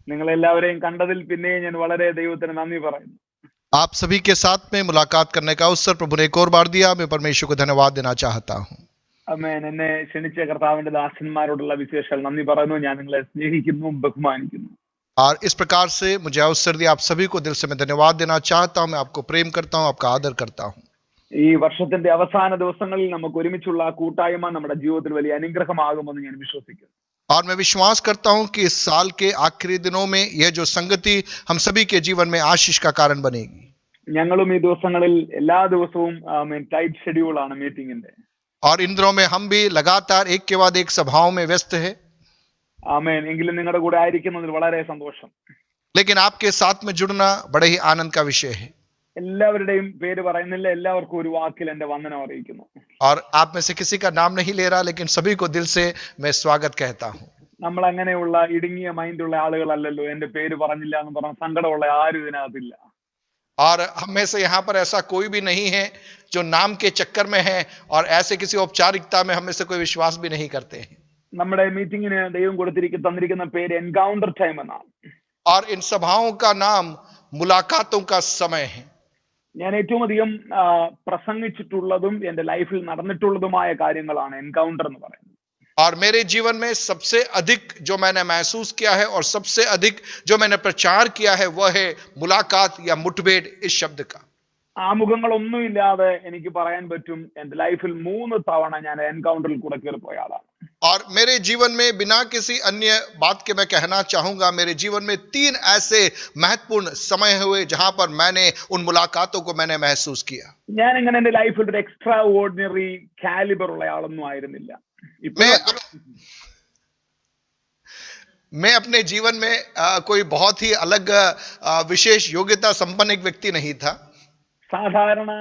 നിങ്ങളെല്ലാവരെയും കണ്ടതിൽ പിന്നെ ഞാൻ വളരെ ദൈവത്തിന് നന്ദി പറയുന്നു. आप सभी के साथ में मुलाकात करने का अवसर प्रभु ने एक और बार दिया. मैं परमेश्वर को धन्यवाद देना चाहता हूँ. ആമേൻ. എന്നെ ക്ഷണിച്ച കർത്താവിന്റെ ദാസന്മാരോടുള്ള വിശേഷാൽ നന്ദി പറയുന്നു. ഞാൻ നിങ്ങളെ സ്നേഹിക്കുന്നു, ബഹുമാനിക്കുന്നു. और इस प्रकार से मुझे अवसर दिया, आप सभी को दिल से मैं धन्यवाद देना चाहता हूँ. मैं आपको प्रेम करता हूँ, आपका आदर करता हूँ. ഈ വർഷത്തിന്റെ അവസാന ദിവസങ്ങളിൽ നമുക്ക് ഒരുമിച്ചുള്ള കൂട്ടായ്മ നമ്മുടെ ജീവിതത്തിൽ വലിയ അനുഗ്രഹമാകുമെന്ന് ഞാൻ വിശ്വസിക്കുന്നു. और मैं विश्वास करता हूं कि इस साल के आखिरी दिनों में यह जो संगति हम सभी के जीवन में आशीष का कारण बनेगी. ഞങ്ങളും ഈ ദിവസങ്ങളിൽ എല്ലാ ദിവസവും ടൈറ്റ് ഷെഡ്യൂൾ ആണ് മീറ്റിംഗിന്റെ. और इन दिनों में हम भी लगातार एक के बाद एक सभाओं में व्यस्त है. ആമേൻ. എങ്കിലും നിങ്ങളുടെ കൂടെ ആയിരിക്കുന്നതിൽ വളരെ സന്തോഷം. लेकिन आपके साथ में जुड़ना बड़े ही आनंद का विषय है. എല്ലാവരുടെയും പേര് പറയുന്നില്ല, എല്ലാവർക്കും ഒരു വാക്കിൽ എന്റെ വന്ദനം അറിയിക്കുന്നു. और आप में से किसी का नाम नहीं ले रहा, लेकिन सभी को दिल से मैं स्वागत कहता हूं. നമ്മൾ അങ്ങനെയുള്ള ഇടുങ്ങിയ മൈൻഡുള്ള ആളുകളല്ലല്ലോ. എന്റെ പേര് പറഞ്ഞില്ല എന്ന് പറഞ്ഞ സങ്കടമുള്ള ആരും ഇതിനകത്തില്ല. और हम में से यहाँ पर ऐसा कोई भी नहीं है जो नाम के चक्कर में है और ऐसे किसी औपचारिकता में हम में से कोई विश्वास भी नहीं करते हैं. നമ്മുടെ മീറ്റിംഗിന് ദൈവം തന്നിരിക്കുന്ന പേര് എൻകൗണ്ടർ ടൈം എന്നാണ്. और इन सभाओं का नाम मुलाकातों का समय है. ഞാൻ ഏറ്റവും അധികം പ്രസംഗിച്ചിട്ടുള്ളതും എന്റെ ലൈഫിൽ നടന്നിട്ടുള്ളതുമായ കാര്യങ്ങളാണ് എൻകൗണ്ടർ എന്ന് പറയുന്നത്. और मेरे जीवन में सबसे अधिक जो मैंने महसूस किया है और सबसे अधिक जो मैंने प्रचार किया है वह है मुलाकात या मुठभेड़ इस शब्द का. ആമുഖങ്ങളൊന്നുമില്ലാതെ എനിക്ക് പറയാൻ പറ്റും, എന്റെ ലൈഫിൽ 3 തവണ ഞാൻ എൻകൗണ്ടറിൽ കൂടെ കയറിപ്പോയ ആളാണ്. और मेरे जीवन में बिना किसी अन्य बात के मैं कहना चाहूंगा, मेरे जीवन में 3 ऐसे महत्वपूर्ण समय हुए जहां पर मैंने उन मुलाकातों को मैंने महसूस किया. ഞാൻ ഇങ്ങനെ എന്റെ ലൈഫിൽ ഒരു എക്സ്ട്രാ ഓർഡിനറി കാലിബർ ഉള്ള ആളൊന്നും ആയിരുന്നില്ല. मैं अपने जीवन में कोई बहुत ही अलग विशेष योग्यता संपन्न एक व्यक्ति नहीं था. സാധാരണ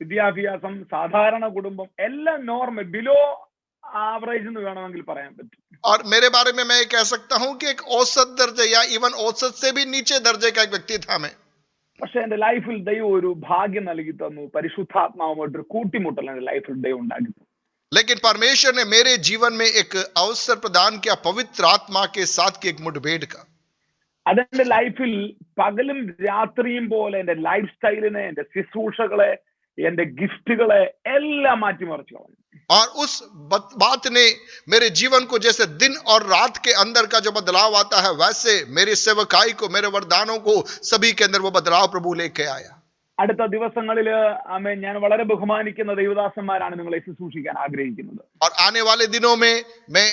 വിദ്യാഭ്യാസം, സാധാരണ കുടുംബം, എല്ലാം നോർമൽ, ബിലോ ആവറേജ് എന്ന് വേണമെങ്കിൽ പറയാൻ പറ്റും. और मेरे बारे में मैं कह सकता हूं कि एक औसत दर्जे या इवन औसत से भी नीचे दर्जे का एक व्यक्ति था मैं. പക്ഷെ എന്റെ ലൈഫിൽ ദൈവം ഒരു ഭാഗ്യം നൽകി തന്നു. പരിശുദ്ധാത്മാവുമായിട്ടൊരു കൂട്ടിമുട്ടൽ എന്റെ ലൈഫിൽ ദൈവം ഉണ്ടാക്കി. लेकिन परमेश्वर ने मेरे जीवन में एक अवसर प्रदान किया पवित्र आत्मा के साथ की एक मुठभेड़ का. അതെന്റെ ലൈഫിൽ പകലും രാത്രിയും പോലെ എന്റെ ലൈഫ് സ്റ്റൈലിനെ, എന്റെ ശുശ്രൂഷകളെ, എന്റെ ഗിഫ്റ്റുകളെ എല്ലാം മാറ്റിമറിച്ചു കളഞ്ഞു. और उस बात ने मेरे जीवन को जैसे दिन और रात के अंदर का जो बदलाव आता है, वैसे मेरी सेवकाई को, मेरे वरदानों को, सभी के अंदर वो बदलाव प्रभु लेके आया. അടുത്ത ദിവസങ്ങളില് ഞാൻ വളരെ ബഹുമാനിക്കുന്ന ദൈവദാസന്മാരാണ് നിങ്ങളെ ശുശ്രൂഷിക്കാൻ ആഗ്രഹിക്കുന്നത്. और आने वाले दिनों में मैं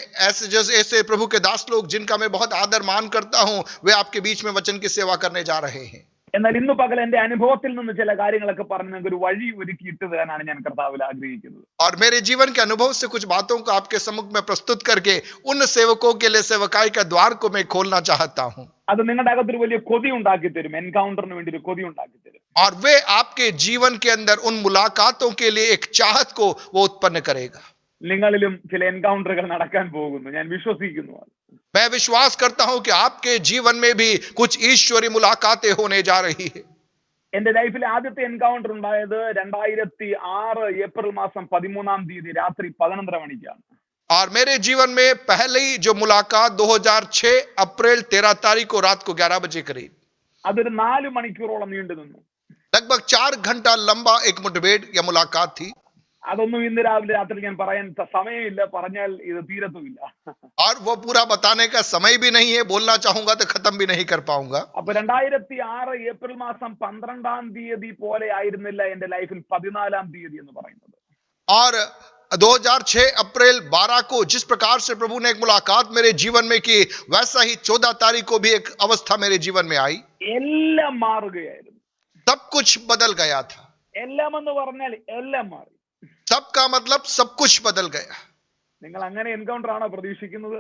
ऐसे प्रभु के दास लोग जिनका मैं बहुत आदर मान करता हूं, वे आपके बीच में वचन की सेवा करने जा रहे हैं. എന്നാൽ ഇന്ന് പകൽ എന്റെ അനുഭവത്തിൽ നിന്ന് ചില കാര്യങ്ങളൊക്കെ പറഞ്ഞ് നിങ്ങൾക്ക് ഒരു വഴി ഒരുക്കിയിട്ട് തരാനാണ് ഞാൻ കർത്താവിൽ ആഗ്രഹിക്കുന്നത്. और मेरे जीवन के अनुभव से कुछ बातों को आपके सम्मुख में प्रस्तुत करके उन सेवकों के लिए सेवकाई का द्वार को मैं खोलना चाहता हूं. അത് നിങ്ങളുടെ അകത്തൊരു വലിയ കൊതി ഉണ്ടാക്കി തരും. എൻകൗണ്ടറിന് വേണ്ടി ഒരു കൊതി ഉണ്ടാക്കി തരും. और वे आपके जीवन के अंदर उन मुलाकातों के लिए एक चाहत को वो उत्पन्न करेगा. നിങ്ങളിലും ചില എൻകൗണ്ടറുകൾ നടക്കാൻ പോകുന്നു, ഞാൻ വിശ്വസിക്കുന്നു. मैं विश्वास करता हूं कि आपके जीवन में भी कुछ ईश्वरीय मुलाकातें होने जा रही है. എന്റെ ലൈഫിലെ ആദ്യത്തെ എൻകൗണ്ടർ ഉണ്ടായത് 2006 ഏപ്രിൽ മാസം 13-ാം തീയതി രാത്രി 11:30 മണിക്കാണ്. और मेरे जीवन में पहली जो मुलाकात 2006 अप्रैल 13 तारीख को रात को 11 बजे करीब. അതൊരു 4 മണിക്കൂറോളം നീണ്ടു നിന്നു. लगभग 4 घंटा लंबा एक मुठभेड़ या मुलाकात थी. അതൊന്നും ഇന്ന് രാവിലെ രാത്രി ഞാൻ പറയാൻ സമയമില്ല, പറഞ്ഞാൽ ഇത് തീരത്തുമില്ല. और वो पूरा बताने का समय भी नहीं है, बोलना चाहूंगा तो खत्म भी नहीं कर पाऊंगा. അപ്പൊ 2006 ഏപ്രിൽ മാസം 12-ാം തീയതി പോലെ ആയിരുന്നില്ല എന്റെ ലൈഫിൽ 14-ാം തീയതി എന്ന് പറയുന്നത്. और 2006 अप्रैल 12 को जिस प्रकार से प्रभु ने एक मुलाकात मेरे जीवन में की, वैसा ही 14 तारीख को भी एक अवस्था मेरे जीवन में आई. എല്ലാം മാറുകയായിരുന്നു. सब कुछ बदल गया था. എല്ലാം എന്ന് പറഞ്ഞാൽ എല്ലാം മാറി. सबका मतलब सब कुछ बदल गया. നിങ്ങൾ അങ്ങനെ എൻകൗണ്ടർ ആണോ പ്രതീക്ഷിക്കുന്നത്?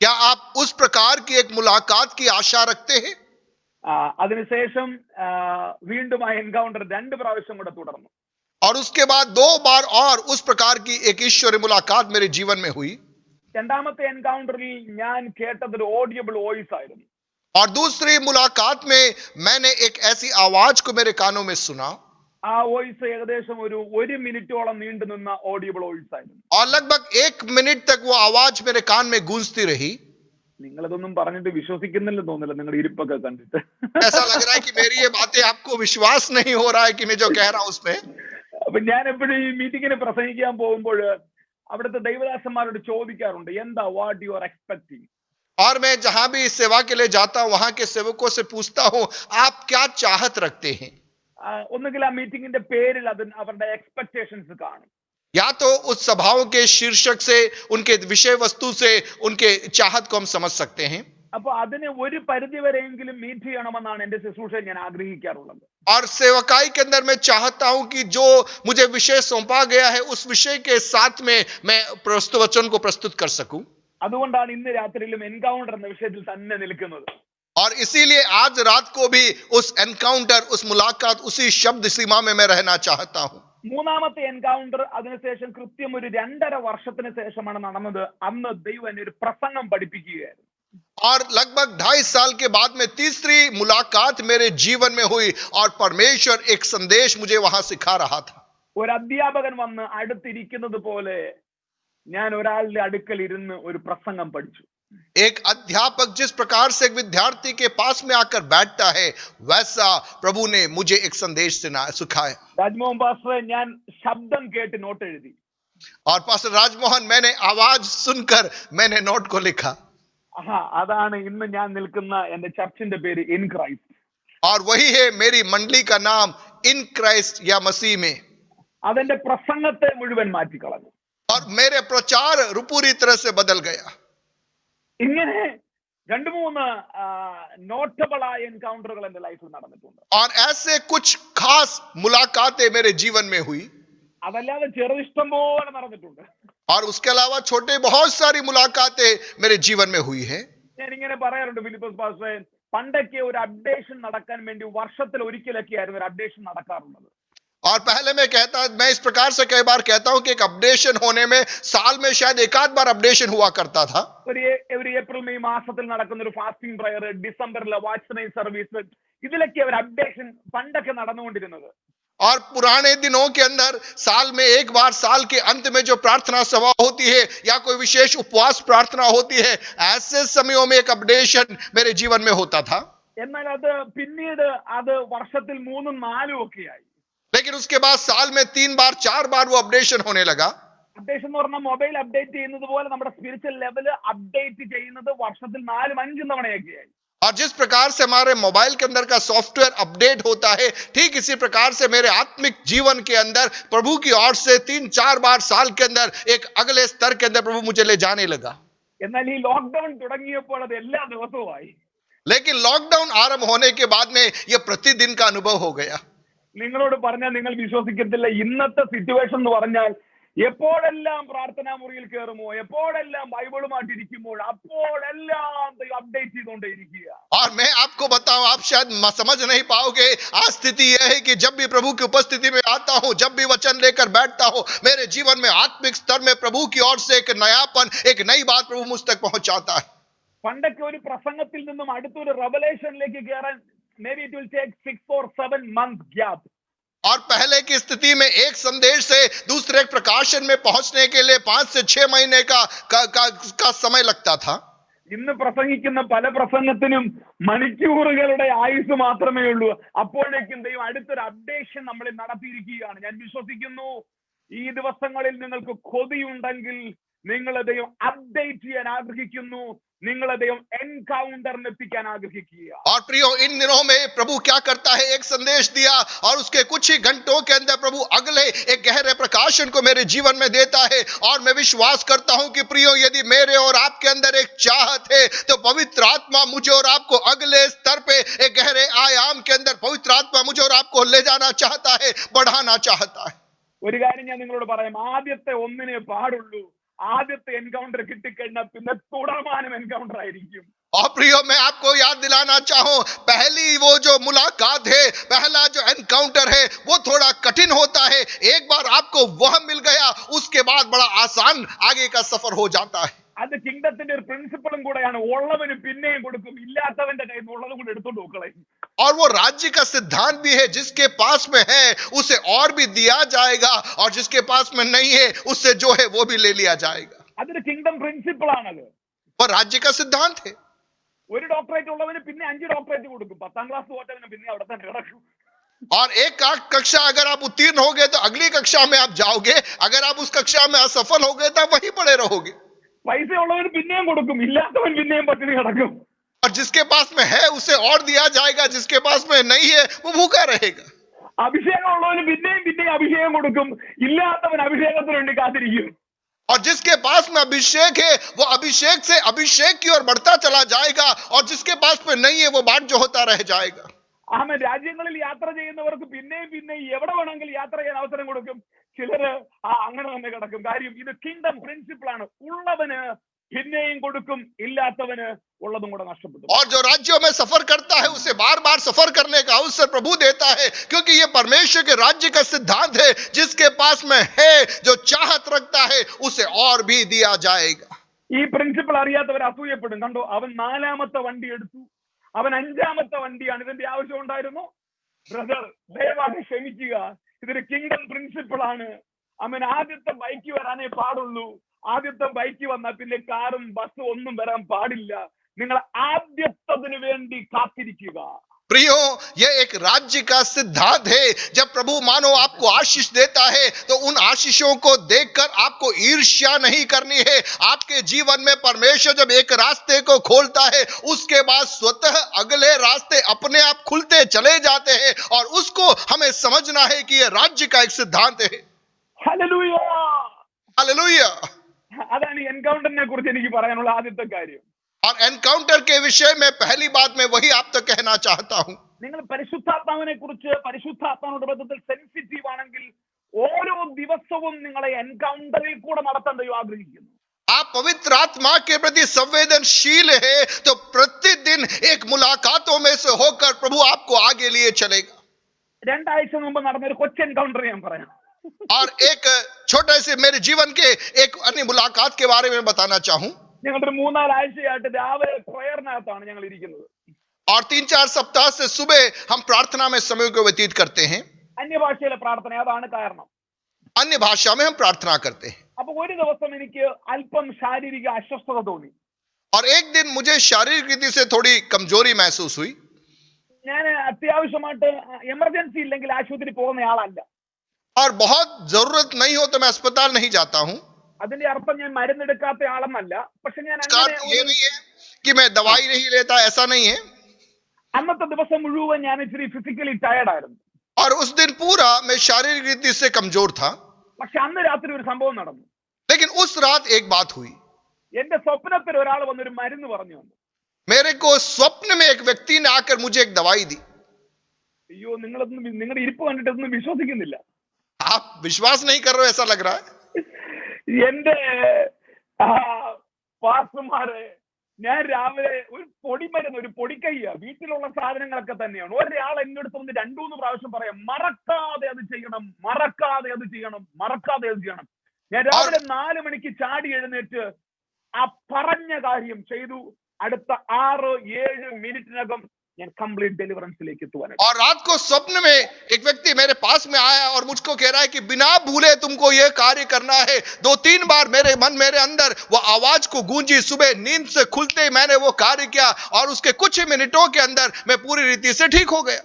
क्या आप उस प्रकार की एक मुलाकात की आशा रखते हैं? അതിനുശേഷം വീണ്ടും ആ എൻകൗണ്ടർ 2 പ്രാവശ്യം കൂടെ തുടർന്നു. और उसके बाद 2 बार और उस प्रकार की एक ईश्वरीय मुलाकात मेरे जीवन में हुई. രണ്ടാമത്തെ എൻകൗണ്ടറിൽ ഞാൻ കേട്ടത് ഒരു ഓഡിയബിൾ വോയിസ് ആയിരുന്നു. और दूसरी मुलाकात में मैंने एक ऐसी आवाज को मेरे कानों में सुना. ആ വോയിസ് ഏകദേശം ഒരു 1 മിനിറ്റോളം നീണ്ടു നിന്ന ഓഡിയബിൾ വോയിസ് ആയിരുന്നു. और लगभग 1 मिनट तक वो आवाज मेरे कान में गूंजती रही. നിങ്ങളതൊന്നും പറഞ്ഞിട്ട് വിശ്വസിക്കുന്നില്ലെന്ന് തോന്നില്ല നിങ്ങളുടെ ഇരിപ്പൊക്കെ കണ്ടിട്ട്. ऐसा लग रहा है कि मेरी ये बातें आपको विश्वास नहीं हो रहा है कि मैं जो कह रहा हूं उसमें. അപ്പൊ ഞാൻ എപ്പോഴും ഈ മീറ്റിങ്ങിന് പ്രസംഗിക്കാൻ പോകുമ്പോൾ അവിടുത്തെ ദൈവദാസന്മാരോട് ചോദിക്കാറുണ്ട്, എന്താ വാട്ട് യു ആർ എക്സ്പെക്ടിങ്. और मैं जहां भी इस सेवा के लिए जाता हूं वहां के सेवकों से पूछता हूं आप क्या चाहत रखते हैं. ഒന്നുകിൽ ആ മീറ്റിങ്ങിന്റെ പേരിൽ അത് അവരുടെ എക്സ്പെക്ടേഷൻസ് കാണും. या तो उस सभाओं के शीर्षक से, उनके विषय वस्तु से उनके चाहत को हम समझ सकते हैं. അപ്പൊ അതിനെ ഒരു പരിധി വരെയെങ്കിലും മീറ്റ് ചെയ്യണമെന്നാണ് എന്റെ ശുശ്രൂഷയിൽ ഞാൻ ആഗ്രഹിക്കാറുള്ളത്. और सेवकाई के अंदर मैं चाहता हूं कि जो मुझे विषय सौंपा गया है उस विषय के साथ में मैं प्रस्तुत वचन को प्रस्तुत कर सकूं. അതുകൊണ്ടാണ് ഇന്ന് രാത്രിയിലും എൻകൗണ്ടർ എന്ന വിഷയത്തിൽ തന്നെ നിൽക്കുന്നത്. और इसीलिए आज रात को भी उस एनकाउंटर, उस मुलाकात, उसी शब्द सीमा में मैं रहना चाहता हूं. മൂന്നാമത്തെ എൻകൗണ്ടർ അതിനുശേഷം കൃത്യം ഒരു 2.5 വർഷത്തിന് ശേഷമാണ് നടന്നത്. അന്ന് ദൈവം എന്നെ ഒരു പ്രസംഗം പഠിപ്പിക്കുകയായിരുന്നു. और लगभग 2.5 साल के बाद में तीसरी मुलाकात मेरे जीवन में हुई और परमेश्वर एक संदेश मुझे वहां सिखा रहा था. ഒരു അധ്യാപകൻ വന്ന് അടുത്തിരിക്കുന്നത് പോലെ ഞാൻ ഒരാളുടെ അടുക്കൽ ഇരുന്ന് ഒരു പ്രസംഗം പഠിച്ചു. एक अध्यापक जिस प्रकार से एक विद्यार्थी के पास में आकर बैठता है वैसा प्रभु ने मुझे एक संदेश सिखाया. രാജ്മോഹൻ പാസ്റ്ററെ ഞാൻ ശബ്ദം കേട്ട് നോട്ട് എഴുതി. और पास्टर राजमोहन मैंने आवाज सुनकर मैंने नोट को लिखा. അതാണ് ഇന്ന് ഞാൻ നിൽക്കുന്ന എന്റെ ചർച്ചിന്റെ പേര് ഇൻ ക്രൈസ്റ്റ്. और वही है मेरी मंडली का नाम इन क्राइस्ट या मसीह में. അതെന്റെ പ്രസംഗത്തെ മുഴുവൻ മാറ്റിക്കളഞ്ഞു. और मेरे प्रचार पूरी तरह से बदल गया. ഇങ്ങനെ 2-3 നോട്ടബിൾ ആയ എൻകൗണ്ടറുകൾ എന്റെ ലൈഫിൽ നടന്നിട്ടുണ്ട്. और ऐसे कुछ खास मुलाकातें मेरे जीवन में हुई. അതല്ലാതെ ചെറുതിഷ്ടം പോലെ നടന്നിട്ടുണ്ട്. और उसके अलावा छोटे बहुत सारी मुलाकातें मेरे जीवन में हुई है. ഞാൻ ഇങ്ങനെ പറയാറുണ്ട് ഫിലിപ്പോസ് പാസ്റ്ററെ, പണ്ടൊക്കെ ഒരു അപ്ഡേഷൻ നടക്കാൻ വേണ്ടി വർഷത്തിൽ ഒരിക്കലൊക്കെ ആയിരുന്നു ഒരു അപ്ഡേഷൻ നടക്കാറുള്ളത്. और पहले मैं इस प्रकार से कई बार कहता हूं कि एक अपडेशन होने में साल में शायद एक आध बार अपडेशन हुआ करता था. ഒരു ഏപ്രിൽ മെയ് മാസത്തിൽ നടക്കുന്ന ഒരു ഫാസ്റ്റിംഗ് പ്രയർ, ഡിസംബറിലെ വാച്ച് നൈറ്റ് സർവീസ്, ഇതിലൊക്കെ ഒരു അപ്ഡേഷൻ പണ്ടൊക്കെ നടന്നുകൊണ്ടിരുന്നത്. और पुराने दिनों के अंदर साल में एक बार, साल के अंत में जो प्रार्थना सभा होती है या कोई विशेष उपवास प्रार्थना होती है, ऐसे समयों में एक अपडेशन मेरे जीवन में होता था. എന്നാൽ അത് പിന്നീട് അത് വർഷത്തിൽ 3-4 ഒക്കെ ആയി. लेकिन उसके बाद साल में 3 बार 4 बार वो अपडेशन होने लगा. അപ്ഡേഷൻ എന്ന് പറഞ്ഞാൽ മൊബൈൽ അപ്ഡേറ്റ് ചെയ്യുന്നത് പോലെ നമ്മുടെ സ്പിരിച്വൽ ലെവൽ അപ്ഡേറ്റ് ചെയ്യുന്നത് വർഷത്തിൽ 4-5 തവണയൊക്കെ ആയി. और जिस प्रकार से हमारे मोबाइल के अंदर का सॉफ्टवेयर अपडेट होता है, ठीक इसी प्रकार से मेरे आत्मिक जीवन के अंदर प्रभु की ओर से 3-4 बार साल के अंदर एक अगले स्तर के अंदर प्रभु मुझे ले जाने लगा. എന്നാൽ ഈ ലോക്ക്ഡൌൺ തുടങ്ങിയപ്പോൾ അത് എല്ലാ ദിവസവും ആയി. लेकिन लॉकडाउन आरंभ होने के बाद में यह प्रतिदिन का अनुभव हो गया. നിങ്ങളോട് പറഞ്ഞാൽ നിങ്ങൾ വിശ്വസിക്കത്തില്ല. ഇന്നത്തെ സിറ്റുവേഷൻ എന്ന് പറഞ്ഞാൽ എപ്പോഴെല്ലാം പ്രാർത്ഥനാ മുറിയിൽ കയറുമോ, എപ്പോഴെല്ലാം ബൈബിളുമായിട്ടിരിക്കുമ്പോൾ അപ്പോഴെല്ലാം അപ്ഡേറ്റ് ചെയ്തുകൊണ്ടേയിരിക്കുക. और मैं आपको बताऊं, आप शायद समझ नहीं पाओगे, आज स्थिति यह है कि जब भी प्रभु की उपस्थिति में आता हूं, जब भी वचन लेकर बैठता हूं, मेरे जीवन में आत्मिक स्तर में प्रभु की ओर से एक नयापन, एक नई बात प्रभु मुझ तक पहुंचाता है. പണ്ടൊക്കെ ഒരു പ്രസംഗത്തിൽ നിന്നും അടുത്തൊരു റെവലേഷനിലേക്ക് കയറാൻ maybe it will take 6 or 7 month gap. और पहले की स्थिति में एक संदेश से दूसरे प्रकाशन में पहुंचने के लिए 5 से 6 महीने का समय लगता था. ഇന്ന് പ്രസംഗിക്കുന്ന പല പ്രസംഗത്തിനും മണിക്കൂറുകളുടെ ആയുസ് മാത്രമേ ഉള്ളൂ. അപ്പോഴേക്കും ദൈവം അടുത്തൊരു അപ്ഡേഷൻ നമ്മളിൽ നടത്തിയിരിക്കുകയാണ്. ഞാൻ വിശ്വസിക്കുന്നു ഈ ദിവസങ്ങളിൽ നിങ്ങൾക്ക് കൊതിയുണ്ടെങ്കിൽ നിങ്ങളെ ദൈവം അപ്ഡേറ്റ് ചെയ്യാൻ ആഗ്രഹിക്കുന്നു, നിങ്ങളെ ദൈവം എൻകൗണ്ടറിന് എത്തിക്കാൻ ആഗ്രഹിക്കുക. और प्रियो, इन दिनों में प्रभु क्या करता है, एक संदेश दिया और उसके कुछ ही घंटों के अंदर प्रभु अगले एक गहरे प्रकाशन को मेरे जीवन में देता है. और मैं विश्वास करता हूं कि प्रियो, यदि मेरे और आपके अंदर एक चाहत है तो पवित्र आत्मा मुझे और आपको अगले स्तर पे एक गहरे आयाम के अंदर पवित्र आत्मा मुझे और आपको ले जाना चाहता है, बढ़ाना चाहता है. ഒരു കാര്യം ഞാൻ നിങ്ങളോട് പറയാം, ആദ്യത്തെ ഒന്നിനെ പാടുള്ളൂ. ആദ്യത്തെ എൻകൗണ്ടർ കിട്ടിക്കഴിഞ്ഞാൽ പിന്നെ തുടർമാനം എൻകൗണ്ടർ ആയിരിക്കും. और प्रियो, मैं आपको याद दिलाना चाहूं, पहली वो जो मुलाकात है, पहला जो एनकाउंटर है, वो थोड़ा कठिन होता है. एक बार आपको वह मिल गया, उसके बाद बड़ा आसान आगे का सफर हो जाता है. അത് കിങ്ഡത്തിന്റെ ഒരു പ്രിൻസിപ്പളും കൂടെയാണ്. ഉള്ളവന് പിന്നെയും കൊടുക്കും, ഇല്ലാത്തവന്റെ കയ്യിൽ നിന്ന് ഉള്ളത് കൊണ്ട് എടുത്തോണ്ട് പോക്കളയും. और वो राज्य का सिद्धांत भी है, जिसके पास में है उसे और भी दिया जाएगा, और जिसके पास में नहीं है उससे जो है वो भी ले लिया जाएगा. അതൊരു കിങ്ഡം പ്രിൻസിപ്പിൾ ആണത്. वह राज्य का सिद्धांत है। ഒരു ഡോക്ടറേറ്റ് ഉള്ളവന് പിന്നെ 5 ഡോക്ടറേറ്റ് കൊടുക്കും. 10ാം ക്ലാസ് തോറ്റവന് പിന്നെ അവിടെ തന്നെ കിടക്കും. और एक कक्षा अगर आप उत्तीर्ण हो गए तो अगली कक्षा में आप जाओगे, अगर आप उस कक्षा में असफल हो गए तो आप वहीं पड़े रहोगे। പൈസ ഉള്ളവന് പിന്നെയും കൊടുക്കും, ഇല്ലാത്തവൻ പിന്നെയും പട്ടിണി കിടക്കും. और जिसके पास में है उसे और दिया जाएगा, जिसके पास में नहीं है वो भूखा रहेगा। അഭിഷേകം ഉള്ളവന് പിന്നെയും പിന്നെയും അഭിഷേകം കൊടുക്കും, ഇല്ലാത്തവൻ അഭിഷേകത്തിന് വേണ്ടി കാത്തിരിക്കും. और जिसके पास में अभिषेक है वो अभिषेक से अभिषेक की ओर बढ़ता चला जाएगा, और जिसके पास में नहीं है वो बाट जो होता रह जाएगा। ആമേൻ. രാജ്യങ്ങളിൽ യാത്ര ചെയ്യുന്നവർക്ക് പിന്നെയും പിന്നെയും എവിടെ വേണമെങ്കിലും യാത്ര ചെയ്യാൻ അവസരം കൊടുക്കും. ചിലര് അങ്ങനെ തന്നെ കിടക്കും. കാര്യം ഇത് കിങ്ഡം പ്രിൻസിപ്പിൾ ആണ്. ഉള്ളവന് പിന്നെയും കൊടുക്കും, ഇല്ലാത്തവന് ഉള്ളതും കൂടെ നഷ്ടപ്പെട്ടു. और जो राज्यों में सफर करता है उसे बार बार सफर करने का अवसर प्रभु देता है, क्योंकि ये परमेश्वर के राज्य का सिद्धांत है। जिसके पास में है, जो चाहत रखता है, उसे और भी दिया जाएगा। ഈ പ്രിൻസിപ്പിൾ അറിയാത്തവർ അസൂയപ്പെടും. കണ്ടോ, അവൻ 4ാമത്തെ വണ്ടി എടുത്തു, അവൻ 5ാമത്തെ വണ്ടിയാണ്. ഇതിന്റെ ആവശ്യം ഉണ്ടായിരുന്നു? ബ്രദർ, ദയവായി ക്ഷമിക്കുക, ഇതൊരു കിങ്ഡം പ്രിൻസിപ്പിൾ ആണ്. അവൻ ആദ്യത്തെ ബൈക്ക് വരാനേ പാടുള്ളൂ. ആദ്യത്തെ ബൈക്ക് വന്നാൽ പിന്നെ കാറും ബസ്സും ഒന്നും വരാൻ പാടില്ല. നിങ്ങൾ ആദ്യത്തതിന് വേണ്ടി കാത്തിരിക്കുക. प्रियो, यह एक राज्य का सिद्धांत है। जब प्रभु मानो आपको आशीष देता है तो उन आशीषों को देखकर आपको ईर्ष्या नहीं करनी है। आपके जीवन में परमेश्वर जब एक रास्ते को खोलता है, उसके बाद स्वतः अगले रास्ते अपने आप खुलते चले जाते हैं, और उसको हमें समझना है कि यह राज्य का एक सिद्धांत है। ഹല്ലേലൂയ. हालेलुया। അതാണ് ഈ എൻകൗണ്ടറിനെ കുറിച്ച് എനിക്ക് പറയാനുള്ള ആദ്യത്തെ കാര്യം. और एनकाउंटर के विषय में पहली बात मैं वही आप तक कहना चाहता हूं। നിങ്ങൾ പരിശുദ്ധാത്മാവിനെ കുറിച്ച്, പരിശുദ്ധാത്മാവിന്റെ ബന്ധത്തിൽ സെൻസിറ്റീവ് ആണെങ്കിൽ ഓരോ ദിവസവും നിങ്ങളെ എൻകൗണ്ടറിൽ കൂടെ നടത്താൻ ദൈവം ആഗ്രഹിക്കുന്നു. आप पवित्र आत्मा के प्रति संवेदनशील है तो प्रतिदिन एक मुलाकातों में से होकर प्रभु आपको आगे लिए चलेगा। 2 ആഴ്ച മുമ്പ് നടന്നൊരു കൊച്ചു എൻകൗണ്ടർ ഞാൻ പറയാം. और एक छोटे से मेरे जीवन के एक अन्य मुलाकात के बारे में बताना चाहूं। ഞങ്ങളുടെ 3-4 ആഴ്ചയായിട്ട് രാവിലെ പ്രയറിനകത്താണ് ഞങ്ങൾ ഇരിക്കുന്നത്. और 3-4 सप्ताह से सुबह हम प्रार्थना में समय को व्यतीत करते हैं। അന്യഭാഷയിലെ പ്രാർത്ഥന, അതാണ് കാരണം. अन्य भाषा में हम प्रार्थना करते हैं। അപ്പൊ ഒരു ദിവസം എനിക്ക് അല്പം ശാരീരിക അസ്വസ്ഥത തോന്നി. और एक दिन मुझे शारीरिक रीति से थोड़ी कमजोरी महसूस हुई। ഞാൻ അത്യാവശ്യമായിട്ട് എമർജൻസി ഇല്ലെങ്കിൽ ആശുപത്രി പോകുന്ന ആളല്ല. और बहुत जरूरत नहीं हो तो मैं अस्पताल नहीं जाता हूं। അതിന്റെ അർത്ഥം ഞാൻ മരുന്നെടുക്കാത്ത ആളെന്നല്ല. പക്ഷെ ഞാൻ इसका अर्थ ये नहीं है कि मैं दवाई नहीं लेता, ऐसा नहीं है। അന്നത്തെ ദിവസം മുഴുവൻ ഞാൻ ഇച്ചിരി ഫിസിക്കലി ടയർഡ് ആയിരുന്നു. और उस दिन पूरा मैं शारीरिक रीति से कमजोर था। പക്ഷെ അന്ന് രാത്രി ഒരു സംഭവം നടന്നു. लेकिन उस रात एक बात हुई। എന്റെ സ്വപ്നത്തിൽ ഒരാൾ വന്നൊരു മരുന്ന് പറഞ്ഞു തന്നു. मेरे को स्वप्न में एक व्यक्ति ने आकर मुझे एक दवाई दी। അയ്യോ, നിങ്ങളുടെ ഇരിപ്പ് കണ്ടിട്ട് ഒന്നും വിശ്വസിക്കുന്നില്ല. आप विश्वास नहीं कर रहे हो ऐसा लग रहा है। എന്റെ പാസ്റ്റർമാരെ, ഞാൻ രാവിലെ ഒരു പൊടിമരുന്ന്, ഒരു പൊടിക്കയ്യ, വീട്ടിലുള്ള സാധനങ്ങളൊക്കെ തന്നെയാണ്. ഒരാൾ എന്റെ അടുത്ത് വന്ന് 2-3 പ്രാവശ്യം പറയാം, മറക്കാതെ അത് ചെയ്യണം, മറക്കാതെ അത് ചെയ്യണം, മറക്കാതെ അത് ചെയ്യണം. ഞാൻ രാവിലെ 4 മണിക്ക് ചാടി എഴുന്നേറ്റ് ആ പറഞ്ഞ കാര്യം ചെയ്തു. അടുത്ത 6-7 മിനിറ്റിനകം ഞാൻ കംപ്ലീറ്റ് ഡെലിവറൻസിലേക്ക് എത്തുവാനായി. और रात को स्वप्न में एक व्यक्ति मेरे पास में आया और मुझको कह रहा है कि बिना भूले तुमको यह कार्य करना है। 2-3 बार मेरे अंदर वो आवाज को गूंजी। सुबह नींद से खुलते ही मैंने वो कार्य किया, और उसके कुछ ही मिनटों के अंदर मैं पूरी रीति से ठीक हो गया।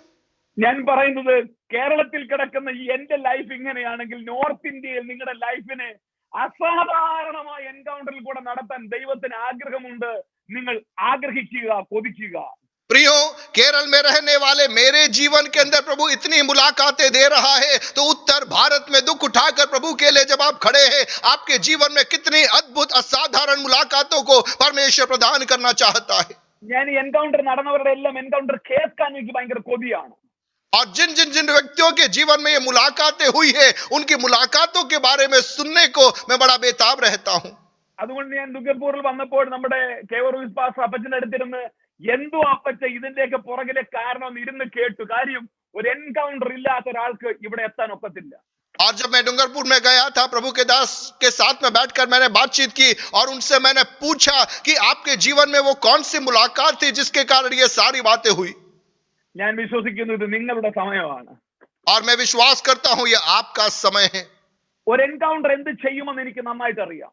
ഞാൻ പറയുന്നത്, കേരളത്തിൽ കിടക്കുന്ന ഈ എന്റെ ലൈഫ് ഇങ്ങനെയാണെങ്കിൽ നോർത്ത് ഇന്ത്യയിൽ നിങ്ങളുടെ ലൈഫിനെ അസാധാരണമായ എൻകൗണ്ടറിൽ കൂടെ നടത്താൻ ദൈവത്തിന് ആഗ്രഹമുണ്ട്. നിങ്ങൾ ആഗ്രഹിക്കുക, കൊതിക്കുക. प्रियो, केरल में रहने वाले मेरे जीवन के अंदर प्रभु इतनी मुलाकातें दे रहा है, तो उत्तर भारत में दुख उठाकर प्रभु के लिए जब आप खड़े हैं, आपके जीवन में कितनी अद्भुत असाधारण मुलाकातों को परमेश्वर प्रदान करना चाहता है। ഞാൻ ഈ എൻകൗണ്ടർ നടന്നവരുടെ എല്ലാം എൻകൗണ്ടർ കേൾക്കാൻ എനിക്ക് ഭയങ്കര കൊതിയാണ്. और जिन व्यक्तियों के जीवन में ये मुलाकातें हुई है, उनकी मुलाकातों के बारे में सुनने को मैं बड़ा बेताब रहता हूं। അതുകൊണ്ട് ഞാൻ ദുഃഖപൂറിൽ വന്നപ്പോൾ നമ്മുടെ കേവറൂസ് പാസ്റ്റർ അപ്പച്ചന്റെ അടുത്തിരുന്ന്, എന്തോ അപ്പച്ച ഇതിന്റെയൊക്കെ പുറകിലെ കാരണം ഇരുന്ന് കേട്ടു. കാര്യം ഒരു എൻകൗണ്ടർ ഇല്ലാത്ത ഒരാൾക്ക് ഇവിടെ എത്താൻ ഒക്കത്തില്ല. और जब मैं डूंगरपुर में गया था, प्रभु के दास के साथ में बैठकर मैंने बातचीत की, और उनसे मैंने पूछा कि आपके जीवन में वो कौन सी मुलाकात थी जिसके कारण ये सारी बातें हुई। ഞാൻ വിശ്വസിക്കുന്നു ഇത് നിങ്ങളുടെ സമയമാണ്. और मैं विश्वास करता हूं ये आपका समय है। ഒരു എൻകൗണ്ടർ എന്ത് ചെയ്യുമെന്ന് എനിക്ക് നന്നായിട്ട് അറിയാം.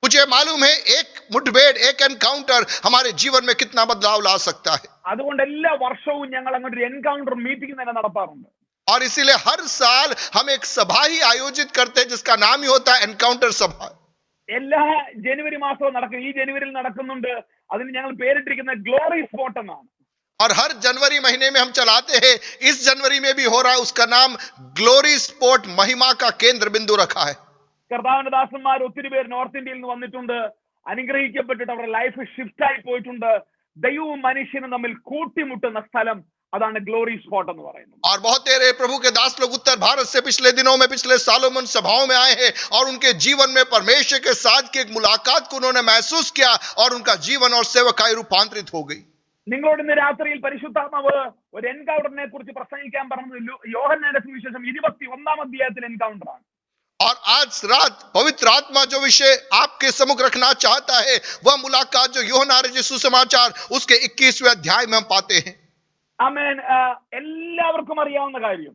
मुझे मालूम है एक मुठभेड़, एक एनकाउंटर हमारे जीवन में कितना बदलाव ला सकता है। അതുകൊണ്ട് എല്ലാ വർഷവും ഞങ്ങൾ അങ്ങോട്ട് ഒരു എൻകൗണ്ടർ മീറ്റിംഗ് തന്നെ നടത്താറുണ്ട്. और इसीलिए हर साल हम एक सभा ही आयोजित करते हैं जिसका नाम ही होता है एनकाउंटर सभा। എല്ലാ ജനുവരി മാസവും നടക്കും. ഈ ജനുവരിയിൽ നടക്കുന്നുണ്ട്. അതിന് ഞങ്ങൾ പേരിട്ടിരിക്കുന്നത് ഗ്ലോറി സ്പോട്ട് എന്നാണ്. और हर जनवरी महीने में हम चलाते हैं, इस जनवरी में भी हो रहा है, उसका नाम ग्लोरी स्पॉट, महिमा का केंद्र बिंदु रखा है। കർത്താവിന്റെ ദാസന്മാർ ഒത്തിരി പേര് നോർത്ത് ഇന്ത്യയിൽ നിന്ന് വന്നിട്ടുണ്ട്. അനുഗ്രഹിക്കപ്പെട്ടിട്ട് അവരുടെ ലൈഫ് ഷിഫ്റ്റ് ആയി പോയിട്ടുണ്ട്. ദൈവവും മനുഷ്യനും തമ്മിൽ കൂട്ടിമുട്ടുന്ന സ്ഥലം, അതാണ് ഗ്ലോറി സ്പോട്ട് എന്ന് പറയുന്നത്. और बहुत तेरे प्रभु के दास लोग उत्तर भारत से पिछले दिनों में, पिछले सालों में उन सभाओं में आए हैं और उनके जीवन में परमेश्वर के साथ की एक मुलाकात को उन्होंने महसूस किया और उनका जीवन और सेवकाई रूपांतरित हो गई। നിങ്ങളോട് ഇന്ന് രാത്രിയിൽ പരിശുദ്ധാത്മാവ് ഒരു എൻകൗണ്ടറിനെ കുറിച്ച് പ്രസംഗിക്കാൻ പറഞ്ഞത് യോഹന്നാന്റെ സുവിശേഷം 21 അധ്യായത്തിൽ എൻകൗണ്ടർ ആണ്. और आज रात पवित्र आत्मा जो विषय आपके सम्मुख रखना चाहता है वह मुलाकात जो यूहन्ना रचित सुसमाचार उसके 21वें अध्याय में हम पाते हैं। ആമേൻ. എല്ലാവർക്കും അറിയാവുന്ന കാര്യം,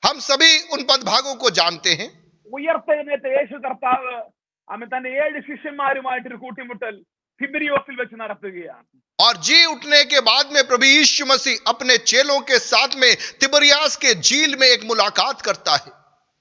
हम सभी उन पदभागों को जानते हैं। ഉയർത്തെഴുന്നേറ്റ യേശു കർത്താവ് ആമേൻ തന്റെ 7 ശിഷ്യന്മാരുമായിട്ടൊരു കൂട്ടിമുട്ടൽ തിബിരിയോസിൽ വെച്ച് നടത്തുകയാണ്. और जी उठने के बाद में प्रभु यीशु मसीह अपने चेलों के साथ में तिबरियास के झील में एक मुलाकात करता है।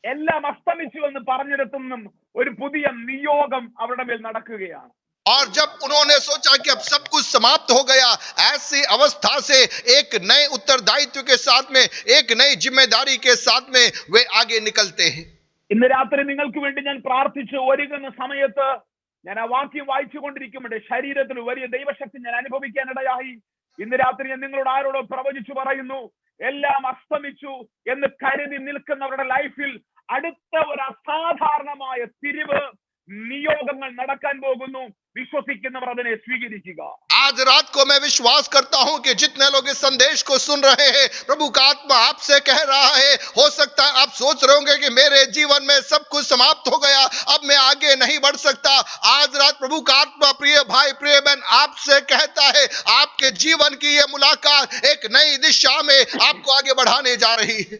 എല്ലാം അസ്തമിച്ചു എന്ന് പറഞ്ഞിടത്തുനിന്നും ഒരു പുതിയ നിയോഗം അവരുടെ മേൽ നടക്കുകയാണ്. और जब उन्होंने सोचा कि अब सब कुछ समाप्त हो गया, ऐसी अवस्था से एक नए उत्तरदायित्व के साथ में, एक नई जिम्मेदारी के साथ में वे आगे निकलते हैं। ഇന്ന് രാത്രി നിങ്ങൾക്ക് വേണ്ടി ഞാൻ പ്രാർത്ഥിച്ച് ഒരുങ്ങുന്ന സമയത്ത് ഞാൻ ആ വാക്യം വായിച്ചുകൊണ്ടിരിക്കുമ്പോൾ ശരീരത്തിൽ വലിയ ദൈവശക്തി ഞാൻ അനുഭവിക്കാനിടയായി. ഇന്ന് രാത്രി ഞാൻ നിങ്ങളോട് ആരോടോ പ്രവചിച്ചു പറയുന്നു, എല്ലാം അസ്തമിച്ചു എന്ന് കരുതി നിൽക്കുന്നവരുടെ ലൈഫിൽ അടുത്ത ഒരു അസാധാരണമായ തിരിവ്, നിയോഗങ്ങൾ നടക്കാൻ പോകുന്നു. വിശ്വസിക്കുന്നവർ അതിനെ സ്വീകരിക്കുക. आज रात को मैं विश्वास करता हूं कि जितने लोग इस संदेश को सुन रहे हैं, प्रभु का आत्मा आपसे कह रहा है, हो सकता है आप सोच रहे होंगे कि मेरे जीवन में सब कुछ समाप्त हो गया, अब मैं आगे नहीं बढ़ सकता। आज रात प्रभु का आत्मा, प्रिय भाई प्रिय बहन, आपसे कहता है आपके जीवन की यह मुलाकात एक नई दिशा में आपको आगे बढ़ाने जा रही है।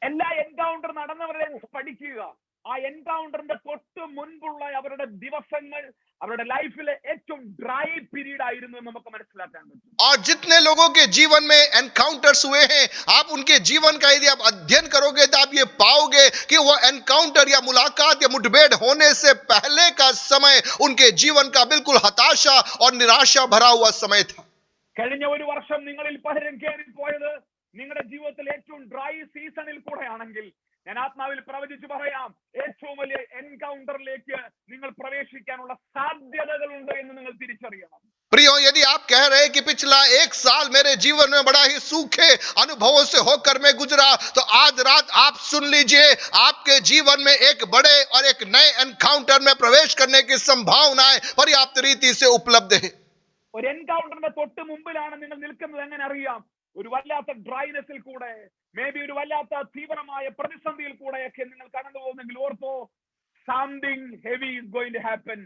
എല്ലാ എൻകൗണ്ടർ നടന്നവരെ പഠിക്കുക. ആ എൻകൗണ്ടറിന്റെ തൊട്ട് മുൻപുള്ള അവരുടെ ദിവസങ്ങൾ അവരുടെ ലൈഫിലെ ഏറ്റവും ഡ്രൈ പീരീഡ് ആയിരുന്നു എന്ന് നമുക്ക് മനസ്സിലാക്കാൻ പറ്റും. और जितने लोगों के जीवन में एनकाउंटर्स हुए हैं, आप उनके जीवन का यदि आप अध्ययन करोगे तो आप ये पाओगे कि वो एनकाउंटर या मुलाकात या मुठभेड़ होने से पहले का समय उनके जीवन का बिल्कुल हताशा और निराशा भरा हुआ समय था। കഴിഞ്ഞ ഒരു വർഷം നിങ്ങളിൽ പലരും കയറിപ്പോയത് നിങ്ങളുടെ ജീവിതത്തിൽ ഏറ്റവും ഡ്രൈ സീസണിൽ കൂടെയാണെങ്കിൽ ഞാൻ ആത്മാവിൽ പ്രവചിച്ചു പറയാം, ഏറ്റവും വലിയ എൻകൗണ്ടറിലേക്ക് നിങ്ങൾ പ്രവേശിക്കാനുള്ള സാധ്യതകളുണ്ട് എന്ന് നിങ്ങൾ തിരിച്ചറിയണം. प्रियो, यदि आप कह रहे हैं कि पिछला एक साल मेरे जीवन में बड़ा ही सूखे अनुभवों से होकर मैं गुजरा, तो आज रात आप सुन लीजिए, आपके जीवन में एक बड़े और एक नए एनकाउंटर में प्रवेश करने की संभावनाएं पर्याप्त रीति से उपलब्ध है। ഒരു എൻകൗണ്ടറിന്റെ തൊട്ട് മുമ്പിലാണ് നിങ്ങൾ നിൽക്കുന്നത്. എങ്ങനെ അറിയാം? ഒരു വല്ലാത്ത ഡ്രൈനെസ്സിൽ കൂടെ, മേ ബി ഒരു വല്ലാത്ത തീവ്രമായ പ്രതിസന്ധിയിൽ കൂടെയൊക്കെ നിങ്ങൾ കടന്നു പോകുന്നെങ്കിൽ ഓർത്തോ, something heavy is going to happen.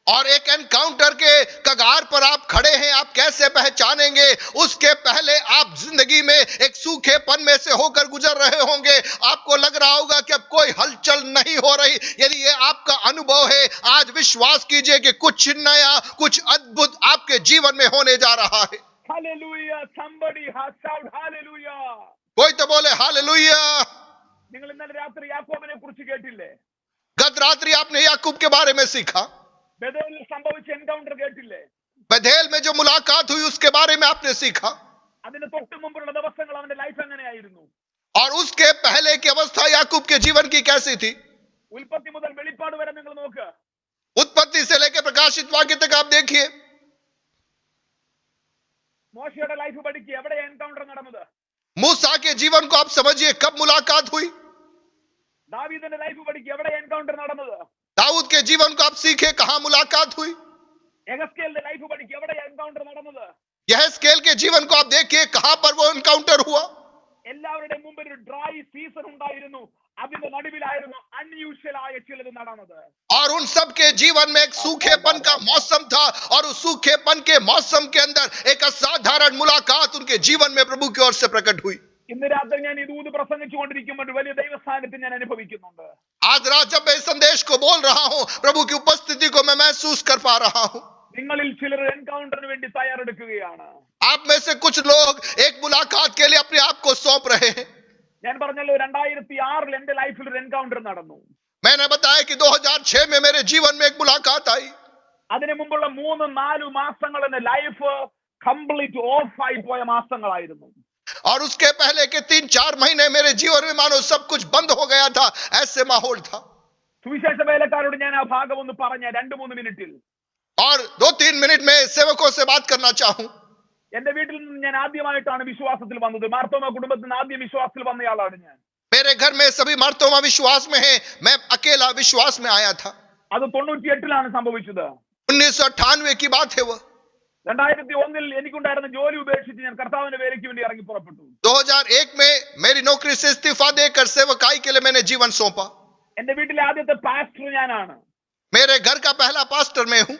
और एक एनकाउंटर के कगार पर आप खड़े हैं, आप कैसे पहचानेंगे? उसके पहले आप जिंदगी में एक सूखेपन में से होकर गुजर रहे होंगे, आपको लग रहा होगा कि अब कोई हलचल नहीं हो रही। यदि ये आपका अनुभव है, आज विश्वास कीजिए कि कुछ नया, कुछ अद्भुत आपके जीवन में होने जा रहा है। Hallelujah, somebody has shouted hallelujah. कोई तो बोले हालेलुया। നിങ്ങൾ ഇന്നലെ രാത്രി യാക്കോബിനെ കുറിച്ച് കേട്ടില്ലേ? गत रात्रि आपने याकूब के बारे में सीखा, ബെഥേലിൽ സംഭവിച്ച എൻകൗണ്ടർ കേട്ടില്ലേ? बथेल में जो मुलाकात हुई उसके बारे में आपने सीखा, അതിന് തൊട്ട് മുമ്പുള്ള ദിവസങ്ങൾ അവന്റെ ലൈഫ് എങ്ങനെയായിരുന്നു? और उसके पहले की अवस्था याकूब के जीवन की कैसी थी? ഉൽപ്പത്തി മുതൽ വെളിപ്പാട് വരെ നിങ്ങൾ നോക്ക്. उत्पत्ति से लेकर प्रकाशित वाक्य तक आप देखिए। മോശയുടെ ലൈഫ് പഠിക്കുക, എവിടെ എൻകൗണ്ടർ നടന്നത്? मूसा के जीवन को आप समझिए, कब मुलाकात हुई? ദാവീദിന്റെ ലൈഫ് പഠിക്കുക, എവിടെ എൻകൗണ്ടർ നടന്നത്? दाऊद के जीवन को आप सीखे, कहां मुलाकात हुई? എഗസ്കേലിന്റെ ലൈഫ് പഠിക്കുക, എവിടെ എൻകൗണ്ടർ നടന്നത്? यहेजकेल के जीवन को आप देखिए, कहां पर वो एनकाउंटर हुआ? എല്ലാവരുടെയും മുമ്പിൽ ഒരു ഡ്രൈ സീസൺ ഉണ്ടായിരുന്നു. അതിന്റെ നടുവിലായിരുന്നു അൺയൂഷ്വൽ ആയ ചിലത് നടന്നത്. और उन सब के जीवन में एक सूखेपन का मौसम था, और उस सूखेपन के मौसम के अंदर एक असाधारण मुलाकात उनके जीवन में प्रभु की ओर से प्रकट हुई। ഇന്ന് രാത്രി ഞാൻ ഈ ദൂത് പ്രസംഗിച്ചുകൊണ്ടിരിക്കുമ്പോൾ ഒരു വലിയ ദൈവസാന്നിധ്യം ഞാൻ അനുഭവിക്കുന്നുണ്ട്. आज रात जब मैं इस संदेश को बोल रहा हूं, प्रभु की उपस्थिति को मैं महसूस कर पा रहा हूं। നിങ്ങളിൽ ചിലർ എൻകൗണ്ടറിന് വേണ്ടി തയ്യാറെടുക്കുകയാണ്. आप में से कुछ लोग एक मुलाकात के लिए अपने आप को सौंप रहे हैं। ഞാൻ പറഞ്ഞല്ലോ 2006 എന്റെ ലൈഫിൽ ഒരു എൻകൗണ്ടർ നടന്നു. मैंने बताया कि 2006 में मेरे जीवन में एक मुलाकात आई। അതിനു മുമ്പുള്ള 3-4 മാസങ്ങൾ എന്റെ ലൈഫ് കംപ്ലീറ്റ് ഓഫ് ആയി പോയ മാസങ്ങളായിരുന്നു. और उसके पहले के 3-4 महीने मेरे जीवन में मानो सब कुछ बंद हो गया था, ऐसे माहौल था। സുവിശേഷ വേലക്കാരോട് ഞാൻ ആ ഭാഗം ഒന്ന് പറഞ്ഞ 2-3 മിനിറ്റിൽ. और 2-3 मिनट में सेवकों से बात करना चाहूं। എന്റെ വീട്ടിൽ നിന്ന് ഞാൻ ആദ്യമായിട്ടാണ് വിശ്വാസത്തിൽ വന്നത്. മാർത്തോമ കുടുംബത്തിൽ നിന്ന് ആദ്യം വിശ്വാസത്തിൽ വന്നയാളാണ് ഞാൻ. मेरे घर में सभी मार्तोमा विश्वास में है, मैं अकेला विश्वास में आया था। അത് 98 സംഭവിച്ചത്. 1998 की बात है वो। 2001 എനിക്കുണ്ടായിരുന്ന ജോലി ഉപേക്ഷിച്ച് ഞാൻ കർത്താവിന്റെ വേലയ്ക്ക് വേണ്ടി ഇറങ്ങി പുറപ്പെട്ടു. 2001 में मेरी नौकरी से इस्तीफा देकर सेवकाई के लिए मैंने जीवन सौंपा। എന്റെ വീട്ടിലെ ആദ്യത്തെ പാസ്റ്റർ ഞാനാണ്. मेरे घर का पहला पास्टर मैं हूं।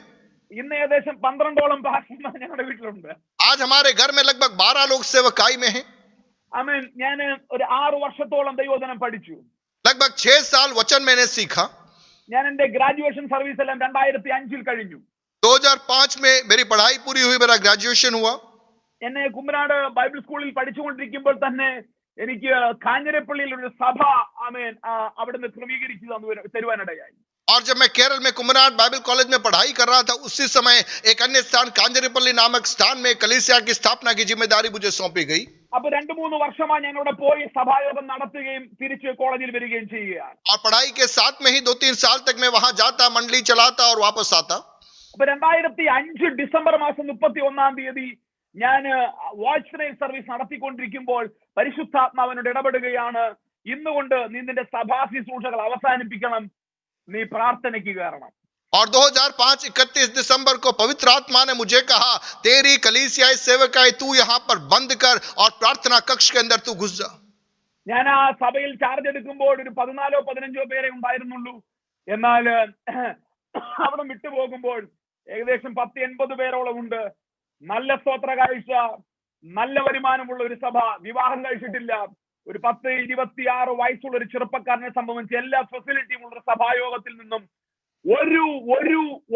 ഇന്ന് ഏകദേശം 12ഓളം പാസ്റ്റർമാർ ഞങ്ങളുടെ വീട്ടിലുണ്ട്. आज हमारे घर में लगभग 12 लोग सेवकाई में हैं। ആമേൻ. ഞാൻ ഒരു 6 വർഷത്തോളം ദൈവവചനം പഠിച്ചു. लगभग 6 साल वचन मैंने सीखा। ഞാൻ എന്റെ ഗ്രാജുവേഷൻ സർവീസ് എല്ലാം 2005 കഴിഞ്ഞു. 2005 में मेरी पढ़ाई पूरी हुई, मेरा ग्रेजुएशन हुआ। എന്നെ കുമ്പനാട് ബൈബിൾ സ്കൂളിൽ പഠിച്ചുകൊണ്ടിരിക്കുമ്പോൾ തന്നെ എനിക്ക് കാഞ്ഞിരപ്പള്ളിയിൽ ഒരു സഭ ആമേൻ അവിടുന്ന് ക്രമീകരിച്ചു തരുവാനിടയായി. और जब मैं केरल में कुमनाड बाइबल कॉलेज में पढ़ाई कर रहा था, उसी समय एक अन्य स्थान कांजरीपल्ली नामक स्थान में कलीसिया की स्थापना की जिम्मेदारी मुझे सौंपी गई। അപ്പൊ 2-3 വർഷമായി ഞാൻ അവിടെ പോയി സഭായോഗം നടത്തുകയും തിരിച്ച് കോളേജിൽ വരികയും ചെയ്യുകയാണ്. और पढ़ाई के साथ में ही 2-3 साल तक मैं वहां जाता, मंडली चलाता और वापस आता। അപ്പൊ 2005 ഡിസംബർ മാസം 31 ഞാൻ വാച്ച് നൈറ്റ് സർവീസ് നടത്തിക്കൊണ്ടിരിക്കുമ്പോൾ പരിശുദ്ധാത്മാവിനോട് ഇടപെടുകയാണ്. ഇന്നുകൊണ്ട് നീ നിന്റെ സഭാ ശുശ്രൂഷകൾ അവസാനിപ്പിക്കണം, നീ പ്രാർത്ഥനയ്ക്ക് കയറണം. और 2005 31 दिसंबर को पवित्र आत्मा ने मुझे कहा, तेरी कलीसियाई सेवकाई तू यहाँ पर बंद कर और प्रार्थना कक्ष के अंदर तू घुस जा। ഞാൻ ആ സഭയിൽ ചാർജ് എടുക്കുമ്പോൾ ഒരു 14-15 പേരെ ഉണ്ടായിരുന്നുള്ളൂ. എന്നാൽ അവിടെ വിട്ടുപോകുമ്പോൾ ഏകദേശം 10-80 പേരോളം ഉണ്ട്. നല്ല സ്തോത്ര കാഴ്ച, നല്ല വരുമാനമുള്ള ഒരു സഭ, വിവാഹം കഴിച്ചിട്ടില്ല, ഒരു 10-26 വയസ്സുള്ള ഒരു ചെറുപ്പക്കാരനെ സംബന്ധിച്ച് എല്ലാ ഫെസിലിറ്റിയും ഉള്ള സഭായോഗത്തിൽ നിന്നും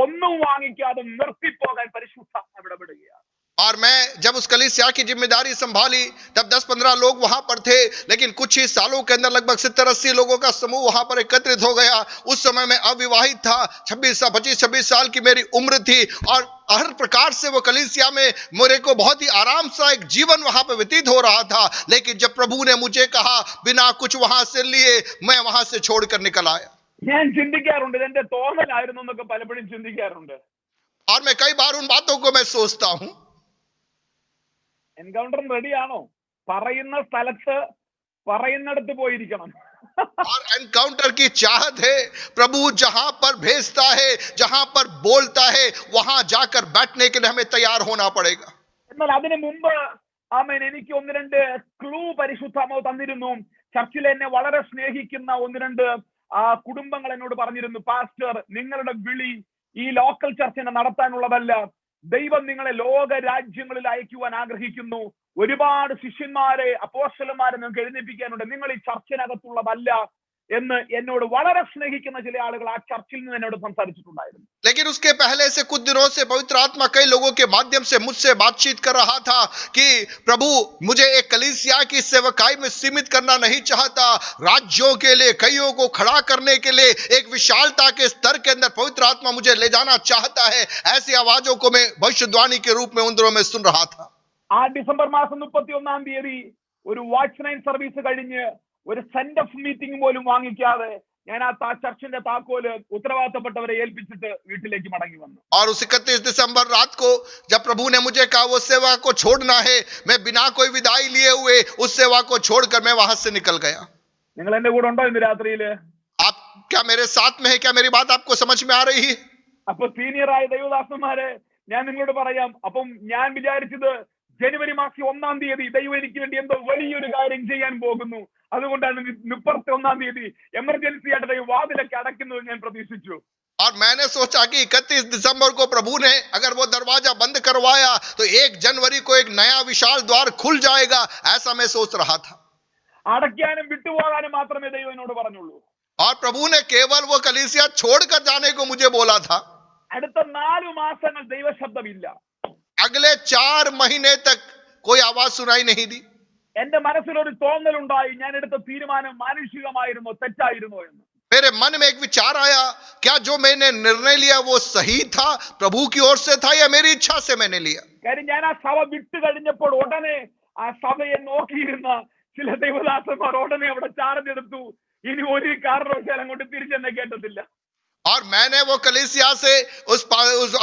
ഒന്നും വാങ്ങിക്കാതെ നിർത്തിപ്പോകാൻ പരിശുദ്ധാത്മാവ് ഇടപെടുകയാണ്. और मैं जब उस कलीसिया की जिम्मेदारी संभाली तब 10-15 लोग वहां पर थे, लेकिन कुछ ही सालों के अंदर लगभग 70-80 लोगों का समूह वहां पर एकत्रित हो गया। उस समय मैं अविवाहित था, 25-26 साल की मेरी उम्र थी और हर प्रकार से वो कलीसिया में मेरे को बहुत ही आराम सा एक जीवन वहां पर व्यतीत हो रहा था। लेकिन जब प्रभु ने मुझे कहा, बिना कुछ वहां से लिए मैं वहां से छोड़कर निकल आया। ഞാൻ ചിന്തിക്കാറുണ്ട്, ഇതെന്റെ തോന്നലായിരുന്നു എന്നൊക്കെ പലപ്പോഴും ചിന്തിക്കാറുണ്ട്. और मैं कई बार उन बातों को मैं सोचता हूं। എൻകൗണ്ടർ റെഡിയാണോ? പറയുന്ന സ്ഥലത്ത് പറയുന്നിടത്ത് പോയിരിക്കണം. और एनकाउंटर की चाहत है, प्रभु जहां पर भेजता है, जहां पर बोलता है, वहां जाकर बैठने के लिए हमें तैयार होना पड़ेगा। എന്നാൽ അതിനു മുമ്പ് ആമേൻ എനിക്ക് 1-2 ക്ലൂ പരിശുദ്ധാത്മാവ് തന്നിരുന്നു. ചർച്ചിൽ എന്നെ വളരെ സ്നേഹിക്കുന്ന 1-2 കുടുംബങ്ങൾ എന്നോട് പറഞ്ഞിരുന്നു, പാസ്റ്റർ നിങ്ങളുടെ വിളി ഈ ലോക്കൽ ചർച്ചിനെ നടത്താനുള്ളതല്ല, ദൈവം നിങ്ങളെ ലോക രാജ്യങ്ങളിൽ അയക്കുവാൻ ആഗ്രഹിക്കുന്നു, ഒരുപാട് ശിഷ്യന്മാരെ അപ്പോസ്തലന്മാരെ നിങ്ങൾക്ക് എഴുന്നേൽപ്പിക്കാനുണ്ട്, നിങ്ങൾ ഈ ചർച്ചിനകത്തുള്ളതല്ല എന്ന് എന്നോട് വളരെ സ്നേഹിക്കുന്ന ചില ആളുകൾ ആ ചർച്ചിൽ നിന്ന് എന്നോട് സംസാരിച്ചിട്ടുണ്ടായിരുന്നു. लेकिन उसके पहले से कुछ दिनों से पवित्र आत्मा कई लोगों के माध्यम से मुझसे बातचीत कर रहा था कि प्रभु मुझे एक कलीसिया की सेवकाई में सीमित करना नहीं चाहता, राज्यों के लिए कईयों को खड़ा करने के लिए एक विशालता के स्तर के अंदर पवित्र आत्मा मुझे ले जाना चाहता है। ऐसी आवाजों को मैं भविष्यवाणी के रूप में उन दिनों में सुन रहा था। ആ ഡിസംബർ മാസം 31 ഒരു വാച്ച് നൈറ്റ് സർവീസ് കഴിഞ്ഞ് ഒരു സെൻഡ് ഓഫ് മീറ്റിംഗ് പോലും വാങ്ങിക്കാതെ ഞാൻ ആ ചർച്ചിന്റെ താക്കോല് ഉത്തരവാദിത്തപ്പെട്ടവരെ ഏൽപ്പിച്ചിട്ട് വീട്ടിലേക്ക് മടങ്ങി വന്നു. और उस 31 दिसंबर रात को जब प्रभु ने मुझे कहा वो सेवा को छोड़ना है, मैं बिना कोई विदाई लिए हुए उस सेवा को छोड़कर मैं वहां से निकल गया। നിങ്ങൾ എന്റെ കൂടെ ഉണ്ടോ ഇന്ന് രാത്രിയില്? आप क्या मेरे साथ में है? क्या मेरी बात आपको समझ में आ रही है? അപ്പൊ സീനിയറായ ദൈവദാസന്മാരെ ഞാൻ നിങ്ങളോട് പറയാം. അപ്പം ഞാൻ വിചാരിച്ചത് ജനുവരി മാസം 1 ദൈവം എനിക്ക് വേണ്ടി എന്തോ വലിയൊരു കാര്യം ചെയ്യാൻ പോകുന്നു, അതുകൊണ്ടാണ് 31 എമർജൻസി ആയിട്ട് ദൈവം വാതിലൊക്കെ അടയ്ക്കുന്നത് ഞാൻ പ്രതീക്ഷിച്ചു. और मैंने सोचा कि 31 दिसंबर को प्रभु ने अगर वो दरवाजा बंद करवाया तो 1 जनवरी को एक नया विशाल द्वार खुल जाएगा, ऐसा मैं सोच रहा था। അടയ്ക്കാനും വിട്ടുപോകാനും മാത്രമേ ദൈവം എന്നോട് പറഞ്ഞുള്ളൂ. और प्रभु ने केवल वो कलीसिया छोड़कर जाने को मुझे बोला था। അടുത്ത 4 മാസങ്ങൾ ദൈവശബ്ദമില്ല. अगले 4 महीने तक कोई आवाज सुनाई नहीं दी। എന്റെ മനസ്സിലൊരു തോന്നലുണ്ടായി, ഞാൻ എടുത്ത തീരുമാനം മാനുഷികമായിരുന്നോ തെറ്റായിരുന്നോ എന്ന്. मेरे मन में एक विचार आया, क्या जो मैंने निर्णय लिया वो सही था, प्रभु की ओर से था या मेरी इच्छा से मैंने लिया। കാര്യം ഞാൻ ആ സഭ വിട്ടു കഴിഞ്ഞപ്പോൾ ഉടനെ ആ സഭയെ നോക്കിയിരുന്ന ചില ദൈവദാസന്മാർ ഉടനെ അവിടെ ചാർജ് എടുത്തു. ഇനി ഒരു കാരണവശാലും അങ്ങോട്ട് തിരിച്ചെന്നെ കേട്ടത്തില്ല. और मैंने वो कलीसिया से उस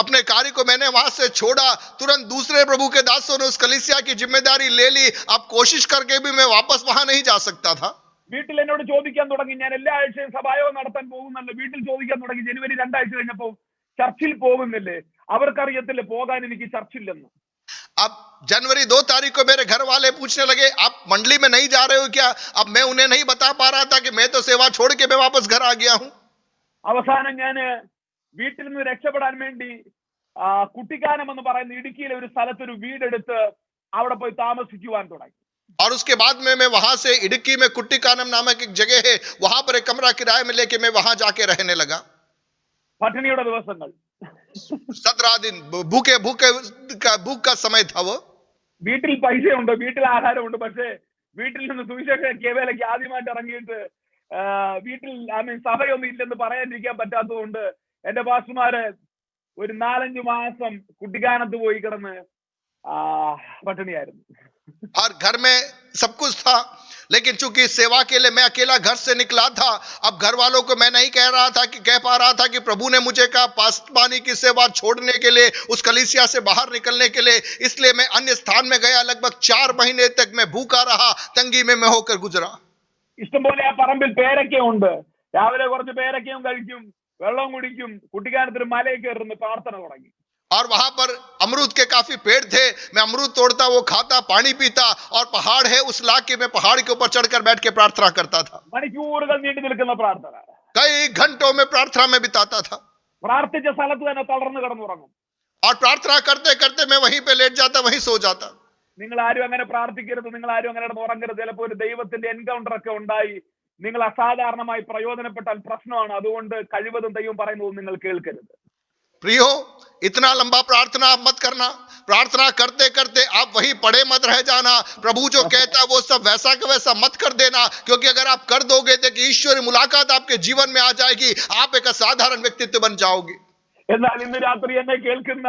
अपने कार्य को मैंने वहां से छोड़ा। तुरंत दूसरे प्रभु के दासों ने उस कलीसिया की जिम्मेदारी ले ली। अब कोशिश करके भी मैं वापस वहां नहीं जा सकता था। വീട്ടിൽ എന്നോട് ചോദിക്കാൻ തുടങ്ങി, ഞാൻ എല്ലാ ആഴ്ചയും സഭായോഗം നടത്താൻ പോകുന്നല്ലോ. വീട്ടിൽ ചോദിക്കാൻ തുടങ്ങി, ജനുവരി 2 ആഴ്ച കഴിഞ്ഞപ്പോ ചർച്ചിൽ പോകുന്നില്ലേ? അവർക്കറിയത്തില്ല പോകാൻ എനിക്ക് ചർച്ചില്ലെന്ന്. अब जनवरी 2 तारीख को मेरे घर वाले पूछने लगे, आप मंडली में नहीं जा रहे हो क्या? अब मैं उन्हें नहीं बता पा रहा था कि मैं तो सेवा छोड़ के मैं वापस घर आ गया हूं। അവസാനം ഞാൻ വീട്ടിൽ നിന്ന് രക്ഷപ്പെടാൻ വേണ്ടി കുട്ടിക്കാനം എന്ന് പറയുന്ന ഇടുക്കിയിലെ ഒരു സ്ഥലത്ത് ഒരു വീടെടുത്ത് അവിടെ പോയി താമസിക്കുവാൻ തുടങ്ങി. और उसके बाद में मैं वहां से इडुक्की में कुट्टिकानम नामक एक जगह है, वहां पर एक कमरा किराए में लेके मैं वहां जाके रहने लगा। പട്ടിണിയുടെ ദിവസങ്ങൾ, 17 दिन भूख का समय था वो। വീട്ടിൽ പൈസയുണ്ട്, വീട്ടിൽ ആഹാരമുണ്ട്, പക്ഷേ വീട്ടിൽ നിന്ന് സുവിശേഷ കേവലയ്ക്ക് ആദ്യമായിട്ട് ഇറങ്ങിയിട്ട് വീട്ടിൽ സഭയൊന്നും ഇല്ലെന്ന് പറയാനിരിക്കാൻ പറ്റാത്തതുകൊണ്ട് എന്റെ പാസ്റ്റർമാര് ഒരു 4-5 മാസം കുട്ടിക്കാനത്ത് പോയി കിടന്ന് പട്ടിണിയായിരുന്നു. और घर में सब कुछ था, लेकिन चूंकि सेवा के लिए मैं अकेला घर से निकला था, अब घर वालों को मैं नहीं कह पा रहा था कि प्रभु ने मुझे कहा पास्टरवानी की सेवा छोड़ने के लिए, उस कलीसिया से बाहर निकलने के लिए। इसलिए मैं अन्य स्थान में गया। लगभग 4 महीने तक मैं भूखा रहा, तंगी में मैं होकर गुजरा। ഇഷ്ടംപോലെ ആ പറമ്പിൽ പേരക്കയുണ്ട്. രാവിലെ കുറച്ച് പേരക്കയും കഴിക്കും, വെള്ളം കുടിക്കും, കുട്ടിക്കാനത്തിന് മലയിൽ കയറുന്ന പ്രാർത്ഥന തുടങ്ങി. और वहां पर अमरूद के काफी पेड़ थे, मैं अमरूद तोड़ता, वो खाता, पानी पीता, और पहाड़ है उस इलाके में, पहाड़ के ऊपर चढ़कर बैठ के प्रार्थना करता था। മണിക്കൂറുകൾ നീണ്ടു നിൽക്കുന്ന പ്രാർത്ഥന. कई घंटों में प्रार्थना में बिताता था। പ്രാർത്ഥിച്ച സ്ഥലത്ത് തന്നെ തളർന്നു കിടന്നുറങ്ങും. और प्रार्थना करते करते मैं वहीं पे लेट जाता, वहीं सो जाता। നിങ്ങൾ ആരും അങ്ങനെ പ്രാർത്ഥിക്കരുത്, നിങ്ങൾ ആരും അങ്ങനെ ഉറങ്ങരുത്. ചിലപ്പോൾ ഒരു ദൈവത്തിന്റെ എൻകൗണ്ടർ ഒക്കെ ഉണ്ടായി നിങ്ങൾ അസാധാരണമായി പ്രയോജനപ്പെട്ടാൽ പ്രശ്നമാണ്. അതുകൊണ്ട് കഴിവതും ദൈവം പറയുന്നത് നിങ്ങൾ കേൾക്കരുത്. प्रियो, इतना लंबा प्रार्थना आप मत करना। प्रार्थना करते करते आप वहीं पड़े मत रह जाना। प्रभु जो कहता है वो सब वैसा का वैसा मत कर देना, क्योंकि अगर आप कर दोगे तो ईश्वरी मुलाकात आपके जीवन में आ जाएगी, आप एक असाधारण व्यक्तित्व बन जाओगे। എന്നാൽ ഇന്ന് രാത്രി എന്നെ കേൾക്കുന്ന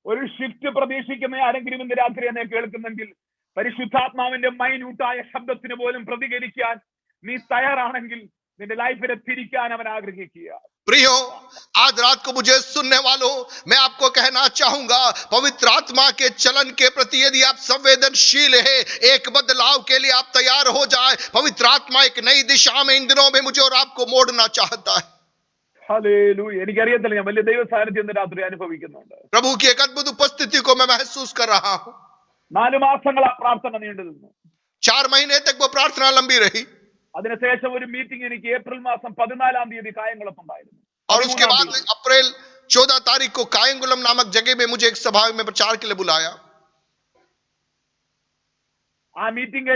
ഒരു ഷിഫ്റ്റ് പ്രതീക്ഷിക്കുന്ന ആരെങ്കിലും ഇന്ന് രാത്രി എന്നെ കേൾക്കുന്നെങ്കിൽ പരിശുദ്ധാത്മാവിന്റെ മൈന്യൂട്ടായ ശബ്ദത്തിന് പോലും പ്രതികരിക്കാൻ നീ തയ്യാറാണെങ്കിൽ നിന്റെ ലൈഫിനെ തിരിക്കാൻ അവൻ ആഗ്രഹിക്കുക. प्रियो, आज रात को मुझे सुनने वालों, मैं आपको कहना चाहूंगा, पवित्र आत्मा के चलन के प्रति यदि आप संवेदनशील है, एक बदलाव के लिए आप तैयार हो जाए। पवित्र आत्मा एक नई दिशा में इन दिनों में मुझे और आपको मोड़ना चाहता है। ഹല്ലേലൂയ. എനിക്കറിയത്തില്ല, ഞാൻ വലിയ ദൈവ സാന്നിധ്യം ഇന്ന് രാത്രി അനുഭവിക്കുന്നുണ്ട്. प्रभु की एक अद्भुत उपस्थिति को मैं महसूस कर रहा हूं। 4 മാസങ്ങൾ ആ പ്രാർത്ഥന നീണ്ടു നിന്നു. 4 महीने तक वो प्रार्थना लंबी रही। അതിനുശേഷം ഒരു മീറ്റിംഗ് എനിക്ക് ഏപ്രിൽ മാസം 14-ാം തീയതി കായംകുളത്തുണ്ടായിരുന്നു. और उसके बाद अप्रैल 14 तारीख को कायंगुलम नामक जगह में मुझे एक सभा में प्रचार के लिए बुलाया। ആ മീറ്റിംഗ്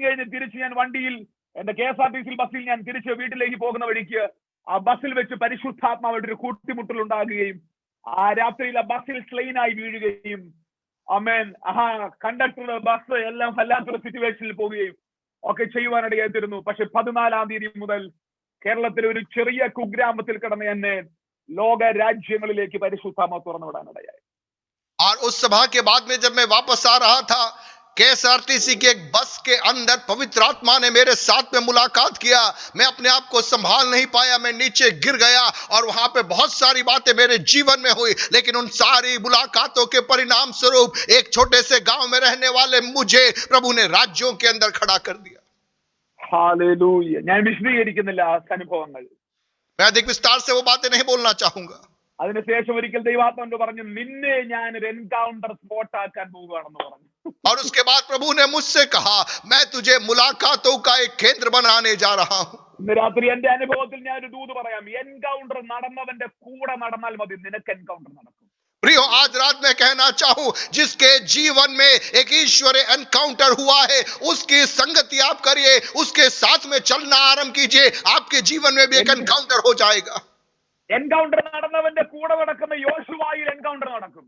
കഴിഞ്ഞ് തിരിച്ച് ഞാൻ വണ്ടിയിൽ എന്റെ KSRTC ബസ്സിൽ ഞാൻ തിരിച്ച് വീട്ടിലേക്ക് പോകുന്ന വഴിക്ക് ആ ബസ്സിൽ വെച്ച് പരിശുദ്ധാത്മാവായിട്ട് ഒരു കൂട്ടിമുട്ടൽ ഉണ്ടാകുകയും ആ രാത്രിയിൽ ആ ബസ്സിൽ സ്ലെയിനായി വീഴുകയും അമേൻ കണ്ടക്ടർ ബസ് എല്ലാം വല്ലാത്തൊരു സിറ്റുവേഷനിൽ പോവുകയും ഒക്കെ ചെയ്യുവാനിടയായിത്തീരുന്നു. പക്ഷെ 14-ാം തീയതി മുതൽ കേരളത്തിലെ ഒരു ചെറിയ കുഗ്രാമത്തിൽ കിടന്ന് എന്നെ ലോക രാജ്യങ്ങളിലേക്ക് പരിശുദ്ധാത്മാവ് തുറന്നുവിടാനിടയായി. और उस सभा के बाद में जब मैं वापस आ रहा था, KSRTC के एक बस के अंदर पवित्र आत्मा ने मेरे साथ में मुलाकात किया। मैं अपने आप को संभाल नहीं पाया, मैं नीचे गिर गया और वहां पे बहुत सारी बातें मेरे जीवन में हुई। लेकिन उन सारी मुलाकातों के परिणाम स्वरूप एक छोटे से गांव में रहने वाले मुझे प्रभु ने राज्यों के अंदर खड़ा कर दिया। ഹല്ലേലൂയ. ഞാൻ വിശദീകരിക്കുന്നില്ല ആ അനുഭവങ്ങൾ. मैं अधिक विस्तार से वो बातें नहीं बोलना चाहूंगा। അതിനുശേഷം ഒരിക്കൽ ദൈവാത്മാവ് പറഞ്ഞു, നിന്നെ ഞാൻ ഒരു എൻകൗണ്ടർ സ്പോട്ട് ആക്കാൻ പോവുകയാണെന്ന് പറഞ്ഞു. और उसके बाद प्रभु ने मुझसे कहा, मैं तुझे मुलाकातों का एक केंद्र बनाने जा रहा हूं। ഇന്ന് രാത്രി എന്റെ അനുഭവത്തിൽ ഞാൻ ഒരു ദൂത് പറയാം. എൻകൗണ്ടർ നടന്നവന്റെ കൂടെ നടന്നാൽ മതി, നിനക്ക് എൻകൗണ്ടർ നടക്കും. प्रियो, आज रात मैं कहना चाहूं, जिसके जीवन में एक ईश्वरीय एनकाउंटर हुआ है, उसकी संगति आप करिए, उसके साथ में चलना आरंभ कीजिए, आपके जीवन में भी एक एनकाउंटर हो जाएगा। എൻകൗണ്ടർ നടന്നവന്റെ കൂടെ നടക്കുന്ന യോശുവായിൽ എൻകൗണ്ടർ നടക്കും.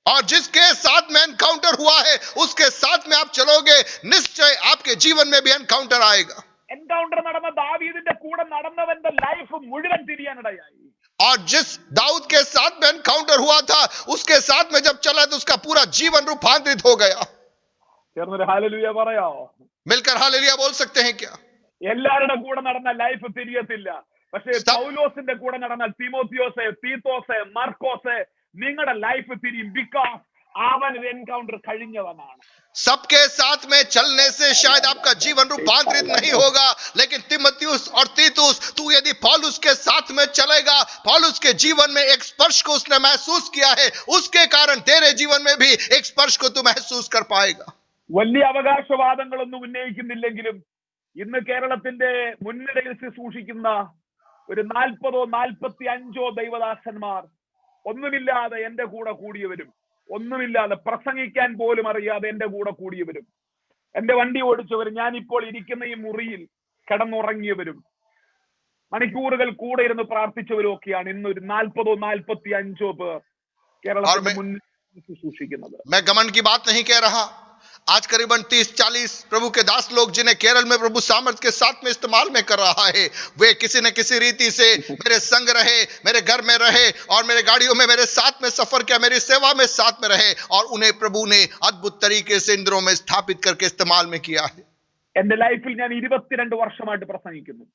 और जिसके साथ में एनकाउंटर हुआ है, उसके साथ में आप चलोगे, निश्चय आपके जीवन में भी एनकाउंटर आएगा। എൻകൗണ്ടർ നടന്ന ദാവീദിന്റെ കൂടെ നടന്നവന്റെ ലൈഫ് മുഴുവൻ തിരിയാനിടയായി. और जिस दाऊद के साथ में एनकाउंटर हुआ था, उसके साथ में जब चला तो उसका पूरा जीवन रूपांतरित हो गया। ചേർന്നൊരു ഹല്ലേലൂയ പറയാമോ? मिलकर हालेलुया बोल सकते हैं क्या? എല്ലാവരുടെ കൂടെ നടന്ന ലൈഫ് തിരിയത്തില്ല. പക്ഷേ പൗലോസിന്റെ കൂടെ നടന്ന തിമോത്തിയോസ്, തീത്തോസ്, മാർക്കോസ്, നിങ്ങളുടെ ലൈഫ് തിരിയും. ബിക്കോസ് അവൻ എൻകൗണ്ടർ കഴിഞ്ഞവനാണ്. सबके साथ में चलने से शायद आपका जीवन रूपांतरित नहीं होगा, लेकिन तिमोथियुस और तीतुस, तू यदि पौलुस के साथ में चलेगा, पौलुस के जीवन में एक स्पर्श को उसने महसूस किया है, उसके कारण तेरे जीवन में भी एक स्पर्श को तू महसूस कर पाएगा। വലിയ അവകാശവാദങ്ങളൊന്നും ഉന്നയിക്കുന്നില്ലെങ്കിലും ഇന്ന് കേരളത്തിന്റെ മുൻനിരയിൽ സൂക്ഷിക്കുന്ന ഒരു 40-45 ദൈവദാസന്മാർ ഒന്നുമില്ലാതെ എന്റെ കൂടെ കൂടിയവരും, ഒന്നുമില്ലാതെ പ്രസംഗിക്കാൻ പോലും അറിയാതെ എന്റെ കൂടെ കൂടിയവരും, എന്റെ വണ്ടി ഓടിച്ചവരും, ഞാൻ ഇപ്പോൾ ഇരിക്കുന്ന ഈ മുറിയിൽ കിടന്നുറങ്ങിയവരും, മണിക്കൂറുകൾ കൂടെ ഇരുന്ന് പ്രാർത്ഥിച്ചവരും ഒക്കെയാണ് ഇന്നൊരു 40-45 പേർ കേരളത്തിന്റെ മുന്നിൽ സൂക്ഷിക്കുന്നത്. मैं घमंड की बात नहीं कह रहा। आज करीबन 30-40 प्रभु के दास लोग, जिन्हें केरल में प्रभु सामर्थ के साथ में इस्तेमाल में कर रहा है, वे किसी न किसी रीति से मेरे संग रहे, मेरे घर में रहे और मेरे गाड़ियों में मेरे साथ में सफर किया, मेरी सेवा में साथ में रहे, और उन्हें प्रभु ने अद्भुत तरीके से इन दिनों में स्थापित करके इस्तेमाल में किया है। എന്റെ ലൈഫിൽ ഞാൻ 22 വർഷമായിട്ട് പ്രസംഗിക്കുന്നു.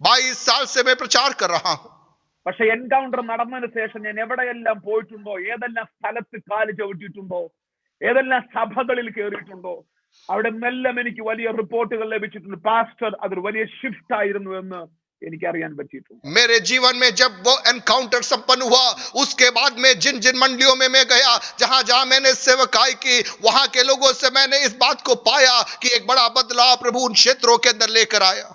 22 साल से मैं प्रचार कर रहा हूं। പക്ഷെ എൻകൗണ്ടർ നടന്നതിന് ശേഷം ഞാൻ എവിടെയെല്ലാം പോയിട്ടുണ്ടോ, ഏതെല്ലാം സ്ഥലത്ത് കാല് ചവിട്ടിയിട്ടുണ്ടോ, ഏതെല്ലാം സഭകളിൽ കയറിയിട്ടുണ്ടോ, അവിടെ നിന്നെല്ലാം എനിക്ക് വലിയ റിപ്പോർട്ടുകൾ ലഭിച്ചിട്ടുണ്ട്. പാസ്റ്റർ, അതൊരു വലിയ ഷിഫ്റ്റ് ആയിരുന്നു എന്ന് എനിക്കറിയാൻ പറ്റിയിട്ടുണ്ട്. मेरे जीवन में जब वो एनकाउंटर संपन्न हुआ, उसके बाद में जिन जिन मंडलियों में मैं गया, जहां जहां मैंने सेवकाई की, वहां के लोगों से मैंने इस बात को पाया कि एक बड़ा बदलाव प्रभु उन क्षेत्रों के अंदर लेकर आया।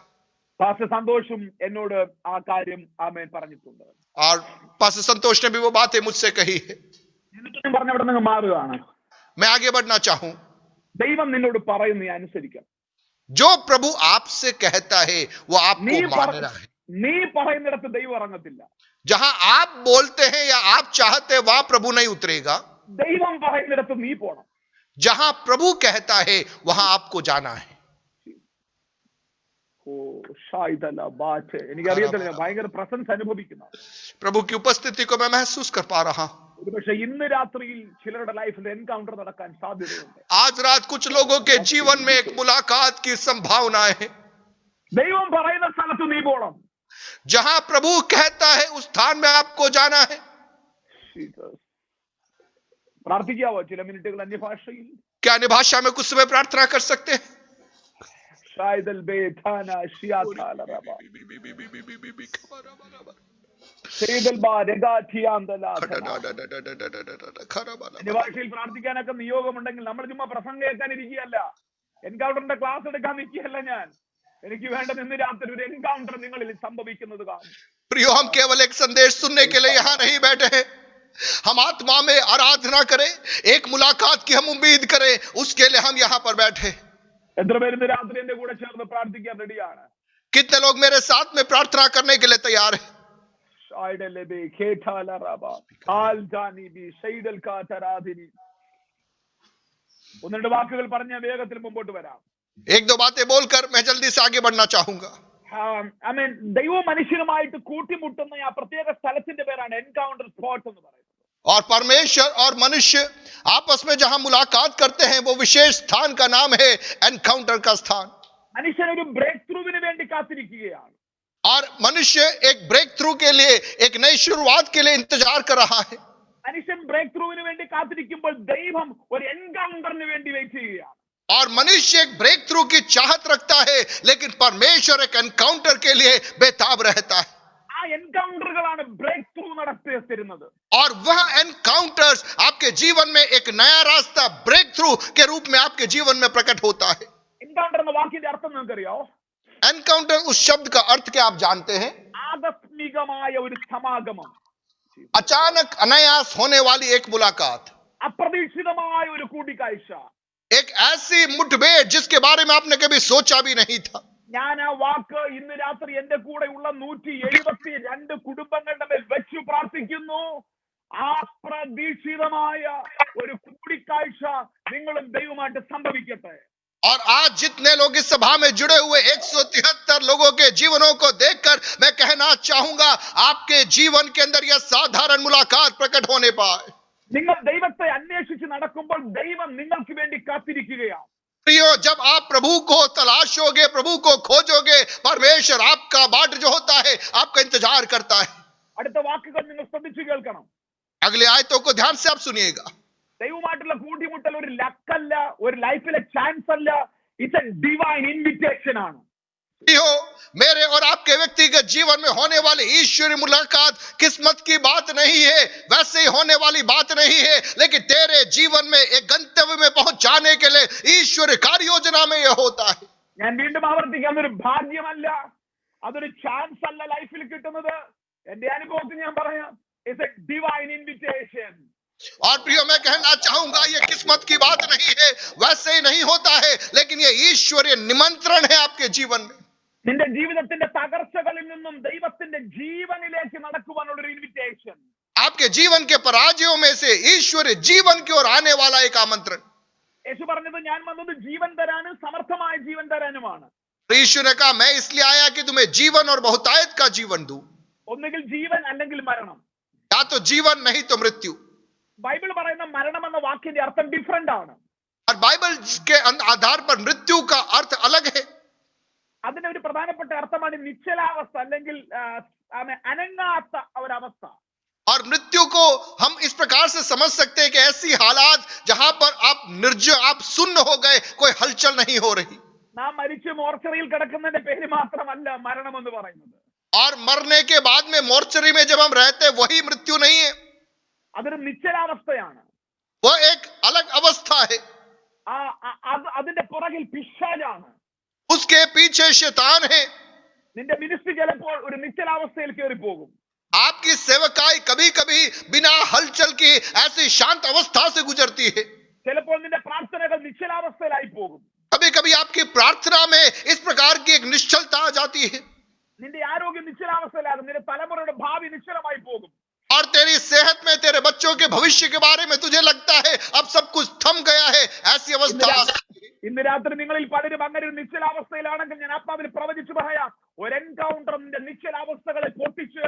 പാസ്റ്റർ സന്തോഷും എന്നോട് ആ കാര്യം ആമേൻ പറഞ്ഞിട്ടുണ്ട്. और पास्टर संतोष ने भी वो बातें मुझसे कही है। എന്നിട്ടും പറഞ്ഞ അവിടെ നിന്ന് മാറുകയാണ്. मैं आगे बढ़ना चाहूं। ദൈവം നിന്നോട് പറയുന്ന നീ അനുസരിക്കണം. जो प्रभु आपसे कहता है वो आपको मानना है। നീ പറയുന്നിടത്ത് ദൈവം ഇറങ്ങത്തില്ല. जहां आप बोलते हैं या आप चाहते हैं, वहां प्रभु नहीं उतरेगा। ദൈവം പറയുന്നിടത്ത് നീ പോണം. जहां प्रभु कहता है वहां आपको जाना है। എനിക്കറിയത്തില്ല, ഞാൻ ഭയങ്കര പ്രസൻസ് അനുഭവിക്കുന്നു. प्रभु की उपस्थिति को मैं महसूस कर पा रहा हूं। പക്ഷെ ഇന്ന് രാത്രിയിൽ ചിലരുടെ ലൈഫിൽ എൻകൗണ്ടർ നടക്കാൻ സാധ്യതയുണ്ട്. आज रात कुछ लोगों के जीवन में एक मुलाकात की संभावनाएं हैं। ദൈവം പറയുന്ന സ്ഥലത്ത് നീ പോണം. जहां प्रभु कहता है उस स्थान में आपको जाना है। പ്രാർത്ഥിക്കാവോ ചില മിനിറ്റുകൾ അന്യഭാഷയിൽ? क्या अन्य भाषा में कुछ समय प्रार्थना कर सकते हैं? ഭാഷയിൽ പ്രാർത്ഥിക്കാനൊക്കെ നിയോഗമുണ്ടെങ്കിൽ നമ്മൾ ചുമ്മാ പ്രസംഗം കേൾക്കാൻ ഇരിക്കുകയല്ല, എൻകൗണ്ടറിന്റെ ക്ലാസ് എടുക്കാൻ നിൽക്കുകയല്ല ഞാൻ. എനിക്ക് വേണ്ടത് ഇന്ന് രാത്രി ഒരു എൻകൗണ്ടർ നിങ്ങളിൽ സംഭവിക്കുന്നത് കാണും. प्रियो, हम केवल एक संदेश सुनने के लिए यहाँ नहीं बैठे हैं। हम आत्मा में आराधना करें, एक मुलाकात की हम उम्मीद करें, उसके लिए हम यहाँ पर बैठे। എത്ര പേര് ഇന്ന് രാത്രി എന്റെ കൂടെ ചേർന്ന് പ്രാർത്ഥിക്കാൻ റെഡിയാണ്? कितने लोग मेरे साथ में प्रार्थना करने के लिए तैयार हैं? ഒന്ന് രണ്ട് വാക്കുകൾ പറഞ്ഞ വേഗത്തിൽ മുമ്പോട്ട് വരാം. एक दो बातें बोलकर मैं जल्दी से आगे बढ़ना चाहूंगा। ദൈവവും മനുഷ്യനുമായിട്ട് കൂട്ടിമുട്ടുന്ന ആ പ്രത്യേക സ്ഥലത്തിന്റെ പേരാണ് എൻകൗണ്ടർ സ്പോട്ട് എന്ന് പറയുന്നത്. और परमेश्वर और मनुष्य आपस में जहां मुलाकात करते हैं, वो विशेष स्थान का नाम है एनकाउंटर का स्थान। മനുഷ്യൻ ഒരു ബ്രേക്ക് ത്രൂവിന് വേണ്ടി കാത്തിരിക്കുകയാണ്. और मनुष्य एक ब्रेक थ्रू के लिए, एक नई शुरुआत के लिए इंतजार कर रहा है। മനുഷ്യൻ ബ്രേക്ക് ത്രൂവിന് വേണ്ടി കാത്തിരിക്കുമ്പോൾ ദൈവം ഒരു എൻകൗണ്ടറിന് വേണ്ടി വെയിറ്റ് ചെയ്യുകയാണ്. और मनुष्य एक ब्रेक थ्रू की चाहत रखता है, लेकिन परमेश्वर एक एनकाउंटर के लिए बेताब रहता है। ആ എൻകൗണ്ടറുകളാണ് ബ്രേക്ക് ത്രൂ നടത്തി തരുന്നത്. और वह एनकाउंटर्स आपके जीवन में एक नया रास्ता ब्रेक थ्रू के रूप में आपके जीवन में प्रकट होता है। എൻകൗണ്ടർ എന്ന വാക്കിന്റെ അർത്ഥം നിങ്ങൾക്കറിയാമോ? एनकाउंटर उस शब्द का अर्थ क्या आप जानते हैं? ആകസ്മികമായ ഒരു സമാഗമം, अचानक अनायास होने वाली एक मुलाकात, അപ്രതീക്ഷിതമായ ഒരു കൂടിക്കാഴ്ച. एक ऐसी मुठभेड़ जिसके बारे में आपने कभी सोचा भी नहीं था. ഞാൻ ആ വാക്ക് ഇന്ന് രാത്രി എന്റെ കൂടെ ഉള്ള 172 കുടുംബങ്ങളുടെ മേൽ വെച്ചു പ്രാർത്ഥിക്കുന്നു. അപ്രതീക്ഷിതമായ ഒരു കൂടിക്കാഴ്ച നിങ്ങളും ദൈവമായിട്ട് സംഭവിക്കട്ടെ. और आज जितने लोग इस सभा में जुड़े हुए 173 लोगों के जीवनों को देखकर मैं कहना चाहूंगा, आपके जीवन के अंदर यह साधारण मुलाकात प्रकट होने पाए. നിങ്ങൾ ദൈവത്തെ അന്വേഷിച്ച് നടക്കുമ്പോൾ ദൈവം നിങ്ങൾക്ക് വേണ്ടി കാത്തിരിക്കുകയാണ്. प्रियो, जब आप प्रभु को तलाशोगे, प्रभु को खोजोगे, परमेश्वर आपका बाट जो होता है आपका इंतजार करता है. അടുത്ത വാക്കുകൾ നിങ്ങൾ ശ്രദ്ധിച്ചു കേൾക്കണം. अगले आयतों को ध्यान से आप सुनिएगा. ദൈവമായിട്ടുള്ള കൂട്ടിമുട്ടൽ ഒരു ലക്കല്ല, ഒരു ലൈഫിലെ ചാൻസ് അല്ല, ഇറ്റ്സ് എ ഡിവൈൻ ഇൻവിറ്റേഷൻ ആണ്. प्रियो, मेरे और आपके व्यक्तिगत जीवन में होने वाली ईश्वरीय मुलाकात किस्मत की बात नहीं है, वैसे ही होने वाली बात नहीं है, लेकिन तेरे जीवन में एक गंतव्य में पहुंचाने के लिए ईश्वरीय कार्य योजना में यह होता है. ഞാൻ വീണ്ടും ആവർത്തിക്കാം, അതൊരു ഭാഗ്യമല്ല, അതൊരു ചാൻസ് അല്ല ലൈഫിൽ കിട്ടുന്നത്. എന്റെ അനുഭവത്തിൽ ഞാൻ പറയാം, ഇറ്റ്സ് എ ഡിവൈൻ ഇൻവിറ്റേഷൻ. और प्रियो, मैं कहना चाहूंगा ये किस्मत की बात नहीं है, वैसे ही नहीं होता है, लेकिन ये ईश्वरीय निमंत्रण है आपके जीवन में. നിന്റെ ജീവിതത്തിന്റെ തകർച്ചകളിൽ നിന്നും ദൈവത്തിന്റെ ജീവനിലേക്ക് നടക്കുവാനുള്ള ഒരു ഇൻവിറ്റേഷൻ. आपके जीवन के पराजयों में से ईश्वरीय जीवन की ओर आने वाला एक आमंत्रण. യേശു പറഞ്ഞത് ഞാൻ വന്നത് ജീവൻ തരാനും സമർത്ഥമായ ജീവൻ തരാനുമാണ്. यीशु ने कहा, मैं इसलिए आया कि तुम्हें जीवन और बहुतायत का जीवन दूं. ഒന്നുകിൽ ജീവൻ അല്ലെങ്കിൽ മരണം. या तो जीवन नहीं तो मृत्यु. ബൈബിൾ പറയുന്ന മരണം എന്ന വാക്കിന്റെ അർത്ഥം ഡിഫറെന്റ് ആണ്. और बाइबल के आधार पर मृत्यु का अर्थ अलग है. അതിന്റെ ഒരു പ്രധാനപ്പെട്ട അർത്ഥമാണ് നിശ്ചലാവസ്ഥ അല്ലെങ്കിൽ അനങ്ങാത്ത ഒരവസ്ഥ. और मृत्यु को हम इस प्रकार से समझ सकते हैं कि ऐसी हालात जहां पर आप निर्जीव, आप सुन्न हो गए, कोई हलचल नहीं हो रही. നാം മരിച്ച് മോർച്ചറിയിൽ കിടക്കുന്നതിന്റെ പേര് മാത്രമല്ല മരണം എന്ന് പറയുന്നത്. और मरने के बाद में मोर्चरी में जब हम रहते हैं वही मृत्यु नहीं है, അതൊരു നിശ്ചലാവസ്ഥയാണ്. वो एक अलग अवस्था है. അതിന്റെ പുറകിൽ പിശാചാണ്. उसके पीछे शैतान है. നിന്റെ മിനിസ്ട്രി ചിലപ്പോൾ ഒരു നിശ്ചലാവസ്ഥയിൽ കയറി പോകും. आपकी सेवकाई कभी कभी बिना हलचल की ऐसी शांत अवस्था से गुजरती है. ചിലപ്പോൾ നിന്റെ പ്രാർത്ഥനകൾ നിശ്ചലാവസ്ഥയിലായി പോകും. कभी कभी आपकी प्रार्थना में इस प्रकार की एक निश्चलता आ जाती है. നിന്റെ ആരോഗ്യം നിശ്ചലാവസ്ഥയിലാകും. നിന്റെ തലമുറയുടെ ഭാവി നിശ്ചലമായി പോകും. और तेरी सेहत में, तेरे बच्चों के भविष्य के बारे में तुझे लगता है अब सब कुछ थम गया है, ऐसी अवस्था आ सकती है. ഇന്ന് രാത്രി നിങ്ങളിൽ പലരും അങ്ങനെ ഒരു നിശ്ചലാവസ്ഥയിലാണെങ്കിൽ ഞാൻ ആത്മാവിൽ പ്രവചിച്ചു പറയാം, ഒരു എൻകൗണ്ടർ നിന്റെ നിശ്ചലാവസ്ഥകളെ പൊട്ടിച്ച്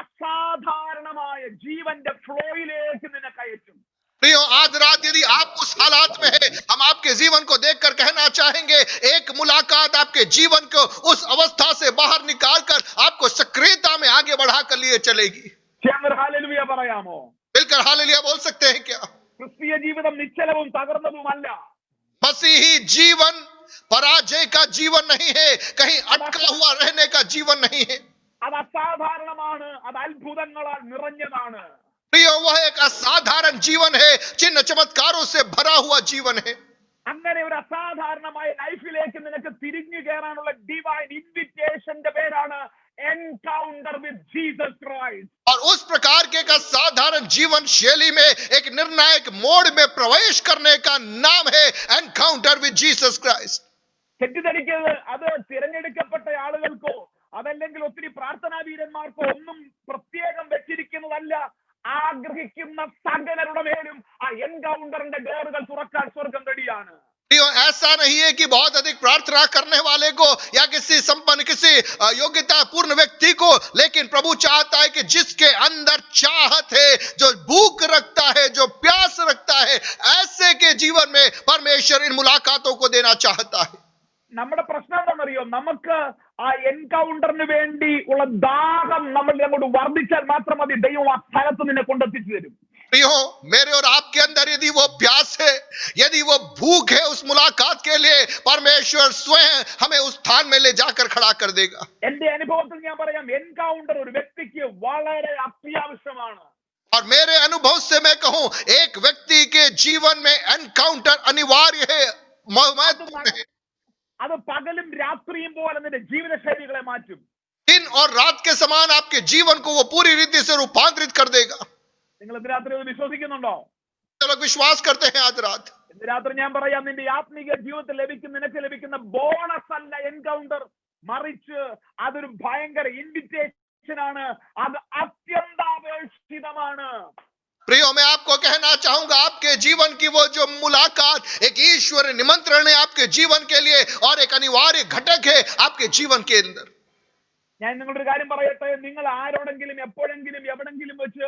അസാധാരണമായ ജീവന്റെ ഫ്ലോയിലേക്ക് നിന്നെ കയറ്റും. प्रियो, आज रात यदि आप उस हालात में है, हम आपके जीवन को देखकर कहना चाहेंगे, एक मुलाकात आपके जीवन को उस अवस्था से बाहर निकालकर आपको सक्रियता में आगे बढ़ाकर लिए चलेगी. ചേർന്ന് ഹല്ലേലൂയ പറയാമോ? मिलकर हालेलुया बोल सकते हैं क्या? ക്രിസ്തീയ ജീവിതം നിശ്ചലവും തകർന്നതുമല്ല. मसीही जीवन पराजय का जीवन नहीं है, कहीं अटका हुआ रहने का जीवन नहीं है. അത് അസാധാരണമാണ്, അത് അത്ഭുതങ്ങളാൽ നിറഞ്ഞതാണ്. प्रियो, वह एक असाधारण जीवन है, चिन्ह चमत्कारों से भरा हुआ जीवन है. അങ്ങനെ ഒരു അസാധാരണമായ ലൈഫിലേക്ക് നിനക്ക് തിരിഞ്ഞു കയറാനുള്ള ഡിവൈൻ ഇൻവിറ്റേഷന്റെ പേരാണ് एनकाउंटर विद जीसस क्राइस्ट. और उस प्रकार के एक असाधारण जीवन शैली में एक निर्णायक मोड़ में प्रवेश करने का नाम है एनकाउंटर विद जीसस क्राइस्ट. തെറ്റിദ്ധരിക്കരുത്, അത് തിരഞ്ഞെടുക്കപ്പെട്ട ആളുകൾക്കോ അതല്ലെങ്കിൽ ഒത്തിരി പ്രാർത്ഥനാ വീരന്മാർക്കോ ഒന്നും പ്രത്യേകം വെച്ചിരിക്കുന്നതല്ല. ആഗ്രഹിക്കുന്ന സകലരുടെ മേലും ആ എൻകൗണ്ടറിന്റെ ഡോറുകൾ തുറക്കാൻ സ്വർഗം റെഡിയാണ്. ऐसा नहीं है कि बहुत अधिक प्रार्थना करने वाले को या किसी संपन्न, किसी योग्यता पूर्ण व्यक्ति को, लेकिन प्रभु चाहता है कि जिसके अंदर चाहत है, जो भूख रखता है, जो प्यास रखता है, ऐसे के जीवन में परमेश्वर इन मुलाकातों को देना चाहता है. നമ്മുടെ പ്രശ്നം എന്താണെന്നറിയോ? നമുക്ക് ആ എൻകൗണ്ടറിന് വേണ്ടി ഉള്ള ദാഹം നമ്മൾ അങ്ങോട്ട് വർദ്ധിച്ചാൽ മാത്രം മതി, ദൈവം ആ സ്ഥലത്ത് നിന്നെ കൊണ്ടെത്തിച്ചു തരും. प्रियो, मेरे और आपके अंदर यदि वो प्यास है, यदि वो भूख है उस मुलाकात के लिए, परमेश्वर स्वयं हमें उस स्थान में ले जाकर खड़ा कर देगा. എന്റെ അനുഭവത്തിൽ ഞാൻ പറയാം, എൻകൗണ്ടർ ഒരു വ്യക്തിക്ക് വളരെ അത്യാവശ്യമാണ്. और मेरे अनुभव से मैं कहूं, एक व्यक्ति के जीवन में एनकाउंटर अनिवार्य है, महत्वपूर्ण है. അത് പകലും രാത്രിയും പോലെ നിന്റെ ജീവിതശൈലികളെ മാറ്റും. दिन और रात के समान आपके जीवन को वो पूरी रीति से रूपांतरित कर देगा। നിങ്ങൾ ഇന്ന് രാത്രി അത് വിശ്വസിക്കുന്നുണ്ടോ? जो लोग विश्वास करते हैं आज रात, ഇന്ന് രാത്രി ഞാൻ പറയാം, നിന്റെ ആത്മീക ജീവിതത്തിൽ നിനക്ക് ലഭിക്കുന്ന ബോണസ് അല്ല എൻകൗണ്ടർ, മറിച്ച് അതൊരു ഭയങ്കര ഇൻവിറ്റേഷൻ ആണ്, അത് അത്യന്താപേക്ഷിതമാണ്. प्रियो मैं आपको कहना चाहूंगा, आपके जीवन की वो जो मुलाकात एक ईश्वर निमंत्रण है आपके जीवन के लिए, और एक अनिवार्य घटक है आपके जीवन के अंदर। ഞാൻ നിങ്ങളുടെ ഒരു കാര്യം പറയട്ടെ, നിങ്ങൾ ആരോടെങ്കിലും എപ്പോഴെങ്കിലും എവിടെങ്കിലും വെച്ച്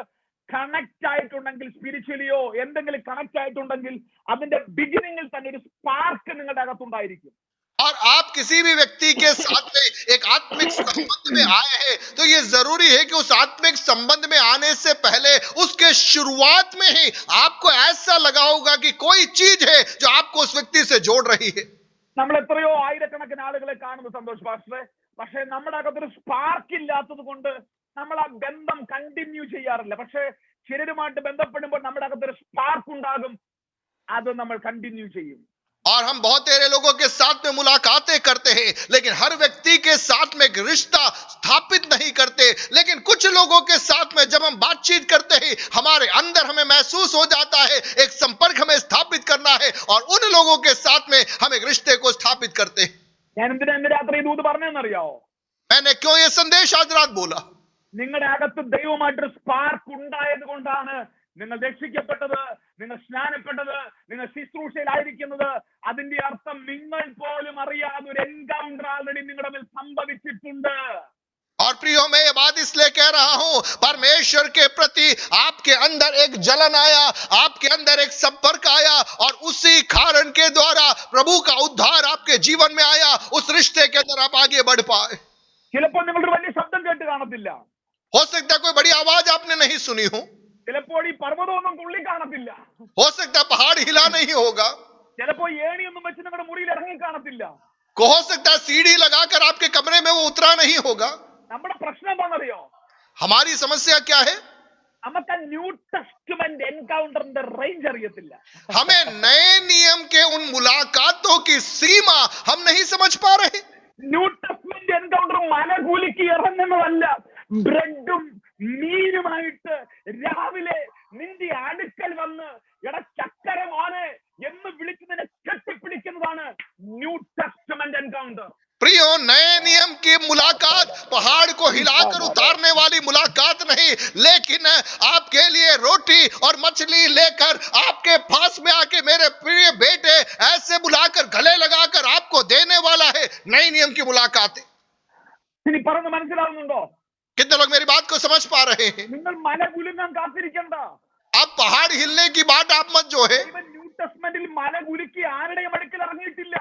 കണക്ട് ആയിട്ടുണ്ടെങ്കിൽ, സ്പിരിച്വലിയോ എന്തെങ്കിലും കണക്ട് ആയിട്ടുണ്ടെങ്കിൽ, അതിന്റെ ബിഗിനിങ്ങിൽ തന്നെ ഒരു സ്പാർക്ക് നിങ്ങളുടെ അകത്തുണ്ടായിരിക്കും. और आप किसी भी व्यक्ति के साथ में एक आत्मिक संबंध में आए हैं, तो ये जरूरी है कि उस आत्मिक संबंध में आने से पहले उसके शुरुआत में ही आपको ऐसा लगा होगा कि कोई चीज है जो आपको उस व्यक्ति से जोड़ रही है। നമ്മൾ എത്രയോ ആയിരക്കണക്കിന് ആളുകളെ കാണുന്നു സന്തോഷ് പാസ്റ്ററെ, പക്ഷെ നമ്മുടെ അകത്തൊരു സ്പാർക്ക് ഇല്ലാത്തത് കൊണ്ട് നമ്മൾ ആ ബന്ധം കണ്ടിന്യൂ ചെയ്യാറില്ല. പക്ഷെ ചിലരുമായിട്ട് ബന്ധപ്പെടുമ്പോൾ നമ്മുടെ അകത്തൊരു സ്പാർക്ക് ഉണ്ടാകും, അത് നമ്മൾ കണ്ടിന്യൂ ചെയ്യും. और हम बहुत तेरे लोगों के साथ में मुलाकातें करते हैं, लेकिन हर व्यक्ति के साथ में एक रिश्ता स्थापित नहीं करते। लेकिन कुछ लोगों के साथ में जब हम बातचीत करते हैं, हमारे अंदर हमें महसूस हो जाता है एक संपर्क हमें स्थापित करना है, और उन लोगों के साथ में हम एक रिश्ते को स्थापित करते हैं। ഞാൻ എന്തിനാ ഇന്ന് രാത്രി ഈ ദൂത് പറഞ്ഞതെന്നറിയാവോ? मैंने क्यों ये संदेश आज रात बोला? നിങ്ങളുടെ അകത്ത് ദൈവമായിട്ടൊരു സ്പാർക്ക് ഉണ്ടായത് കൊണ്ടാണ് നിങ്ങൾ രക്ഷിക്കപ്പെട്ടത്, നിങ്ങൾ സ്നാനപ്പെട്ടത്, നിങ്ങൾ ശുശ്രൂഷയിലായിരിക്കുന്നത്. അതിന്റെ അർത്ഥം നിങ്ങൾ പോലും അറിയാതെ ഒരു എൻകൗണ്ടർ ആൾറെഡി നിങ്ങളുടെ മേൽ സംഭവിച്ചിട്ടുണ്ട്. और प्रियो मैं ये बात इसलिए कह रहा हूं, परमेश्वर के प्रति आपके अंदर एक जलन आया, आपके अंदर एक संपर्क आया, और उसी कारण के द्वारा प्रभु का उद्धार आपके जीवन में आया। उस रिश्ते के अंदर आप आगे बढ़ पाए। ചിലപ്പോൾ നിങ്ങളൊരു വലിയ ശബ്ദം കേട്ട് കാണത്തില്ല, हो सकता है कोई बड़ी आवाज आपने नहीं सुनी हो, ചിലപ്പോൾ ഈ പർവ്വതമൊന്നും തുള്ളി കാണത്തില്ല, हो सकता है पहाड़ हिला नहीं होगा, ചിലപ്പോൾ ഏണിയൊന്നും വെച്ച് നിങ്ങളുടെ മുറിയിൽ ഇറങ്ങി കാണത്തില്ല. हो सकता है सीढ़ी लगाकर आपके कमरे में वो उतरा नहीं होगा। നമ്മുടെ പ്രശ്നം എന്താണെന്നറിയോ? हमारी समस्या क्या है? നമുക്ക് ന്യൂ ടെസ്റ്റ്മെന്റ് എൻകൗണ്ടറിന്റെ റേഞ്ച് അറിയത്തില്ല. हमें नए नियम के उन मुलाकातों की सीमा हम नहीं समझ पा रहे। ന്യൂ ടെസ്റ്റ്മെന്റ് എൻകൗണ്ടർ മലകുലുക്കി ഇറങ്ങുന്നതല്ല, ബ്രെഡും മീനുമായിട്ട് രാവിലെ നിന്റെ അടുക്കൽ വന്ന് എടാ ചക്കര മോനെ എന്ന് വിളിച്ച് നിന്നെ കെട്ടിപ്പിടിക്കുന്നതാണ് ന്യൂ ടെസ്റ്റ്മെന്റ് എൻകൗണ്ടർ. प्रियो नए नियम की मुलाकात पहाड़ को हिलाकर उतारने वाली मुलाकात नहीं, लेकिन आपके लिए रोटी और मछली लेकर आपके पास में आके मेरे प्रिय बेटे ऐसे बुलाकर गले लगाकर आपको देने वाला है नए नियम की मुलाकात है। ഇനി പറഞ്ഞ് മനസ്സിലാവുന്നുണ്ടോ? कितने लोग मेरी बात को समझ पा रहे हैं? നിങ്ങൾ മല കുലുങ്ങാൻ കാത്തിരിക്കണ്ട. अब पहाड़ हिलने की बात आप मत जो है, ഇവൻ ന്യൂ ടെസ്റ്റ്മെന്റിൽ മല കുലുക്കി ആരുടെയും അടുക്കൽ ഇറങ്ങിയിട്ടില്ല.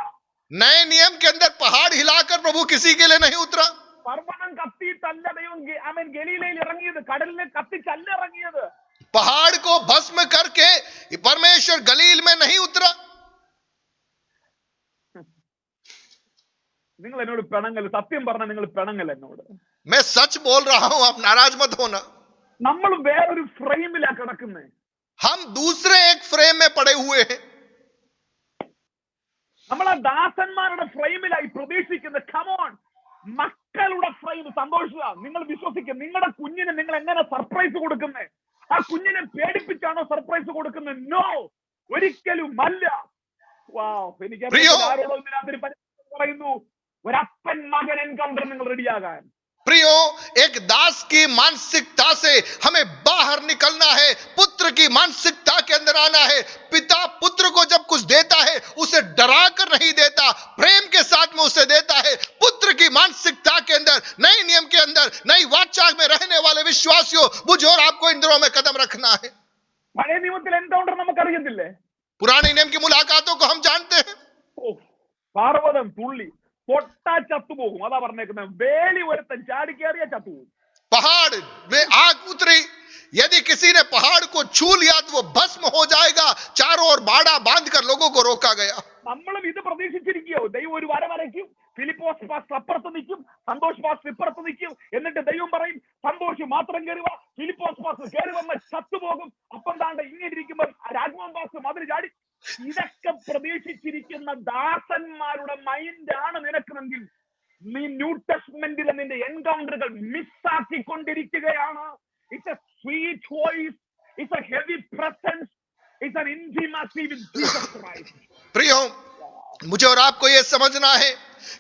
नए नियम के अंदर पहाड़ हिलाकर प्रभु किसी के लिए नहीं उतरा। പർവ്വതം കത്തിയിട്ടല്ല ദൈവം ഗലീലയിൽ ഇറങ്ങിയത്, കടലിനെ കത്തിച്ചല്ല ഇറങ്ങിയത്. पहाड़ को भस्म करके परमेश्वर गलील में नहीं उतरा। നിങ്ങൾ എന്നോട് പിണങ്ങൽ, സത്യം പറഞ്ഞ നിങ്ങൾ പിണങ്ങൽ എന്നോട്. मैं सच बोल रहा हूं, आप नाराज मत होना। നമ്മൾ വേറൊരു ഫ്രെയിമിലാ കിടക്കുന്നേ. हम दूसरे एक फ्रेम में पड़े हुए हैं। നമ്മൾ ആ ദാസന്മാരുടെ ഫ്രെയിമിലായി പ്രതീക്ഷിക്കുന്നത്. കമോൺ, മക്കളുടെ ഫ്രെയിം സന്തോഷിക്കുക. നിങ്ങൾ വിശ്വസിക്കുക, നിങ്ങളുടെ കുഞ്ഞിന് നിങ്ങൾ എങ്ങനെ സർപ്രൈസ് കൊടുക്കുന്നേ? ആ കുഞ്ഞിനെ പേടിപ്പിച്ചാണോ സർപ്രൈസ് കൊടുക്കുന്നത്? നോ, ഒരിക്കലും അല്ല. വാവ്, എനിക്ക് ആരോടോ ഇതിനകത്ത് പറയുന്നു, ഒരപ്പൻ മകൻ എൻകൗണ്ടർ നിങ്ങൾ റെഡിയാകാൻ. प्रियो एक दास की मानसिकता से हमें बाहर निकलना है, पुत्र की मानसिकता के अंदर आना है। पिता पुत्र को जब कुछ देता है उसे डरा कर नहीं देता, प्रेम के साथ में उसे देता है। पुत्र की मानसिकता के अंदर, नए नियम के अंदर, नई वाचा में रहने वाले विश्वासियों, मुझे और आपको इन दिनों में कदम रखना है। പഴയ നിയമത്തിൽ എൻകൗണ്ടർ നമുക്കറിയത്തില്ലേ? पुराने नियम की मुलाकातों को हम जानते हैं। പർവ്വതം തുള്ളി പൊട്ടാ ചത്തുപോകും, അതാ പറഞ്ഞേക്കുന്നത്. വേലി ഒരുത്തൻ ചാടിക്കേറിയ ചത്തുപോകും. पहाड़ में आग उतरी, यदि किसी ने पहाड़ को छू लिया तो वो भस्म हो जाएगा। चारों ओर बाड़ा बांधकर लोगों को रोका गया। നമ്മളും ഇത് പ്രതീക്ഷിച്ചിരിക്കുകയോ? ദൈവം ഒരു വര വരയ്ക്കും, ഫിലിപ്പോസ് പാസ്റ്റർ അപ്പുറത്ത് നിൽക്കും, സന്തോഷ് പാസ്റ്റർ ഇപ്പുറത്ത് നിൽക്കും. എന്നിട്ട് ദൈവം പറയും സന്തോഷ് മാത്രം കയറുക, ഫിലിപ്പോസ് പാസ്റ്റർ കയറി വന്ന് ചത്തുപോകും. അപ്പം താണ്ട് ഇങ്ങനെ ഇരിക്കുമ്പോൾ രാജ്മോഹൻ പാസ്റ്റർ മതിൽ ചാടി. ഇതൊക്കെ പ്രതീക്ഷിച്ചിരിക്കുന്ന ദാസന്മാരുടെ മൈൻഡാണ് നിനക്കുമെങ്കിൽ നീ ന്യൂ ടെസ്റ്റ്മെന്റിലെ നിന്റെ എൻകൗണ്ടറുകൾ മിസ്സാക്കിക്കൊണ്ടിരിക്കുകയാണ്. It's a sweet voice, it's a heavy presence, it's an intimacy with Jesus Christ. प्रियो, मुझे और आपको यह समझना है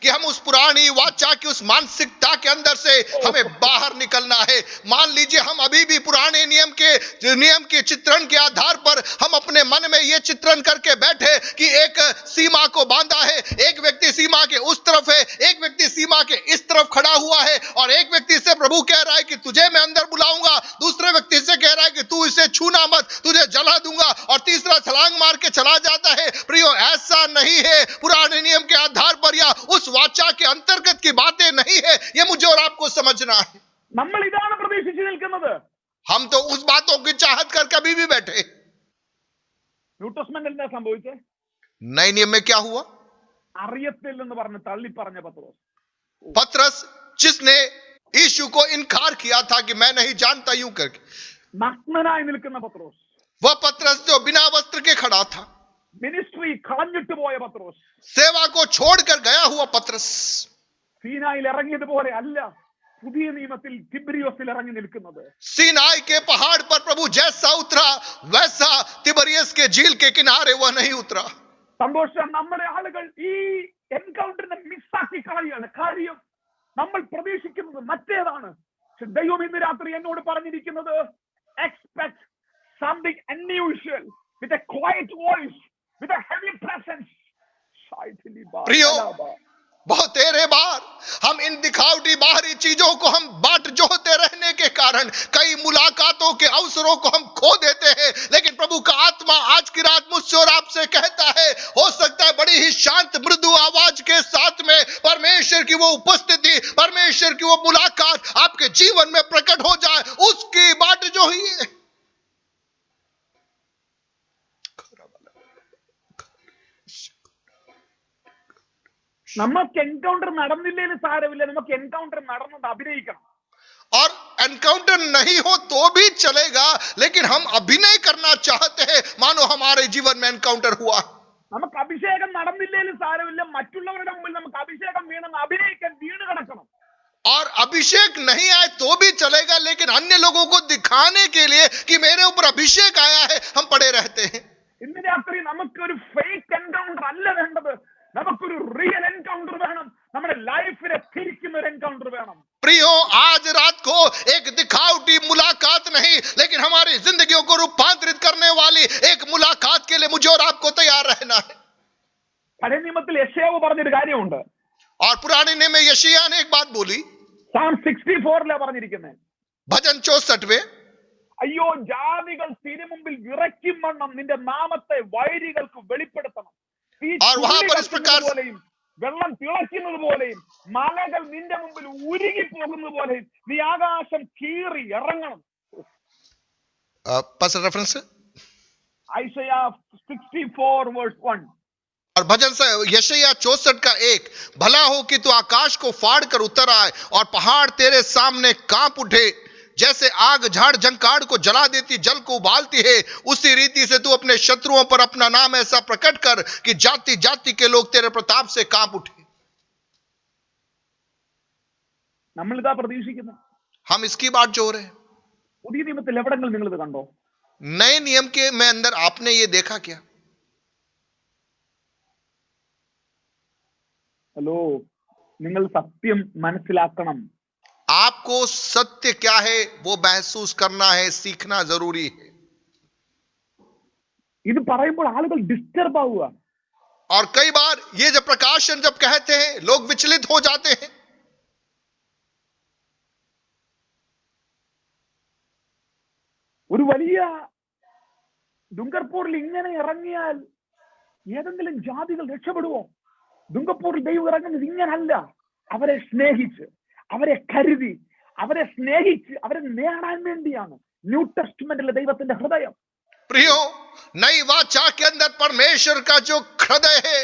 कि हम उस पुरानी वाचा की उस मानसिकता के अंदर से हमें बाहर निकलना है। मान लीजिए हम अभी भी पुराने नियम के चित्रण के आधार पर हम अपने मन में यह चित्रण करके बैठे कि एक सीमा को बांधा है, एक व्यक्ति सीमा के उस तरफ है, एक व्यक्ति सीमा के इस तरफ खड़ा हुआ है, और एक व्यक्ति से प्रभु कह रहा है कि तुझे मैं अंदर बुलाऊंगा, दूसरे व्यक्ति से कह रहा है कि तू इसे छूना मत, तुझे जला दूंगा, और तीसरा छलांग मार के चला जाता है। प्रियो, ऐसा नहीं है। पुराने नियम के आधार पर या उस वाचा के अंतर्गत की बातें नहीं है, ये मुझे और आपको समझना है। നമ്മൾ ഇതാണ് പ്രതീക്ഷിച്ചു നിൽക്കുന്നത്. हम तो उस बातों की चाहत कर कभी भी बैठे। ന്യൂ ടെസ്റ്റ്മെന്റിൽ എന്താ സംഭവിച്ചത്? नए नियम में क्या हुआ? അറിയത്തില്ലെന്ന് പറഞ്ഞ് തള്ളി പറഞ്ഞ പത്രോസ്. पतरस, जिसने यीशु को इनकार किया था कि मैं नहीं जानता यूं करके, നഗ്നനായി നിൽക്കുന്ന പത്രോസ്, वह पतरस जो बिना वस्त्र के खड़ा था, മിനിസ്ട്രി കളഞ്ഞിട്ട് പോയ പത്രോസ്, सेवा को छोड़कर गया हुआ पतरस, സീനായിൽ ഇറങ്ങിയതുപോലെ അല്ല പുതിയ നിയമത്തിൽ തിബരിയോസിൽ ഇറങ്ങി നിൽക്കുന്നത്. सीनाई के पहाड़ पर प्रभु जैसा उतरा वैसा तिबरियस के झील के किनारे वह नहीं उतरा। സന്തോഷം, നമ്മുടെ ആളുകൾ ഈ എൻകൗണ്ടറിനെ മിസ്സാക്കി കളയാണ്. കാര്യം നമ്മൾ പ്രതീക്ഷിക്കുന്നത് മറ്റേതാണ്. പക്ഷെ ദൈവം ഇന്ന് രാത്രി എന്നോട് പറഞ്ഞിരിക്കുന്നത്, expect something unusual with a quiet voice, with a heavy presence. प्रियो, बहुत तेरे बार हम इन दिखावटी बाहरी चीजों को हम बाट जोहते रहने के कारण कई मुलाकातों के अवसरों को हम खो देते हैं। लेकिन प्रभु का आत्मा आज की रात मुझसे और आपसे कहता है, हो सकता है बड़ी ही शांत मृदु आवाज के साथ में परमेश्वर की वो उपस्थिति, परमेश्वर की वो मुलाकात आपके जीवन में प्रकट हो जाए। उसकी बाट जो ही है। നമുക്ക് എൻകൗണ്ടർ നടന്നില്ലേലും സാരമില്ല, നമുക്ക് എൻകൗണ്ടർ നടന്നത് അഭിനയിക്കണം. और एनकाउंटर नहीं हो तो भी चलेगा, लेकिन हम अभिनय करना चाहते हैं मानो हमारे जीवन में एनकाउंटर हुआ। നമുക്ക് അഭിഷേകം നടന്നില്ലേലും സാരമില്ല, മറ്റുള്ളവരുടെ മുമ്പിൽ നമുക്ക് അഭിഷേകം വീണെന്ന് അഭിനയിക്കാൻ വീണ് കിടക്കണം. और अभिषेक नहीं आए तो भी चलेगा, लेकिन अन्य लोगों को दिखाने के लिए कि मेरे ऊपर अभिषेक आया है हम पड़े रहते हैं। ഇന്ന് രാത്രി നമുക്കൊരു ഫേക്ക് എൻകൗണ്ടർ അല്ല വേണ്ടത്, നമുക്കൊരു റിയൽ എൻകൗണ്ടർ വേണം. നമ്മുടെ ലൈഫിനെ തിരിക്കുന്ന ഒരു എൻകൗണ്ടർ വേണം. प्रियो, आज रात को एक दिखावटी मुलाकात नहीं, लेकिन हमारी जिंदगियों को रूपांतरित करने वाली एक मुलाकात के लिए मुझे और आपको तैयार रहना है। പഴയ നിയമത്തിൽ യെശയ്യാവ് പറഞ്ഞൊരു കാര്യമുണ്ട്. और पुराने नियम में यशायाह ने एक बात बोली, സാം 64 പറഞ്ഞിരിക്കുന്നത്, भजन 64 അയ്യോ ജാതികൾ തിരുമുമ്പിൽ വിറയ്ക്കും വണ്ണം നിന്റെ നാമത്തെ വൈരികൾക്ക് വെളിപ്പെടുത്തണം. തീ और वहां पर इस प्रकार പോലെയും വെള്ളം തിളയ്ക്കുന്നത് പോലെയും മലകൾ നിന്റെ മുമ്പിൽ ഉരുകി പോകുന്നത് പോലെയും നീ ആകാശം കീറി ഇറങ്ങണം. पास रेफरेंस ഐശയ്യാ 64:1. और भजन से यशायाह 64 का 1, भला हो कि तू आकाश को फाड़ कर उतर आए और पहाड़ तेरे सामने कांप उठे, जैसे आग झाड़ झंकार को जला देती जल को उबालती है, उसी रीति से तू अपने शत्रुओं पर अपना नाम ऐसा प्रकट कर कि जाति जाति के लोग तेरे प्रताप से कांप उठे। നമ്മളിതാ പ്രതീക്ഷിക്കുന്നത്. हम इसकी बात जो रहे हैं। പുതിയ നിയമത്തിൽ എവിടെങ്കിലും നിങ്ങൾ ഇത് കണ്ടോ? नए नियम के में अंदर आपने ये देखा क्या? ഹലോ, നിങ്ങൾ സത്യം മനസ്സിലാക്കണം. आपको सत्य क्या है वो महसूस करना है, सीखना जरूरी है। ഇത് പറയുമ്പോൾ ആളുകൾ ഡിസ്റ്റർബ് ആവുക. और कई बार ये जब प्रकाशन जब कहते हैं लोग विचलित हो जाते हैं। ഒരു വലിയ ദുംഗർപൂരിൽ ഇങ്ങനെ ഇറങ്ങിയാൽ ഏതെങ്കിലും ജാതികൾ രക്ഷപ്പെടുവോ? ദുംഗർപൂരിൽ ദൈവം ഇറങ്ങുന്നത് ഇങ്ങനല്ല. അവരെ സ്നേഹിച്ച്, അവരെ കരുതി, അവരെ സ്നേഹിച്ച്, അവരെ നേടാൻ വേണ്ടിയാണ് ന്യൂ ടെസ്റ്റ്മെന്റിലെ ദൈവത്തിന്റെ ഹൃദയം. प्रियो, नई वाचा के अंदर परमेश्वर का जो हृदय है,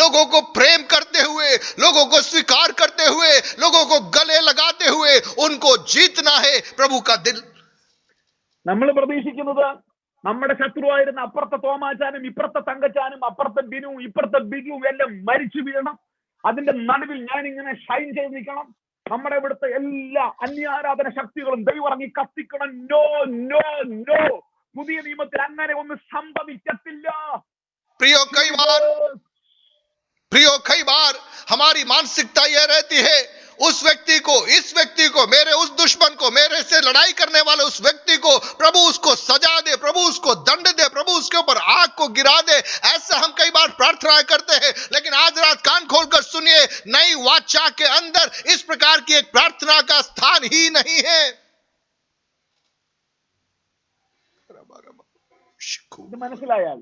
लोगों को प्रेम करते हुए, लोगों को स्वीकार करते हुए, लोगों को गले लगाते हुए उनको जीतना है प्रभु का दिल। നമ്മൾ പ്രതീക്ഷിക്കുന്നത് നമ്മുടെ ശത്രുവായിരുന്ന അപ്പുറത്തെ തോമാച്ചാനും ഇപ്പുറത്തെ തങ്കച്ചാനും അപ്പുറത്തെ ബിനുവും ഇപ്പുറത്തെ ബിജുവും എല്ലാം മരിച്ചു വീഴണം. അതിന്റെ നടുവിൽ ഞാൻ ഇങ്ങനെ ഷൈൻ ചെയ്ത് നിൽക്കണം. നമ്മുടെ ഇവിടുത്തെ എല്ലാ അന്യാരാധന ശക്തികളും ദൈവം ഇറങ്ങി കത്തിക്കണം. നോ നോ നോ, പുതിയ നിയമത്തിൽ അങ്ങനെ ഒന്നും സംഭവിക്കത്തില്ല. प्रियो कई बार हमारी मानसिकता यह रहती है, उस व्यक्ति को, इस व्यक्ति को, मेरे उस दुश्मन को, मेरे से लड़ाई करने वाले उस व्यक्ति को प्रभु उसको सजा दे, प्रभु उसको दंड दे, प्रभु उसके ऊपर आग को गिरा दे। ऐसा हम कई बार प्रार्थना करते हैं, लेकिन आज रात कान खोलकर सुनिए, नई वाचा के अंदर इस प्रकार की एक प्रार्थना का स्थान ही नहीं है। ഇത് മനസ്സിലായാൽ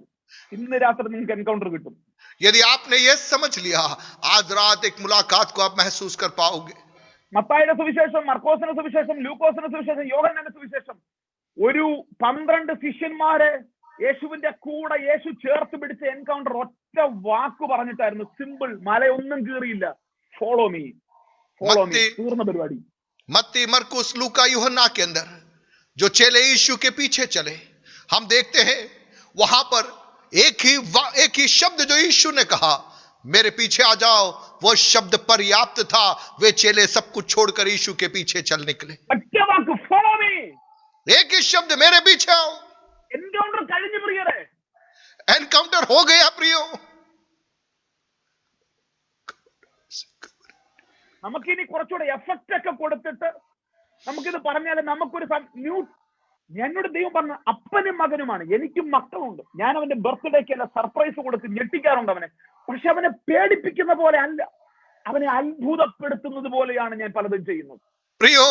ഇന്ന് രാത്രി നിങ്ങൾക്ക് എൻകൗണ്ടർ കിട്ടും. यदि आपने यह समझ लिया, आज रात एक मुलाकात को आप महसूस कर पाओगे। മത്തായിയുടെ സുവിശേഷം, മർക്കോസിന്റെ സുവിശേഷം, ലൂക്കോസിന്റെ സുവിശേഷം, യോഹന്നാന്റെ സുവിശേഷം, ഒരു 12 ശിഷ്യന്മാരെ യേശുവിന്റെ കൂടെ യേശു ചേർത്ത് പിടിച്ച എൻകൗണ്ടർ ഒറ്റ വാക്ക് പറഞ്ഞിട്ടായിരുന്നു. സിമ്പിൾ, മലയൊന്നും കീറിയില്ല. ഫോളോ മീ, ഫോളോ മീ, പൂർണ്ണ പരിപാടി. मत्ती, मरकुस, लूका, यूहन्ना के अंदर जो चेले यीशु के पीछे चले, हम देखते हैं वहां पर एक ही शब्द जो यीशु ने कहा, मेरे पीछे आ जाओ, वो शब्द पर्याप्त था। वे चेले सब कुछ छोड़कर यीशु के पीछे चल निकले। फॉलो मी, एक ही शब्द, मेरे पीछे आओ। एनकाउंटर കഴിഞ്ഞു പ്രിയരെ, एनकाउंटर हो गया प्रियो। നമുക്കിനി കുറച്ചുകൂടെ എഫക്റ്റ് ഒക്കെ കൊടുത്തിട്ട് നമുക്കിത് പറഞ്ഞാൽ നമുക്കൊരു എന്നോട് ദൈവം പറഞ്ഞ അപ്പനും മകനുമാണ്, എനിക്കും മക്കളുണ്ട്. ഞാൻ അവന്റെ ബർത്ത്ഡേക്ക് അല്ല സർപ്രൈസ് കൊടുത്ത് ഞെട്ടിക്കാറുണ്ട് അവനെ. പക്ഷെ അവനെ പേടിപ്പിക്കുന്ന പോലെ അല്ല, അവനെ അത്ഭുതപ്പെടുത്തുന്നത് പോലെയാണ് ഞാൻ പലതും ചെയ്യുന്നത്. प्रियो,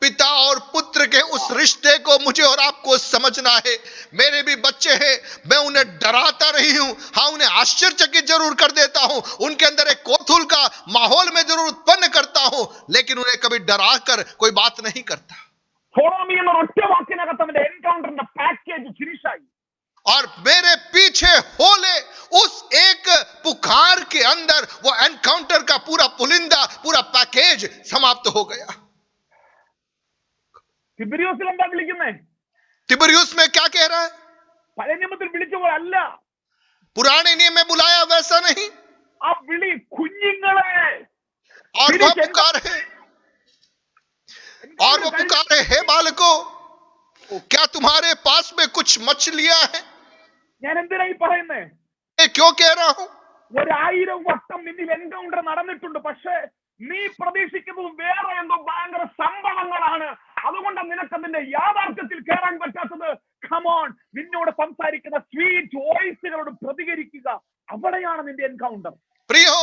पिता और पुत्र के उस रिश्ते को मुझे और आपको समझना है। मेरे भी बच्चे हैं, मैं उन्हें डराता रही हूं, हाँ उन्हें आश्चर्यचकित जरूर कर देता हूं, उनके अंदर एक कौतूहल का माहौल में जरूर उत्पन्न करता हूं, लेकिन उन्हें कभी डरा कर कोई बात नहीं करता। ഫോളോ മീ എന്ന ഒറ്റ വാക്കിനകത്ത് അവന്റെ എൻകൗണ്ടറിന്റെ പാക്കേജ് ഫിനിഷായി. और मेरे पीछे हो ले, उस एक पुकार के अंदर वो एनकाउंटर का पूरा पुलिंदा, पूरा पैकेज समाप्त हो गया। തിബിരിയോസിൽ എന്താ വിളിക്കുന്നേ? तिबिरियुस में क्या कह रहा है? പഴയ നിയമത്തിൽ വിളിച്ച പോലെ അല്ല. पुराने नियम में बुलाया वैसा नहीं। ആ വിളി കുഞ്ഞുങ്ങളെ, और वो पुकार है, और वो पुकारे, हे बालको, क्या तुम्हारे पास में कुछ मछलियां हैं? ഞാൻ എന്തിനാ ഈ പറയുന്നേ? मैं क्यों कह रहा हूं? 1000 വട്ടം നിന്നിൽ എൻകൗണ്ടർ നടന്നിട്ടുണ്ട്. പക്ഷേ നീ പ്രതീക്ഷിക്കുന്നത് വേറെ എന്തോ ഭയങ്കര സംഭവങ്ങളാണ്. അതുകൊണ്ട് നിനക്ക് അതിന്റെ യാഥാർത്ഥ്യത്തിൽ കയറാൻ പറ്റാത്തത്. കമോൺ, നിന്നോട് സംസാരിക്കുന്ന സ്വീറ്റ് വോയിസുകളോട് പ്രതികരിക്കുക. അവിടെയാണ് നിന്റെ എൻകൗണ്ടർ. प्रियो,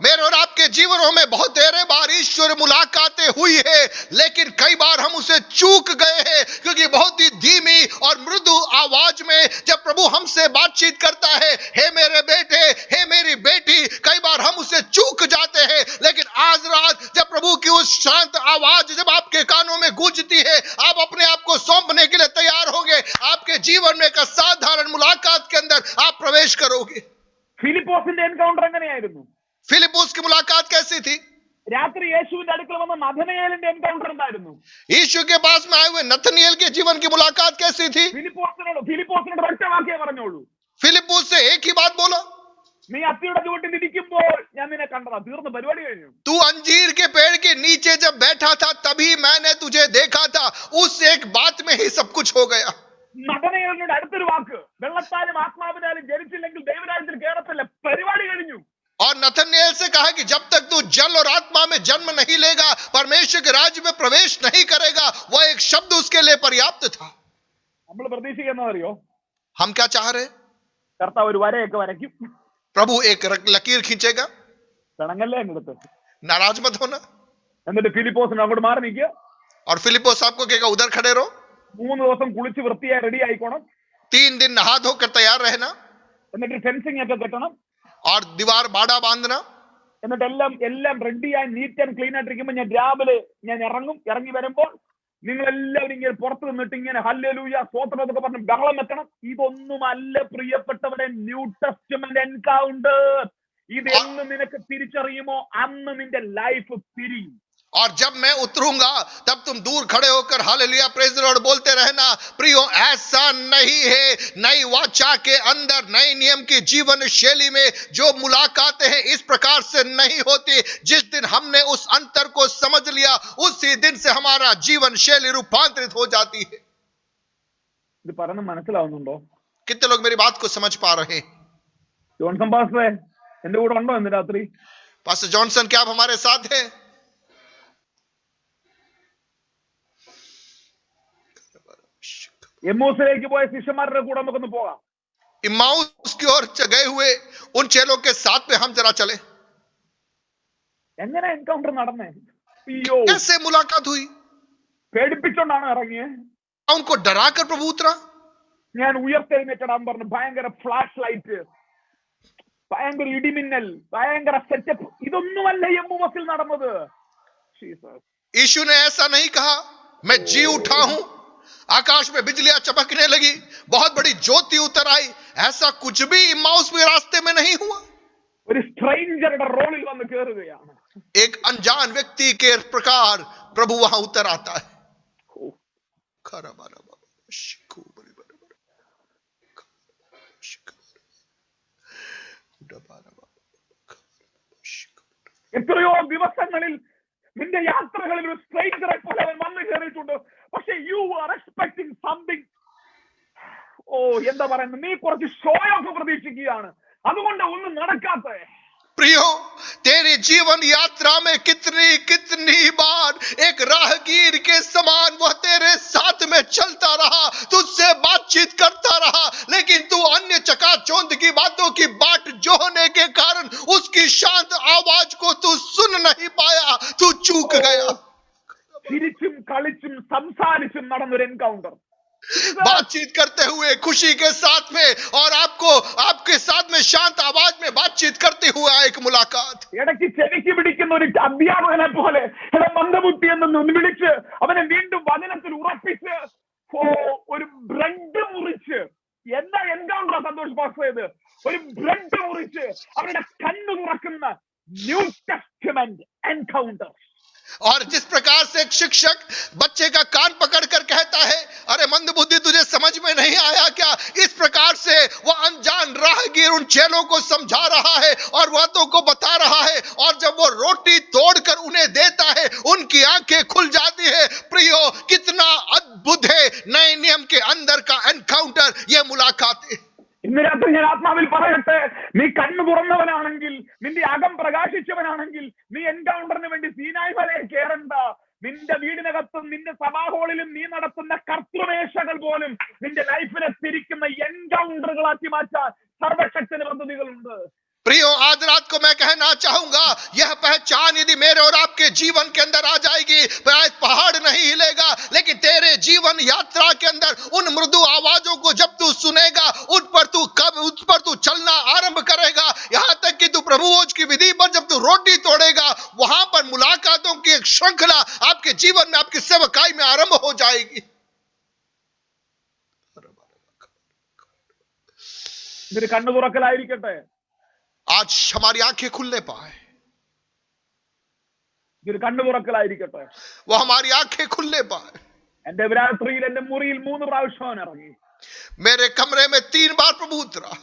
मेरे और आपके जीवनों में बहुत देर बार ईश्वर मुलाकातें हुई है, लेकिन कई बार हम उसे चूक गए हैं, क्योंकि बहुत ही धीमी और मृदु आवाज में जब प्रभु हमसे बातचीत करता है, हे मेरे बेटे, हे मेरी बेटी, कई बार हम उसे चूक जाते हैं। लेकिन आज रात जब प्रभु की उस शांत आवाज जब आपके कानों में गूंजती है, आप अपने आप को सौंपने के लिए तैयार होंगे। आपके जीवन में एक असाधारण मुलाकात के अंदर आप प्रवेश करोगे। ഫിലിപ്പോസിന്റെ എൻകൗണ്ടർ എങ്ങനെയായിരുന്നു? फिलिप्पुस की मुलाकात कैसी थी? രാത്രി യേശുവിന്റെ അടുക്കൽ വന്ന നഥനയേലിന്റെ എൻകൗണ്ടർ എന്തായിരുന്നു? यीशु के पास में आए हुए नथनिएल के जीवन की मुलाकात कैसी थी? ഫിലിപ്പോസിനോട് ഒറ്റ വാക്കേ പറഞ്ഞോളൂ. फिलिप्पुस से एक ही बात बोला, നീ അത്തിയുടെ ചുവട്ടിൽ ഇരിക്കുമ്പോൾ ഞാൻ നിന്നെ കണ്ടതാ. തീർന്ന് പരിപാടി കഴിഞ്ഞു. तू अंजीर के पेड़ के नीचे जब बैठा था तभी मैंने तुझे देखा था। उस एक बात में ही सब कुछ हो गया। നഥനയേലിനോട് അടുത്തൊരു വാക്ക്, വെള്ളത്താലും ആത്മാവിനാലും ജനിച്ചില്ലെങ്കിൽ ദൈവരാജ്യത്തിൽ കേറത്തില്ല. പരിപാടി കഴിഞ്ഞു. और नथनिएल से कहा कि जब तक तू जल और आत्मा में जन्म नहीं लेगा, परमेश्वर के राज्य में प्रवेश नहीं करेगा। वह एक शब्द उसके लिए पर्याप्त था। നമ്മൾ പ്രതീക്ഷിക്കുന്നതറിയോ? हम क्या चाह रहे? കർത്താവ് ഒരു വരയൊക്കെ വരയ്ക്കും. प्रभु एक लकीर खींचेगा। പിണങ്ങല്ലേ എന്നിടത്ത്. नाराज मत होना। എന്നിട്ട് ഫിലിപ്പോസിന് അങ്ങോട്ട് മാറി നിൽക്കുക. और फिलिप्पुस आपको कहेगा उधर खड़े रहो। 3 ദിവസം കുളിച്ച് വൃത്തിയായി റെഡി ആയിക്കോണം. 3 दिन नहा धोकर तैयार रहना। എന്നിട്ട് ഫെൻസിംഗ് ഒക്കെ കെട്ടണം. और दीवार बाड़ा बांधना। എന്നിട്ട് എല്ലാം റെഡിയായി നീറ്റ് ആൻഡ് ക്ലീൻ ആയിട്ടിരിക്കുമ്പോൾ ഞാൻ രാവിലെ ഇറങ്ങി വരുമ്പോൾ നിങ്ങൾ എല്ലാവരും ഇങ്ങനെ പുറത്ത് നിന്നിട്ട് ഇങ്ങനെ ഹല്ലേലൂയ സ്തോത്രം എന്നൊക്കെ പറഞ്ഞ് ബഹളം വെക്കണം. ഇതൊന്നുമല്ല പ്രിയപ്പെട്ടവരെ ന്യൂ ടെസ്റ്റ്മെന്റ് എൻകൗണ്ടർ. ഇത് എന്ന് നിനക്ക് തിരിച്ചറിയുമോ അന്ന് നിന്റെ ലൈഫ് പിരിയും. और जब मैं उतरूंगा तब तुम दूर खड़े होकर हालेलुया प्रेज द लॉर्ड बोलते रहना। प्रियो, ऐसा नहीं है। नई वाचा के अंदर, नए नियम की जीवन शैली में जो मुलाकातें हैं इस प्रकार से नहीं होती। जिस दिन हमने उस अंतर को समझ लिया, उसी दिन से हमारा जीवन शैली रूपांतरित हो जाती है। ഇത് പറഞ്ഞ് മനസ്സിലാവുന്നുണ്ടോ? कितने लोग मेरी बात को समझ पा रहे हैं? ജോൺസൺ പാസ്റ്ററെ എന്റെ കൂടെ ഉണ്ടോ ഇന്ന് രാത്രി? पास्टर जॉनसन, क्या आप हमारे साथ हैं? എമ്മൂസിലേക്ക് പോയ ശിഷ്യന്മാരുടെ കൂടെ നമുക്കൊന്ന് പോകാം. इम्माउस की ओर गए हुए उन चेलों के साथ में हम जरा चले। എങ്ങനെ എൻകൗണ്ടർ നടന്നേ? അയ്യോ, कैसे मुलाकात हुई? പേടിപ്പിച്ചോണ്ടാണ് ഇറങ്ങിയേ. उनको डराकर प्रभु उतरा। ഞാൻ ഉയർത്തെഴുന്നേറ്റടാൻ പറഞ്ഞു. ഭയങ്കര ഫ്ലാഷ് ലൈറ്റ്, ഭയങ്കര ഇടിമിന്നൽ, ഭയങ്കര സെറ്റപ്പ്. ഇതൊന്നുമല്ല എമ്മൂസിൽ നടന്നത്. ജീസസ്. यीशु ने ऐसा नहीं कहा मैं जी उठा हूं, आकाश में बिजलियां चमकने लगी, बहुत बड़ी ज्योति उतर आई। ऐसा कुछ भी इम्माउस के रास्ते में नहीं हुआ। ഒരു സ്ട്രേഞ്ചറുടെ റോളിൽ വന്ന് കയറുകയാണ്. एक अनजान व्यक्ति के प्रकार प्रभु वहां उतर आता है। എത്രയോ ദിവസങ്ങളിൽ നിന്റെ യാത്രകളിൽ ഒരു സ്ട്രേഞ്ചറെ പോലെ അവൻ വന്നു കയറിയിട്ടുണ്ട്. പക്ഷെ യു ആർ എക്സ്പെക്ടിങ് സംതിങ്. ഓ, എന്താ പറയുന്നത്, നീ കുറച്ച് ഷോ ഓഫ് പ്രതീക്ഷിക്കുകയാണ്. അതുകൊണ്ട് ഒന്നും നടക്കാത്ത. प्रियो, तेरे जीवन यात्रा में कितनी कितनी बार एक राहगीर के समान वह तेरे साथ में चलता रहा, तुझसे बातचीत करता रहा, लेकिन तू अन्य चकाचौंध की बातों की बाट जोहने के कारण उसकी शांत आवाज को तू सुन नहीं पाया, तू चूक गया। ചിരിച്ചും കളിച്ചും സംസാരിച്ചും നടന്നൊരു എൻകൗണ്ടർ. बातचीत करते हुए खुशी के साथ में और आपको आपके साथ में शांत आवाज में बातचीत करते हुए एक मुलाकात। ഇടയ്ക്ക് ചെവിക്ക് പിടിക്കുന്ന ഒരു അധ്യാപകനെ പോലെ മന്ദബുദ്ധി എന്ന് വിളിച്ച് അവനെ വീണ്ടും വചനത്തിൽ ഉറപ്പിച്ച് ഒരു ബ്രെഡ് മുറിച്ച്. എന്താ എൻകൗണ്ടർ സന്തോഷ് പാസ് ചെയ്ത്? ഒരു ബ്രെഡ് മുറിച്ച് അവരുടെ കണ്ണു തുറക്കുന്ന ന്യൂ ടെസ്റ്റമെന്റ് എൻകൗണ്ടർ. और जिस प्रकार से एक शिक्षक बच्चे का कान पकड़कर कहता है, अरे मंदबुद्धि तुझे समझ में नहीं आया क्या, इस प्रकार से वह अनजान राहगीर उन चेलों को समझा रहा है और बातों को बता रहा है। और जब वो रोटी तोड़कर उन्हें देता है, उनकी आंखें खुल जाती है। प्रियो, कितना अद्भुत है नए नियम के अंदर का एनकाउंटर, यह मुलाकात है। ഇന്ന് രാത്രി ഞാൻ ആത്മാവിൽ പറയട്ടെ, നീ കണ്ണു തുറന്നവനാണെങ്കിൽ, നിന്റെ അകം പ്രകാശിച്ചവനാണെങ്കിൽ, നീ എൻകൗണ്ടറിന് വേണ്ടി സീനായി മലയിൽ കയറണ്ട. നിന്റെ വീടിനകത്തും നിന്റെ സഭാഹോളിലും നീ നടത്തുന്ന കർത്തൃമേശകൾ പോലും നിന്റെ ലൈഫിനെ തിരിക്കുന്ന എൻകൗണ്ടറുകളാക്കി മാറ്റാൻ സർവശക്തന് പദ്ധതികളുണ്ട്. प्रियो, आज रात को मैं कहना चाहूंगा, यह पहचान यदि मेरे और आपके जीवन के अंदर आ जाएगी, पहाड़ नहीं हिलेगा, लेकिन तेरे जीवन यात्रा के अंदर उन मृदु आवाजों को जब तू सुनेगा, उस पर तू चलना आरंभ करेगा। यहां तक कि तू प्रभु भोज की विधि पर जब तू रोटी तोड़ेगा, वहां पर मुलाकातों की एक श्रृंखला आपके जीवन में, आपकी सेवकाई में आरंभ हो जाएगी। ഇതൊരു കണ്ണു തുറക്കലായിരിക്കട്ടെ. आज हमारी आंखें खुलने पाए, ഇതൊരു കണ്ണു തുറക്കലായിരിക്കട്ടെ. वो हमारी आंखें खुलने पाए। എന്റെ രാത്രിയിൽ എന്റെ മുറിയിൽ 3 പ്രാവശ്യം ഇറങ്ങി. मेरे कमरे में 3 बार प्रभु उतरा।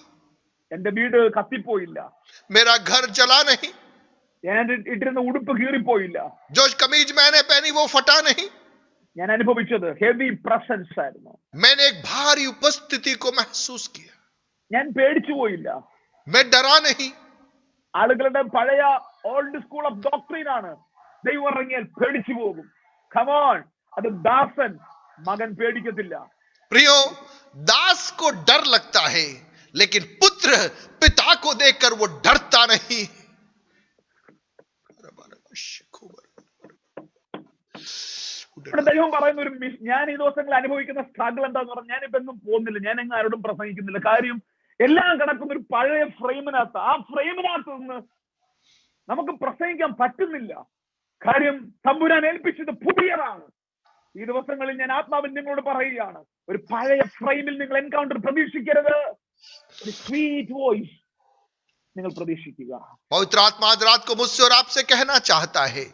എന്റെ വീട് കത്തിപ്പോയില്ല. मेरा घर जला नहीं। ഞാൻ ഇട്ടിരുന്ന ഉടുപ്പ് കീറിപ്പോയില്ല. जो कमीज मैंने पहनी वो फटा नहीं। ഞാൻ അനുഭവിച്ചത് ഹെവി പ്രസൻസ് ആയിരുന്നു. मैंने एक भारी उपस्थिति को महसूस किया। ഞാൻ പേടിച്ചു പോയില്ല. मैं डरा नहीं। ആളുകളുടെ പഴയ ഓൾഡ് സ്കൂൾ ഓഫ് ഡോക്ട്രീൻ ആണ്, ദൈവം ഇറങ്ങിയാൽ പേടിച്ചു പോകും. കമോൺ, അത് ദാസൻ മകൻ പേടിക്കത്തില്ല. प्रियो, दास को डर लगता है, लेकिन पुत्र पिता को देखकर वो डरता नहीं। ഇവിടെ ദൈവം പറയുന്ന ഒരു ഞാൻ ഈ ദിവസങ്ങളിൽ അനുഭവിക്കുന്ന സ്ട്രഗിൾ എന്താന്ന് പറഞ്ഞാൽ, ഞാനിപ്പോ എങ്ങും പോകുന്നില്ല, ഞാൻ എങ്ങും ആരോടും പ്രസംഗിക്കുന്നില്ല. കാര്യം എല്ലാം കിടക്കുന്ന ഒരു പഴയ ഫ്രെയിമിനകത്ത്. ആ ഫ്രെയിമിനകത്ത് നിന്ന് നമുക്ക് പ്രസംഗിക്കാൻ പറ്റുന്നില്ല. കാര്യം തമ്പുരാൻ ഏൽപ്പിച്ചത് പുതിയതാണ്. ഈ ദിവസങ്ങളിൽ ഞാൻ ആത്മാവിൽ നിങ്ങളോട് പറയുകയാണ്, ഒരു പഴയ ഫ്രെയിമിൽ നിങ്ങൾ എൻകൗണ്ടർ പ്രതീക്ഷിക്കരുത്. ഒരു സ്വീറ്റ് വോയിസ് നിങ്ങൾ പ്രതീക്ഷിക്കുക. पवित्र आत्मा आज रात को मुझसे और आपसे कहना चाहता है,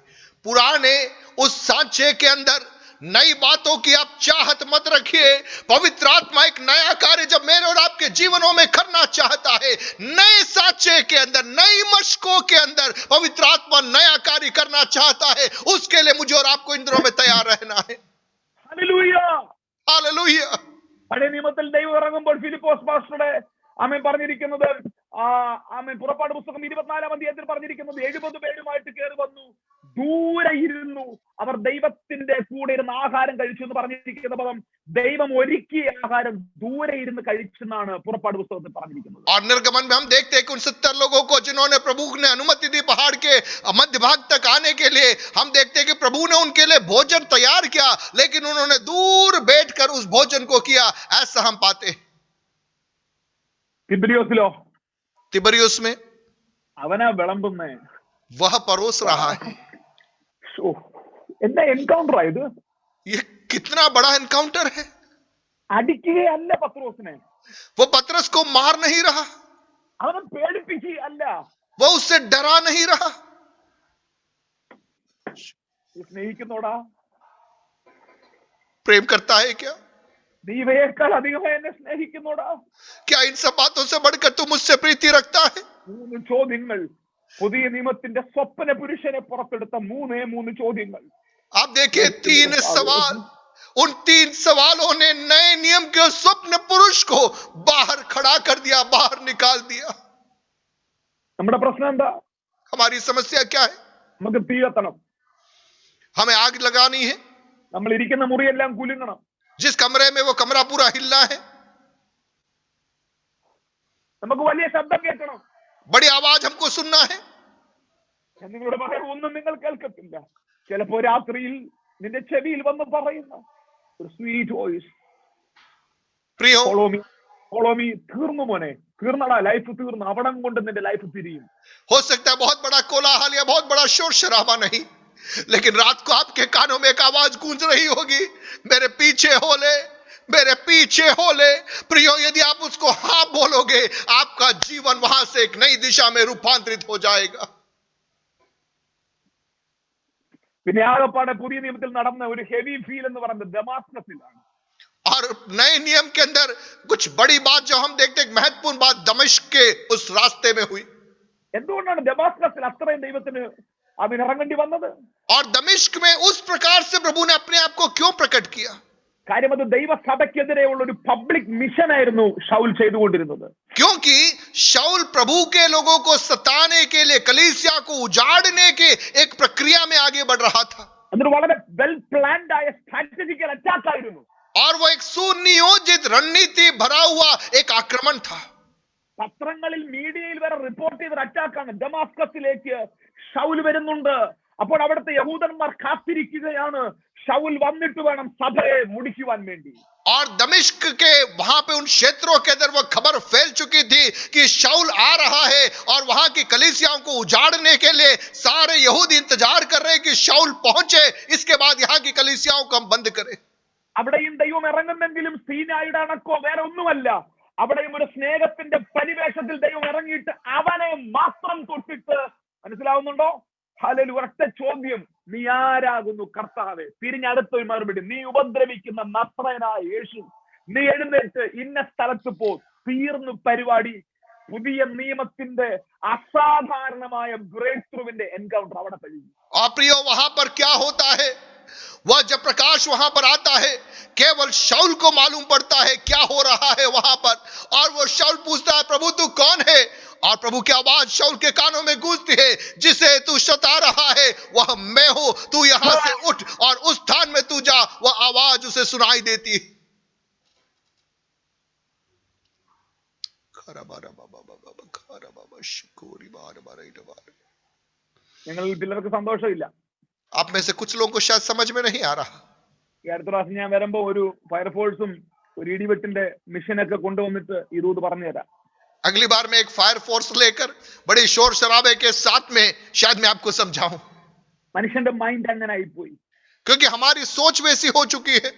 पुराने उस सांचे के अंदर नई बातों की आप चाहत मत रखिए। पवित्र आत्मा एक नया कार्य जब मेरे और आपके जीवनों में करना चाहता है, नए सांचे के अंदर, नई मशकों के अंदर पवित्र आत्मा नया कार्य करना चाहता है, उसके लिए मुझे और आपको इन दिनों में तैयार रहना है। ഹല്ലേലൂയ. हालेलुया। പഴയ നിയമത്തിൽ ദൈവം ഇറങ്ങുമ്പോൾ ഫിലിപ്പോസ് പാസ്റ്ററുടെ ആമേൻ പറഞ്ഞിരിക്കുന്നത് ആമേൻ പുറപ്പാട് പുസ്തകം 24-ാം അധ്യായത്തിൽ പറഞ്ഞിരിക്കുന്നത് 70 പേരുമായിട്ട് കയറി വന്നു, ദൂരെ ഇരുന്നു, അവർ ദൈവത്തിന്റെ കൂടെ ഇരുന്ന് ആഹാരം കഴിച്ചു എന്ന് പറഞ്ഞിരിക്കുന്ന പദം ദൈവം ഒരുക്കിയ ആഹാരം ദൂരെ ഇരുന്ന് കഴിച്ചെന്നാണ് പുറപ്പാട് പുസ്തകത്തിൽ പറഞ്ഞിരിക്കുന്നത്. और निर्गमन में हम देखते हैं कि उन 70 लोगों को जिन्होंने प्रभु ने अनुमति दी पहाड़ के मध्य भाग तक आने के लिए, हम देखते हैं कि प्रभु ने उनके लिए भोजन तैयार किया, लेकिन उन्होंने दूर बैठकर उस भोजन को किया, ऐसा हम पाते हैं। തിബിരിയോസിലോ तिबरियुस में അവനാ വിളമ്പുന്നേ. वह परोस रहा है। ഓ, എന്താ എൻകൗണ്ടർ ആയത്? ये कितना बड़ा एनकाउंटर है। അടിക്കുകയല്ല പത്രോസിനെ, वो पतरस को मार नहीं रहा, അവനെ പേടിപ്പിക്കുകയല്ല, वो उससे डरा नहीं रहा। സ്നേഹിക്കുന്നോടാ, प्रेम करता है क्या? നീ ഇവയേക്കാൾ അധികമായി എന്നെ സ്നേഹിക്കുന്നോടാ? क्या इन सब बातों से बढ़कर तू मुझसे प्रीति रखता है? 3 ചോദ്യങ്ങൾ, പുതിയ നിയമത്തിന്റെ സ്വപ്ന പുരുഷനെ പുറത്തെടുത്ത 3 ചോദ്യങ്ങൾ. आप देखिए 3 सवाल, उन 3 सवालों ने नए नियम के स्वप्न पुरुष को बाहर खड़ा कर दिया, बाहर निकाल दिया। നമ്മുടെ പ്രശ്നം എന്താ? हमारी समस्या क्या है? നമുക്ക് തീ കത്തണം, हमें आग लगानी है। നമ്മൾ ഇരിക്കുന്ന മുറിയെല്ലാം കുലുങ്ങണം, जिस कमरे में वो कमरा पूरा हिलना है, നമുക്ക് വലിയ ശബ്ദം കേൾക്കണം. बड़ी आवाज हमको सुनना है। ഞാൻ നിങ്ങളോട് പറയാം, ഒന്നും നിങ്ങൾ കേൾക്കത്തില്ല. ചിലപ്പോ രാത്രിയിൽ നിന്റെ ചെവിയിൽ വന്ന് പറയുന്ന ഒരു സ്വീറ്റ് വോയിസ്, प्रियो, ഫോളോ മീ. തീർന്നു മോനെ, തീർന്നടാ, ലൈഫ് തീർന്നു. അവിടം കൊണ്ട് നിന്റെ ലൈഫ് തിരിയും. हो सकता है बहुत बड़ा कोलाहल या बहुत बड़ा शोर शराबा नहीं, लेकिन रात को आपके कानों में एक आवाज गूंज रही होगी, मेरे पीछे हो ले, मेरे पीछे हो ले। प्रियो, यदि आप उसको हाँ बोलोगे, आपका जीवन वहां से एक नई दिशा में रूपांतरित हो जाएगा। പിന്നെ ആകപ്പാടെ പുതിയ നിയമത്തിൽ നടന്ന ഒരു ഹെവി ഫീൽ എന്ന് പറയുന്നത് ദമാസ്കസിലാണ്. और नए नियम के अंदर कुछ बड़ी बात जो हम देखते हैं, महत्वपूर्ण बात दमिश्क के उस रास्ते में हुई। എന്തുകൊണ്ടാണ് ദമാസ്കസിൽ അത്രയും ദൈവത്തിന് അതിനിറങ്ങേണ്ടി വന്നത്? और दमिश्क में उस प्रकार से प्रभु ने अपने आप को क्यों प्रकट किया? കാര്യം അത് ദൈവസഭയ്ക്കെതിരെയുള്ള ഒരു പബ്ലിക് മിഷൻ ആയിരുന്നു ഷൗൽ ചെയ്തുകൊണ്ടിരുന്നത്. क्योंकि शाऊल प्रभु के लोगों को सताने के लिए, कलीसिया को उजाड़ने के एक प्रक्रिया में आगे बढ़ रहा था, അതൊരു വളരെ വെൽ പ്ലാൻഡ് ആയ സ്ട്രാറ്റജിക്കൽ അറ്റാക്ക് ആയിരുന്നു. और वो एक सुनियोजित रणनीति भरा हुआ एक आक्रमण था। പത്രങ്ങളിൽ മീഡിയയിൽ വരെ റിപ്പോർട്ട് ചെയ്ത അറ്റാക്കാണ്. ദമാസ്കസിലേക്ക് ഷൗൽ വരുന്നുണ്ട്. അപ്പോൾ അവിടുത്തെ യഹൂദന്മാർ കാത്തിരിക്കുകയാണ്, ഷൗൽ വന്നിട്ട് വേണം സഭയെ മുടിക്കുവാൻ വേണ്ടി. और दमिश्क के वहां पे उन क्षेत्रों के अंदर वो खबर फैल चुकी थी कि शाऊल आ रहा है, और वहां की कलीसियाओं को उजाड़ने के लिए सारे यहूदी इंतजार कर रहे हैं कि शाऊल पहुंचे, इसके बाद यहाँ की कलीसियाओं को हम बंद करें। അവിടെയും ദൈവം ഇറങ്ങുന്നെങ്കിലും സീനായുടെ അണക്കോ വേറെ ഒന്നുമല്ല. അവിടെയും ഒരു സ്നേഹത്തിന്റെ പരിവേഷത്തിൽ ദൈവം ഇറങ്ങിയിട്ട് അവനെ മാത്രം തൊട്ടിട്ട്, മനസ്സിലാവുന്നുണ്ടോ? ഹല്ലേലൂയ. ഒരൊറ്റ ചോദ്യം, നീ ആരാകുന്നു കർത്താവേ? തിരിഞ്ഞടുത്തൊരു മറുപടി, നീ ഉപദ്രവിക്കുന്ന നസ്രയനായ യേശു, നീ എഴുന്നേറ്റ് ഇന്ന സ്ഥലത്ത് പോ. തീർന്നു പരിപാടി. പുതിയ നിയമത്തിന്റെ അസാധാരണമായ ബ്രേക്ക് ത്രൂവിന്റെ എൻകൗണ്ടർ അവിടെ കഴിഞ്ഞു. और प्रियो, वहां पर क्या होता है? वह जब प्रकाश वहां पर आता है, केवल शाऊल को मालूम पड़ता है क्या हो रहा है वहां पर, और वो शाऊल पूछता है, प्रभु तू कौन है? और प्रभु की आवाज शाऊल के कानों में गूंजती है, जिसे तू सता रहा है वह मैं हूं, तू यहां से उठ और उस स्थान में तू जा। वह आवाज उसे सुनाई देती है। ഞങ്ങളിൽ ചിലർക്ക് സന്തോഷമില്ല. आप में से कुछ लोगों को शायद समझ में नहीं आ रहा। ഈ അടുത്ത പ്രാവശ്യം ഞാൻ വരുമ്പോ ഒരു ഫയർഫോഴ്സും ഒരു ഇടിവെട്ടിന്റെ മിഷനൊക്കെ കൊണ്ടുവന്നിട്ട് ഈ റൂട്ട് പറഞ്ഞുതരാം. अगली बार मैं एक फायर फोर्स लेकर बड़े शोर शराबे के साथ में शायद मैं आपको समझाऊं, മനുഷ്യന്റെ മൈൻഡ് അങ്ങനെ ആയിപ്പോയി. क्योंकि हमारी सोच वैसी हो चुकी है।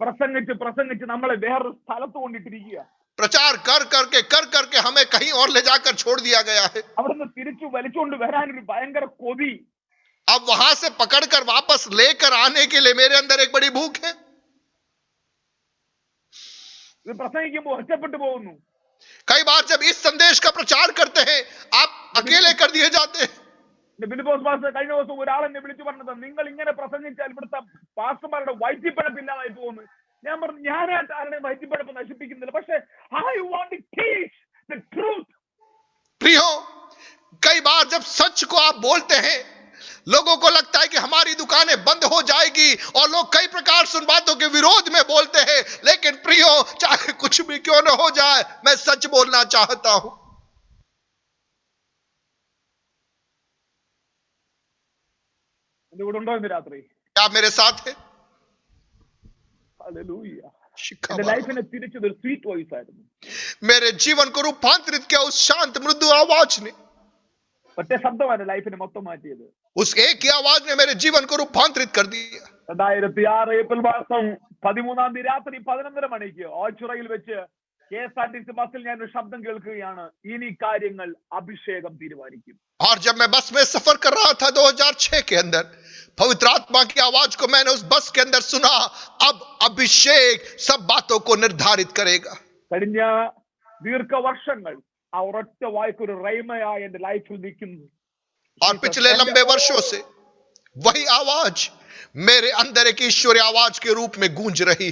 പ്രസംഗിച്ച് നമ്മളെ വേറൊരു സ്ഥലത്ത് കൊണ്ടിട്ടിരിക്കുക. प्रचार कर करके हमें कहीं और ले जाकर छोड़ दिया गया है। അവിടുന്ന് തിരിച്ചു വലിച്ചുകൊണ്ട് വരാനൊരു ഭയങ്കര കൊതി. अब वहां से पकड़कर वापस लेकर आने के लिए मेरे अंदर एक बड़ी भूख है। ഇത് പ്രസംഗിക്കുമ്പോൾ ഒറ്റപ്പെട്ടു പോകുന്നു. कई बार जब इस संदेश का प्रचार करते हैं आप अकेले कर दिए जाते हैं। ബിലിപ്പോസ് പാസ്റ്റർ കഴിഞ്ഞ ദിവസം ഒരാളെന്നെ വിളിച്ചു പറഞ്ഞത്, നിങ്ങൾ ഇങ്ങനെ പ്രസംഗിച്ചാൽ ഇവിടുത്തെ പാസ്റ്റർമാരുടെ വയറ്റിപ്പഴപ്പ് ഇല്ലാതായി പോകുന്നു. ഞാൻ പറഞ്ഞു, ഞാനായിട്ട് ആരുടെയും വയറ്റിപ്പഴപ്പ് നശിപ്പിക്കുന്നില്ല, പക്ഷെ I want to teach the truth. प्रियो, कई बार जब सच को आप बोलते हैं लोगों को लगता है कि हमारी दुकानें बंद हो जाएगी और लोग कई प्रकार से उन बातों के विरोध में बोलते हैं, लेकिन प्रियो चाहे कुछ भी क्यों न हो जाए मैं सच बोलना चाहता हूं। എന്റെ കൂടെ ഉണ്ടോ ഇന്ന് രാത്രി? क्या आप मेरे साथ हैं? ഹല്ലേലൂയ. शिखा എന്റെ बाबा। ലൈഫിനെ തിരിച്ചത് ഒരു സ്വീറ്റ് വോയിസ് ആയിരുന്നു. मेरे जीवन को रूपांतरित किया उस शांत मृदु आवाज ने। ഒറ്റ ശബ്ദമാണ് ലൈഫിനെ മൊത്തം മാറ്റിയത്. उस एक ही आवाज ने मेरे जीवन को रूपांतरित कर दिया। 2006 ഏപ്രിൽ മാസം 13 തീയതി രാത്രി 11:30 മണിക്ക് ഓച്ചിറയിൽ വെച്ച് KSRTC ബസ്സിൽ ഞാൻ ഒരു ശബ്ദം കേൾക്കുകയാണ്, ഇനി കാര്യങ്ങൾ അഭിഷേകം തീരുമാനിക്കും. और जब मैं बस में सफर कर रहा था 2006 के अंदर, पवित्र आत्मा की आवाज को मैंने उस बस के अंदर सुना, अब अभिषेक सब बातों को निर्धारित करेगा। കഴിഞ്ഞ ദീർഘവർഷങ്ങൾ ആ ഒരൊറ്റ വായ്ക്കൊരു റൈമയായി എന്റെ ലൈഫിൽ നിൽക്കുന്നു. और पिछले लंबे वर्षों से वही आवाज मेरे अंदर एक ईश्वरीय आवाज के रूप में गूंज रही।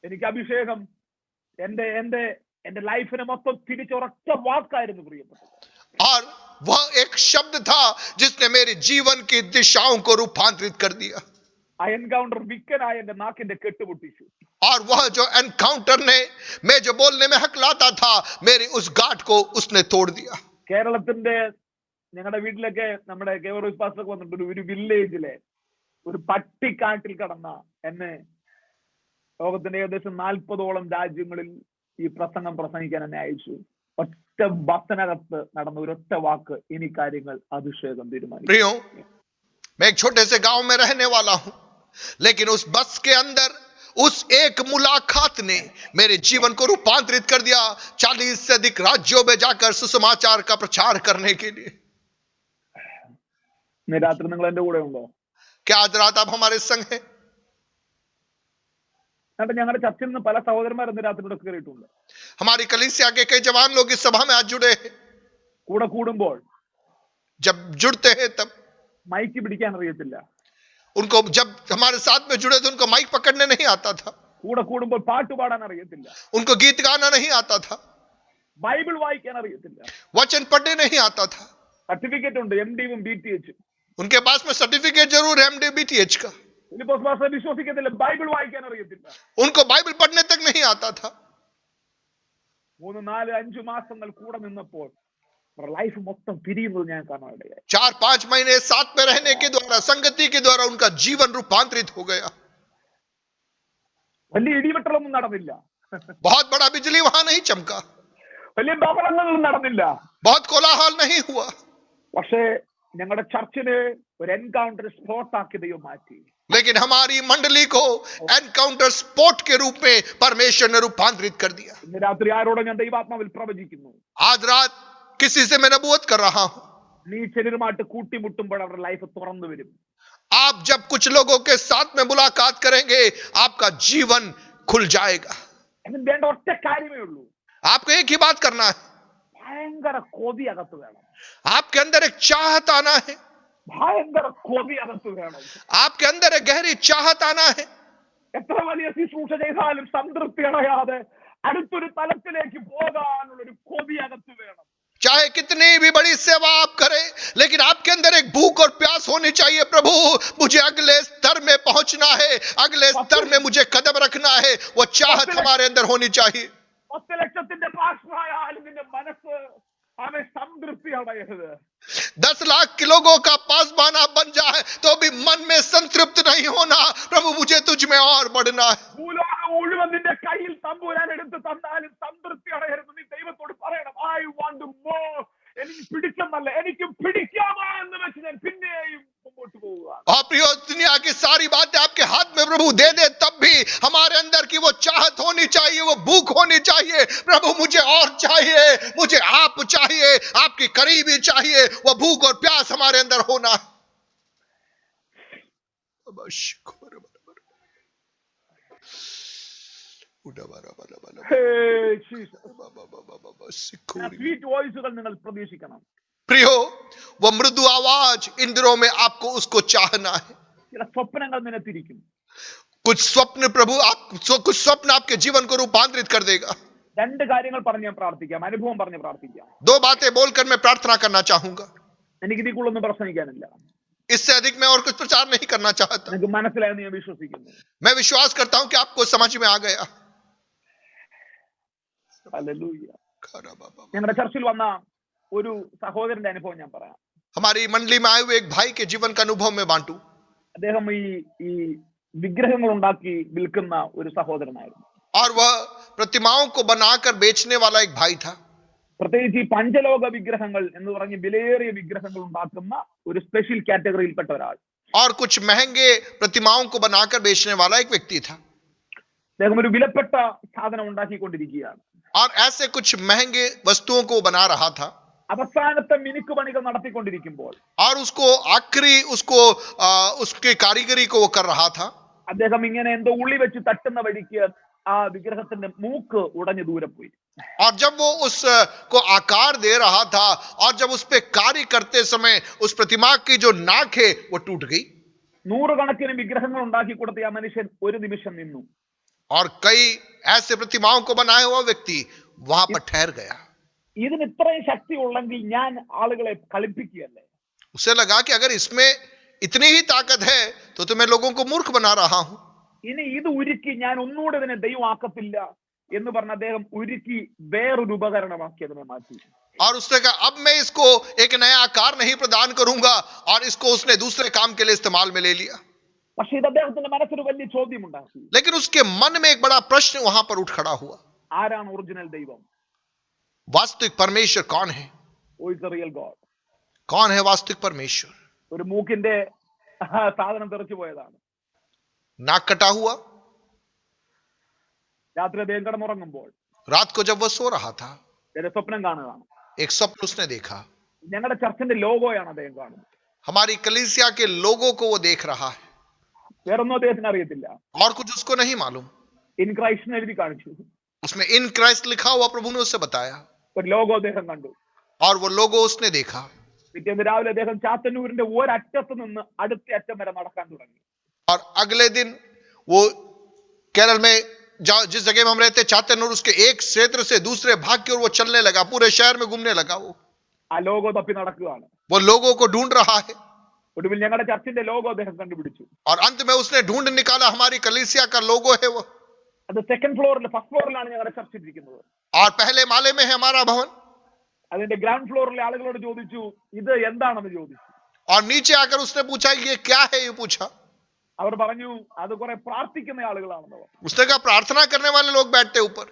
എനിക്ക് അഭിഷേകം എന്റെ ലൈഫിനെ മൊത്തം തിരിച്ചൊരൊറ്റ വാക്കായിരുന്നു പ്രിയപ്പെട്ടത്. और वह एक शब्द था जिसने मेरे जीवन की दिशाओं को रूपांतरित कर दिया। ആ എൻകൗണ്ടർ വിക്കനായ എന്റെ നാക്കിന്റെ കെട്ടുപൊട്ടിച്ചു. और वह जो एनकाउंटर ने मैं जो बोलने में हकलाता था मेरी उस गांठ को उसने तोड़ दिया। കേരളത്തിന്റെ ഞങ്ങളുടെ വീട്ടിലൊക്കെ നമ്മുടെ കേവറോസ് പാസ്റ്റർ വന്നിട്ട് ഒരു വില്ലേജിലെ ഒരു പട്ടിക്കാട്ടിൽ കടന്ന എന്നെ ലോകത്തിന്റെ ഏകദേശം 40ഓളം രാജ്യങ്ങളിൽ ഈ പ്രസംഗം പ്രസംഗിക്കാൻ എന്നെ അയച്ചു. ഒറ്റ ബസ്സിനകത്ത് നടന്ന ഒരൊറ്റ വാക്ക്, ഇനി കാര്യങ്ങൾ അഭിഷേകം തീരുമാനിക്കും. प्रियो, मैं एक छोटे से गांव में रहने वाला हूं, लेकिन उस बस के अंदर उस एक मुलाकात ने मेरे जीवन को रूपांतरित कर दिया 40 से अधिक राज्यों में जाकर सुसमाचार का प्रचार करने के लिए। ഇന്ന് രാത്രി നിങ്ങൾ എന്റെ കൂടെ ഉണ്ടോ? क्या आज रात आप हमारे संग हैं? എന്നിട്ട് ഞങ്ങളുടെ ചർച്ചയിൽ നിന്ന് പല സഹോദരന്മാർ ഇന്ന് രാത്രി ഇവിടെ കയറിയിട്ടുണ്ട്. हमारी कलीसिया के कई जवान लोग इस सभा में आज जुड़े हैं। കൂടെ കൂടുമ്പോൾ जब जुड़ते हैं तब മൈക്ക് പിടിക്കാൻ അറിയത്തില്ല. उनको, जब हमारे साथ में जुड़े थे उनको माइक पकड़ने नहीं आता था, കൂടെ കൂടുമ്പോൾ പാട്ട് പാടാൻ അറിയത്തില്ല. उनको गीत गाना नहीं आता था, ബൈബിൾ വായിക്കാൻ അറിയത്തില്ല. वचन पढ़ने नहीं आता था। സർട്ടിഫിക്കറ്റ് ഉണ്ട്, MDയും BTH. उनके पास में सर्टिफिकेट जरूर है MD BTH का, ഫിലിപ്പോസ് പാസ്റ്റർ വിശ്വസിക്കത്തില്ല, ബൈബിൾ വായിക്കാൻ അറിയത്തില്ല. उनको बाइबल पढ़ने तक नहीं आता था। 3, 4, 5 മാസങ്ങൾ കൂടെ നിന്നപ്പോൾ ലൈഫ് മൊത്തം പിരിയുന്നത് ഞാൻ കാണാനിടയായി. 4-5 महीने साथ में रहने के द्वारा, संगति के द्वारा उनका जीवन रूपांतरित हो गया। വലിയ ഇടിവെട്ടലൊന്നും നടന്നില്ല, बहुत बड़ा बिजली वहां नहीं चमका, വലിയ ബഹളങ്ങളൊന്നും നടന്നില്ല. बहुत कोलाहल नहीं हुआ, പക്ഷേ ഞങ്ങളുടെ ചർച്ചിന് ഒരു എൻകൗണ്ടർ സ്പോട്ട് ആക്കി ദൈവം മാറ്റി. लेकिन हमारी मंडली को एनकाउंटर स्पॉट के रूप में परमेश्वर ने रूपांतरित कर दिया। ഇന്ന് രാത്രി ആരോട് ഞാൻ ദൈവാത്മാവിൽ പ്രവചിക്കുന്നു, आज रात किसी से मैं नबूवत कर रहा हूं, നീ ചിലരുമായിട്ട് കൂട്ടിമുട്ടുമ്പോൾ അവരുടെ ലൈഫ് തുറന്നു വരും. आप जब कुछ लोगों के साथ में मुलाकात करेंगे आपका जीवन खुल जाएगा। അതിന് വേണ്ട ഒറ്റ കാര്യമേ ഉള്ളൂ, आपको एक ही बात करना है, ഭയങ്കര കൊതി അകത്ത് വേണം. आपके अंदर एक चाहत आना है, ഭയങ്കര കൊതി അകത്ത് വേണം. आपके अंदर एक गहरी चाहत आना है। എത്ര വലിയ ശുശ്രൂഷ ചെയ്താലും സംതൃപ്തി അടയാതെ അടുത്തൊരു തലത്തിലേക്ക് പോകാനുള്ള ഒരു കൊതി അകത്ത് വേണം. चाहे कितनी भी बड़ी सेवा आप करें, लेकिन आपके अंदर एक भूख और प्यास होनी चाहिए। प्रभु मुझे अगले स्तर में पहुंचना है, अगले स्तर में मुझे कदम रखना है, वो चाहत हमारे अंदर होनी चाहिए। 10 ലക്ഷത്തിന്റെ പാസ്റ്ററായാലും നിന്റെ മനസ്സ് അവൻ സംതൃപ്തി അടയരുത്. 10 लाख के लोगों का पासबान आप बन जाए तो भी मन में संतृप्त नहीं होना। प्रभु मुझे तुझ में और बढ़ना है। ഭൂലോകം മുഴുവൻ നിന്റെ കയ്യിൽ തമ്പുരാൻ എടുത്ത് തന്നാലും സംതൃപ്തി അടയരുത്. നീ ദൈവത്തോട് പറയണം, ഐ വാണ്ട് മോർ. എനിക്ക് പിടിച്ചെന്നല്ല, എനിക്ക് പിടിക്കാമോ എന്ന് വെച്ച് ഞാൻ പിന്നെയും മുമ്പോട്ട് പോവുക. और प्रियो, दुनिया की सारी बातें आपके हाथ में प्रभु दे दे, तब भी हमारे अंदर की वो चाहत होनी चाहिए, वो भूख होनी चाहिए। प्रभु मुझे और चाहिए, मुझे आप चाहिए, आपकी करीबी चाहिए, वो भूख और प्यास हमारे अंदर होना है। സ്വീറ്റ് വോയിസുകൾ നിങ്ങൾ പ്രതീക്ഷിക്കണം. प्रियो, वो मृदु आवाज इन दिनों में आपको उसको चाहना है. ചില സ്വപ്നങ്ങൾ നിനത്തിരിക്കും. कुछ स्वप्न कुछ स्वप्न आपके जीवन को रूपांतरित कर देगा. രണ്ട് കാര്യങ്ങൾ പറഞ്ഞ് ഞാൻ പ്രാർത്ഥിക്കാം, അനുഭവം പറഞ്ഞ് പ്രാർത്ഥിക്കാം. दो बातें बोलकर मैं प्रार्थना करना चाहूंगा. എനിക്ക് ഇതിക്കുള്ളൊന്നും പ്രസംഗിക്കാനില്ല. इससे अधिक मैं और कुछ प्रचार नहीं करना चाहता. എനിക്ക് മനസ്സിലായെന്ന് ഞാൻ വിശ്വസിക്കുന്നു. मैं विश्वास करता हूं कि आपको समझ में आ गया. ഹല്ലേലൂയ. ഞങ്ങളുടെ ചർച്ചിൽ വന്ന ഒരു സഹോദരന്റെ അനുഭവം ഞാൻ പറയാം. हमारी मंडली में आए हुए एक भाई के जीवन का अनुभव में बांटू. അദ്ദേഹം ഈ വിഗ്രഹങ്ങൾ ഉണ്ടാക്കി വിൽക്കുന്ന ഒരു സഹോദരനായിരുന്നു. और वह प्रतिमाओं को बनाकर बेचने वाला एक भाई था. പ്രത്യേകിച്ച് ഈ പഞ്ചലോക വിഗ്രഹങ്ങൾ എന്ന് പറഞ്ഞ് വിലയേറിയ വിഗ്രഹങ്ങൾ ഉണ്ടാക്കുന്ന ഒരു സ്പെഷ്യൽ കാറ്റഗറിയിൽപ്പെട്ട ഒരാൾ. और कुछ महंगे प्रतिमाओं को बनाकर बेचने वाला एक व्यक्ति था. അദ്ദേഹം ഒരു विलപ്പെട്ട സാധനം ഉണ്ടാക്കിക്കൊണ്ടിരിക്കുകയാണ്. और ऐसे कुछ महंगे वस्तुओं को बना रहा था. അവസാനത്തെ മിനുക്കുപണികൾ നടത്തിക്കൊണ്ടിരിക്കുമ്പോൾ और उसको आखिरी उसके कारीगरी को वो कर रहा था. അദ്ദേഹം ഇങ്ങനെ എന്തോ ഉള്ളി വെച്ച് തട്ടുന്ന വഴിക്ക് ആ വിഗ്രഹത്തിന്റെ മൂക്ക് ഉടഞ്ഞു ദൂരെ പോയി. और जब वो उसको आकार दे रहा था और जब उस पे कार्य करते समय उस प्रतिमा की जो नाक है वो टूट गई. നൂറുകണക്കിന് വിഗ്രഹങ്ങൾ ഉണ്ടാക്കി കൊടുത്ത ആ മനുഷ്യൻ ഒരു നിമിഷം നിന്നു. और कई ऐसे प्रतिमाओं को बनाया हुआ व्यक्ति वहां पर ठहर गया. ഇതിന് ഇത്രയും ശക്തി ഉള്ളെങ്കിൽ ഞാൻ ആളുകളെ കളിപ്പിക്കുകയല്ലേ? उसे लगा कि अगर इसमें इतनी ही ताकत है तो मैं लोगों को मूर्ख बना रहा हूं. ഇനി ഇത് ഉരുക്കി ഞാൻ ഒന്നുകൂടെ ഇതിനെ ദൈവമാക്കത്തില്ല എന്ന് പറഞ്ഞ അദ്ദേഹം ഉരുക്കി വേറൊരു ഉപകരണമാക്കി അതിനെ മാറ്റി. और उसने कहा अब मैं इसको एक नया आकार नहीं प्रदान करूंगा और इसको उसने दूसरे काम के लिए इस्तेमाल में ले लिया. പക്ഷെ ഇത് അദ്ദേഹത്തിന്റെ മനസ്സിൽ വലിയ ചോദ്യം ഉണ്ടാക്കി. लेकिन उसके मन में एक बड़ा प्रश्न वहां पर उठ खड़ा हुआ. ആരാണ് ഒറിജിനൽ ദൈവം? वास्तविक परमेश्वर कौन है? Who is the real God? कौन है वास्तविक परमेश्वर? ഒരു മൂക്കിന്റെ സാധനം തെറിച്ചു പോയതാണ്. नाक कटा हुआ. രാത്രി അദ്ദേഹം കിടന്നുറങ്ങുമ്പോൾ रात को जब वह सो रहा था സ്വപ്നം കാണുകയാണ്. एक स्वप्न उसने देखा. ഞങ്ങളുടെ ചർച്ചിന്റെ ലോഗോയാണ് അദ്ദേഹം കാണുന്നത്. हमारी कलीसिया के लोगों को वो देख रहा है. വേറൊന്നും അദ്ദേഹത്തിന് അറിയത്തില്ല. और कुछ उसको नहीं मालूम. ഇൻ ക്രൈസ്റ്റ് എഴുതി കാണിച്ചു. उसमें इन क्राइस्ट लिखा हुआ प्रभु ने उससे बताया. ഒരു ലോഗോ അദ്ദേഹം കണ്ടു. और वो लोगो उसने देखा. പിറ്റേന്ന് രാവിലെ അദ്ദേഹം ചാത്തന്നൂരിന്റെ ഒരറ്റത്ത് നിന്ന് അടുത്ത അറ്റം വരെ നടക്കാൻ തുടങ്ങി. और अगले दिन वो केरल में जिस जगह में हम रहते चातनूर उसके एक क्षेत्र से दूसरे भाग की ओर वो चलने लगा. पूरे शहर में घूमने लगा. वो ആ ലോഗോ തപ്പി നടക്കുകയാണ്. वो लोगों को ढूंढ रहा है. ഒടുവിൽ ഞങ്ങളുടെ ചർച്ചിന്റെ ലോഗോ അദ്ദേഹം കണ്ടുപിടിച്ചു. और अंत में उसने ढूंढ निकाला हमारी कलीसिया का लोगो है वो. അത് സെക്കൻഡ് ഫ്ലോറിൽ ഫസ്റ്റ് ഫ്ലോറിലാണ് ഞങ്ങളുടെ ചർച്ച് ഇരിക്കുന്നത്. और पहले माले में है हमारा भवन. അതിന്റെ ഗ്രൗണ്ട് ഫ്ലോറിലെ ആളുകളോട് ചോദിച്ചു ഇത് എന്താണെന്ന് ചോദിച്ചു. और नीचे आकर उसने पूछा ये क्या है? ये पूछा. അവർ പറഞ്ഞു അത് കുറെ പ്രാർത്ഥിക്കുന്ന ആളുകളാണെന്ന്. उसने कहा प्रार्थना करने वाले लोग बैठते ऊपर.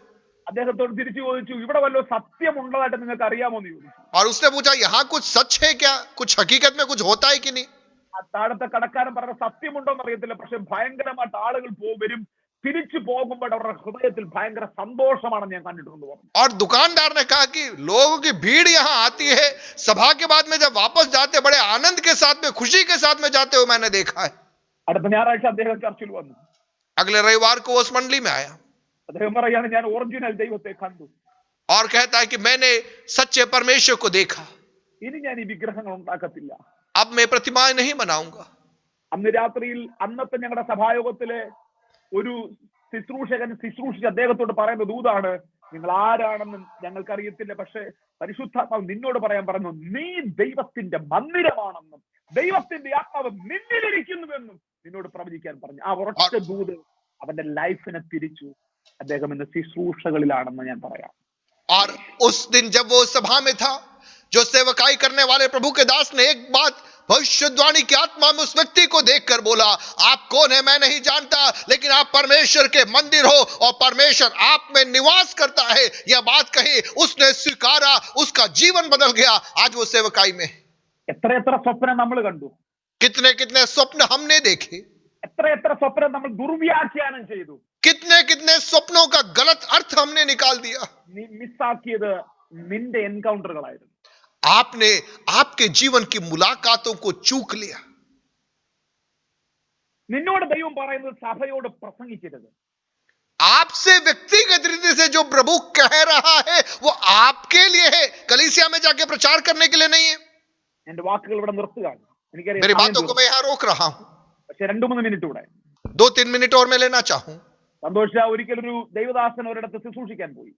അദ്ദേഹത്തോട് തിരിച്ചു ചോദിച്ചു ഇവിടെ വല്ലോ സത്യം ഉള്ളതായിട്ട് നിങ്ങൾക്ക് അറിയാമോ എന്ന് ചോദിച്ചു. और उसने पूछा यहाँ कुछ सच है क्या? कुछ हकीकत में कुछ होता है कि नहीं? ആ താഴത്തെ കടക്കാരൻ പറഞ്ഞ സത്യമുണ്ടോ എന്ന് അറിയത്തില്ല, പക്ഷെ ഭയങ്കരമായിട്ട് ആളുകൾ വരും, തിരിച്ചു പോകുമ്പോൾ അവരുടെ ഹൃദയത്തിൽ ഭയങ്കര സന്തോഷമാണെന്ന് ഞാൻ കണ്ടിട്ടുണ്ട്. और दुकानदार ने कहा कि लोगों की भीड़ यहाँ आती है, सभा के बाद में जब वापस जाते बड़े आनंद के साथ में खुशी के साथ में जाते हुए मैंने देखा है. അടുത്ത ഞായറാഴ്ച അദ്ദേഹം ചർച്ചിൽ വന്നു. अगले रविवार को उस मंडली में आया. അദ്ദേഹം പറയാണ് ഞാൻ ഒറിജിനൽ ദൈവത്തെ കണ്ടു. और कहता है कि मैंने सच्चे परमेश्वर को देखा. ഇനി ഞാൻ ഈ വിഗ്രഹങ്ങൾ ഉണ്ടാക്കത്തില്ല. अब मैं प्रतिमाएं नहीं बनाऊंगा. അന്ന് രാത്രിയിൽ അന്നത്തെ ഞങ്ങളുടെ സഭായോഗത്തിലെ ഒരു ശുശ്രൂഷകൻ ശുശ്രൂഷിച്ച് അദ്ദേഹത്തോട് പറയുന്ന ദൂതാണ് നിങ്ങൾ ആരാണെന്ന് ഞങ്ങൾക്കറിയത്തില്ല, പക്ഷെ പരിശുദ്ധാത്മാവ് നിന്നോട് പറയാൻ പറഞ്ഞു നീ ദൈവത്തിന്റെ മന്ദിരമാണെന്നും ദൈവത്തിന്റെ ആത്മാവ് നിന്നിലിരിക്കുന്നുവെന്നും നിന്നോട് പ്രവചിക്കാൻ പറഞ്ഞു. ആ ഉറച്ച ദൂത് അവന്റെ ലൈഫിനെ തിരിച്ചു. അദ്ദേഹം ഇന്ന് ശുശ്രൂഷകളിലാണെന്ന് ഞാൻ പറയാം. और उस दिन जब वो सभा में था, जो सेवकाई करने वाले प्रभु के दास ने एक बात भविष्यवाणी की आत्मा में उस व्यक्ति को देखकर बोला आप कौन है मैं नहीं जानता, लेकिन आप परमेश्वर के मंदिर हो और परमेश्वर आप में निवास करता है. यह बात कही, उसने स्वीकारा, उसका जीवन बदल गया. आज वो सेवकाई में. എത്ര എത്ര സ്വപ്നം നമ്മൾ കണ്ടു. कितने कितने स्वप्न हमने देखे. എത്ര എത്ര സ്വപ്നം നമ്മൾ ദുർവ്യാഖ്യാനം ചെയ്തു. कितने कितने स्वप्नों का गलत अर्थ हमने निकाल दिया. മിസ്സാക്കിയത് നിന്റെ എൻകൗണ്ടറുകളായിരുന്നു. आपने आपके जीवन की मुलाकातों को चूक लिया. നിന്നോട് ദൈവം പറയുന്നത് സഭയോട് പ്രസംഗിക്കരുത്. आपसे व्यक्तिगत रीति से जो प्रभु कह रहा है वो आपके लिए है, कलीसिया में जाके प्रचार करने के लिए नहीं है। എന്റെ വാക്കുകൾ ഇവിടെ നിർത്തുകയാണ്. मेरी എനിക്കറിയാം बातों को मैं यहाँ रोक रहा हूँ, പക്ഷെ 2-3 മിനിറ്റ് കൂടെ 2-3 मिनट और मैं लेना चाहूँ। സന്തോഷ ഒരിക്കലൊരു ദൈവദാസൻ ഒരിടത്ത് ശുശ്രൂഷിക്കാൻ പോയി.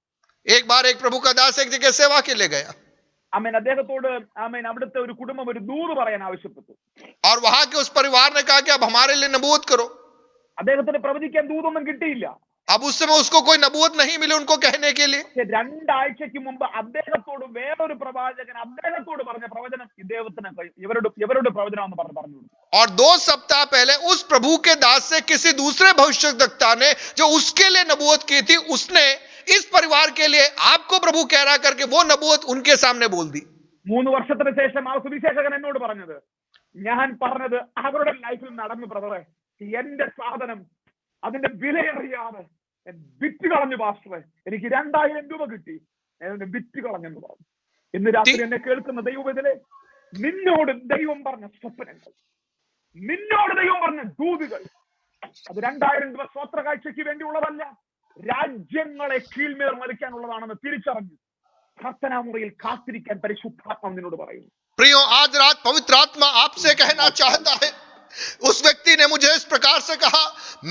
एक बार एक प्रभु का दास एक जगह सेवा के लिए गया ആമേൻ. അദ്ദേഹത്തോട് ആമേൻ അവിടുത്തെ ഒരു കുടുംബം ഒരു ദൂത് പറയാൻ ആവശ്യപ്പെട്ടു. और वहां के उस परिवार ने कहा कि अब हमारे लिए नबूवत करो। അദ്ദേഹത്തിന് പ്രവചിക്കാൻ ദൂതൊന്നും കിട്ടിയില്ല. अब उस समय उसको कोई नबूवत नहीं मिली उनको कहने के लिए। പക്ഷെ 2 ആഴ്ചയ്ക്ക് മുമ്പ് അദ്ദേഹത്തോട് വേറൊരു പ്രവാചകൻ അദ്ദേഹത്തോട് പറഞ്ഞ പ്രവചനം ഇദ്ദേഹത്തിന് ഇവരുടെ പ്രവചനമെന്ന് പറഞ്ഞു. और 2 सप्ताह पहले उस प्रभु के दास से किसी दूसरे भविष्यद्वक्ता ने जो उसके लिए नबूवत की थी, उसने इस परिवार के लिए आपको प्रभु कह रहा करके वो नबूवत उनके सामने बोल दी। 3 വർഷത്തിന് ശേഷം ആ സുവിശേഷകൻ എന്നോട് പറഞ്ഞത്, ഞാൻ പറഞ്ഞത് അവരുടെ ലൈഫിൽ നടന്നു ബ്രദറെ. എന്റെ സാധനം അതിന്റെ വിലയറിയാതെ വിറ്റ് കളഞ്ഞു പാസ്റ്ററെ. എനിക്ക് 2000 രൂപ കിട്ടി, ഞാൻ വിറ്റ് കളഞ്ഞെന്ന് പറഞ്ഞു. ഇന്ന് രാത്രി എന്നെ കേൾക്കുന്ന ദൈവവേദനെ, നിന്നോട് ദൈവം പറഞ്ഞ സ്വപ്നങ്ങൾ, നിന്നോട് ദൈവം പറഞ്ഞ ദൂതുകൾ, അത് 2000 രൂപ സ്വത്ര കാഴ്ചയ്ക്ക് വേണ്ടിയുള്ളതല്ല, രാജ്യങ്ങളെ കീഴ്മേർ മരിക്കാനുള്ളതാണെന്ന് തിരിച്ചറിഞ്ഞു പ്രാർത്ഥനാമുറിയിൽ കാത്തിരിക്കാൻ പരിശുദ്ധാത്മാവ് നിന്നോട് പറയുന്നു. प्रियो, आज रात पवित्र आत्मा आपसे कहना चाहता है, उस व्यक्ति ने मुझे इस प्रकार से कहा,